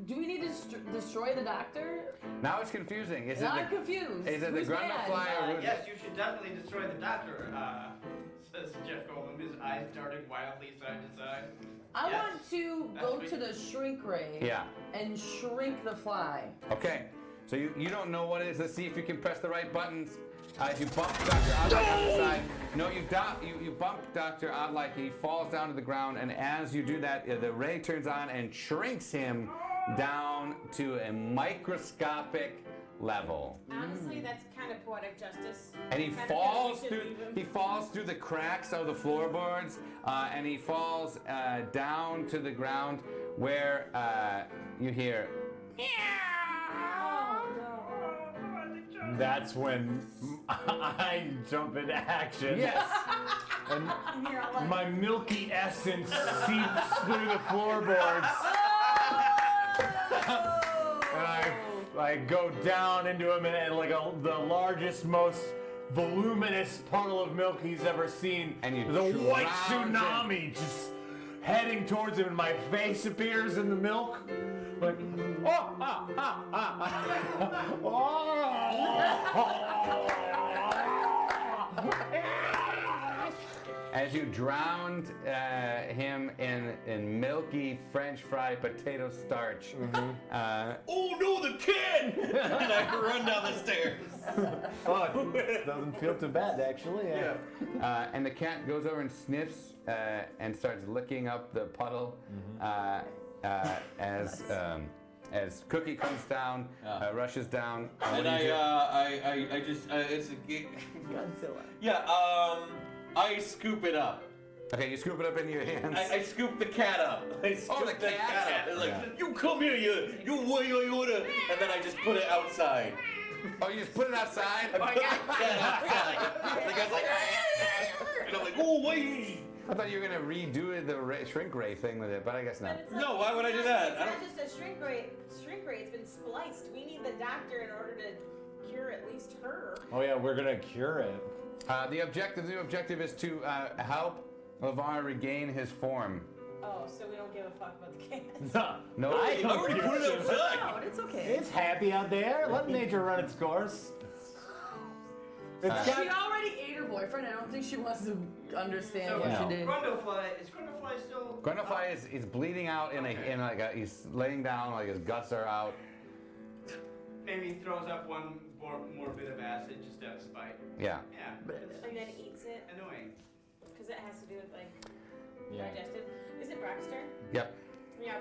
Do we need to destroy the doctor? Now it's confusing. I'm confused. Is it the Who's mad? Grundlefly or who's... Yes, you should definitely destroy the doctor, says Jeff Goldblum, his eyes darting wildly side to side. I Yes. want to go to the shrink ray Yeah. and shrink the fly. Okay, so you don't know what it is. Let's see if you can press the right buttons. As you bump Dr. Oddlike on the side. No, you bump Dr. Oddlike. He falls down to the ground, and as you do that, the ray turns on and shrinks him down to a microscopic level. Honestly, that's kind of poetic justice. And he Kinda falls feels we should through. leave him. He falls through the cracks of the floorboards, and he falls down to the ground, where you hear. That's when I jump into action. Yes. And my milky essence seeps through the floorboards. And I go down into him, and like the largest, most voluminous puddle of milk he's ever seen. And you There's a white drown tsunami just heading towards him, and my face appears in the milk. Like, As you drowned him in milky French fry potato starch. Oh no, the kid! And I run down the stairs. oh, it doesn't feel too bad, actually. Yeah. And the cat goes over and sniffs and starts licking up the puddle as Cookie comes down, rushes down. And I just it's a Godzilla. yeah. I scoop it up. Okay, you scoop it up into your hands. I scoop the cat up. I scoop the cat? up. It's like, you come here, you wanna, and then I just put it outside. Oh, you just put it outside? I put the cat outside. The guy's like, and I'm like, oh wait. I thought you were gonna redo the shrink ray thing with it, but I guess not. But it's No, why would I do that? It's I not don't- just a shrink ray. Shrink ray. It's been spliced. We need the doctor in order to cure at least her. Oh yeah, we're gonna cure it. The new objective is to help Lavar regain his form. Oh, so we don't give a fuck about the cat. No, I I already put it outside. No, it's okay. It's happy out there. Let nature run its course. It's She got. already ate her boyfriend. I don't think she wants to understand So, what No. she did. Grundlefly, is Grundlefly still... Grundlefly is bleeding out he's laying down, like his guts are out. Maybe he throws up one more bit of acid just out of spite. Yeah. Yeah. And then eats it Annoying. because it has to do with like Yeah. digestive. Is it Braxter? Yep. Yeah.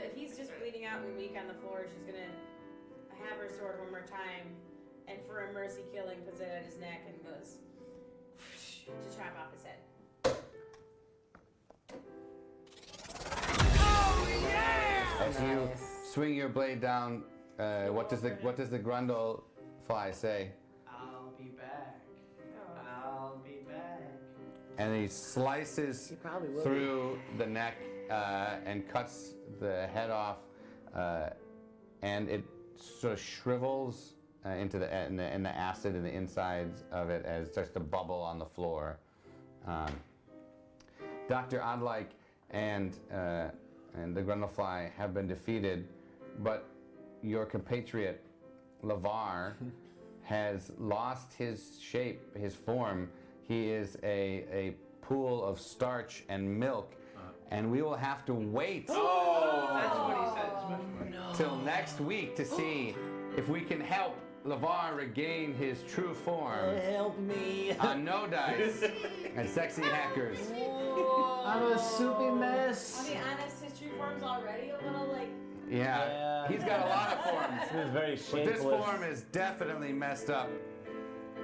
If he's just bleeding out and weak on the floor, she's gonna have her sword one more time, and for a mercy killing, puts it at his neck and goes to chop off his head. As you swing your blade down, what does the Grundle fly say? I'll be back. I'll be back. And he slices He probably will. through the neck and cuts the head off, and it sort of shrivels into the acid in the insides of it as it starts to bubble on the floor. Dr. Oddlike and the Grundlefly have been defeated, but your compatriot Lavar has lost his shape, his form. He is a pool of starch and milk, and we will have to wait That's what he said. It's much more. till next week to see if we can help Lavar regain his true form Help me. on No Dice and Sexy Hackers. I'm a soupy I'll mess. be honest, his true form's already a little like. Yeah, he's got a lot of forms. This is very But shapeless. this form is definitely messed up.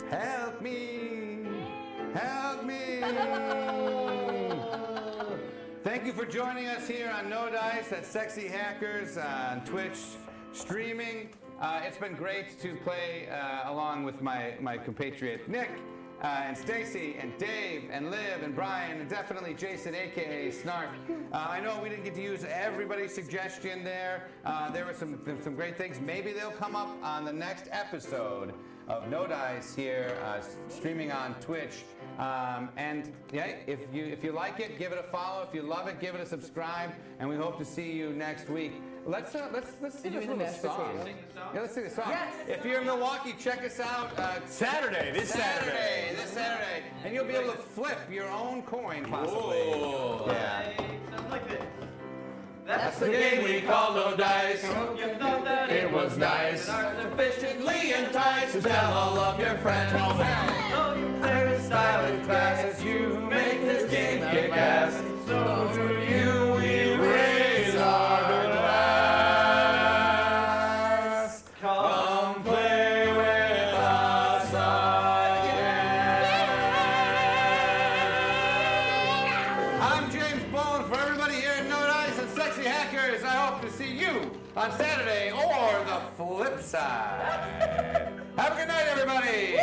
Help me! Help me! Thank you for joining us here on Nodice at Sexy Hackers on Twitch streaming. It's been great to play along with my compatriot Nick and Stacy and Dave and Liv and Brian and definitely Jason, aka Snark. I know we didn't get to use everybody's suggestion there. There were some great things. Maybe they'll come up on the next episode of Nodice here, streaming on Twitch. And yeah, if you like it, give it a follow. If you love it, give it a subscribe. And we hope to see you next week. Let's sing this little song. Yeah, let's sing a song. Yes. If you're in Milwaukee, check us out Saturday, this Saturday. this Saturday, and you'll be able to flip your own coin possibly. Whoa. Yeah. Sounds like this. That's the game we call No Dice. You thought that It was nice. Are Sufficiently enticed to tell all of your friends. Oh, you play with Style and class as you make this game kick ass. So to you we raise our glass. Come play with us again. I'm James Boland for everybody here at Nodice and Sexy Hackers. I hope to see you on Saturday or the flip side. Have a good night, everybody.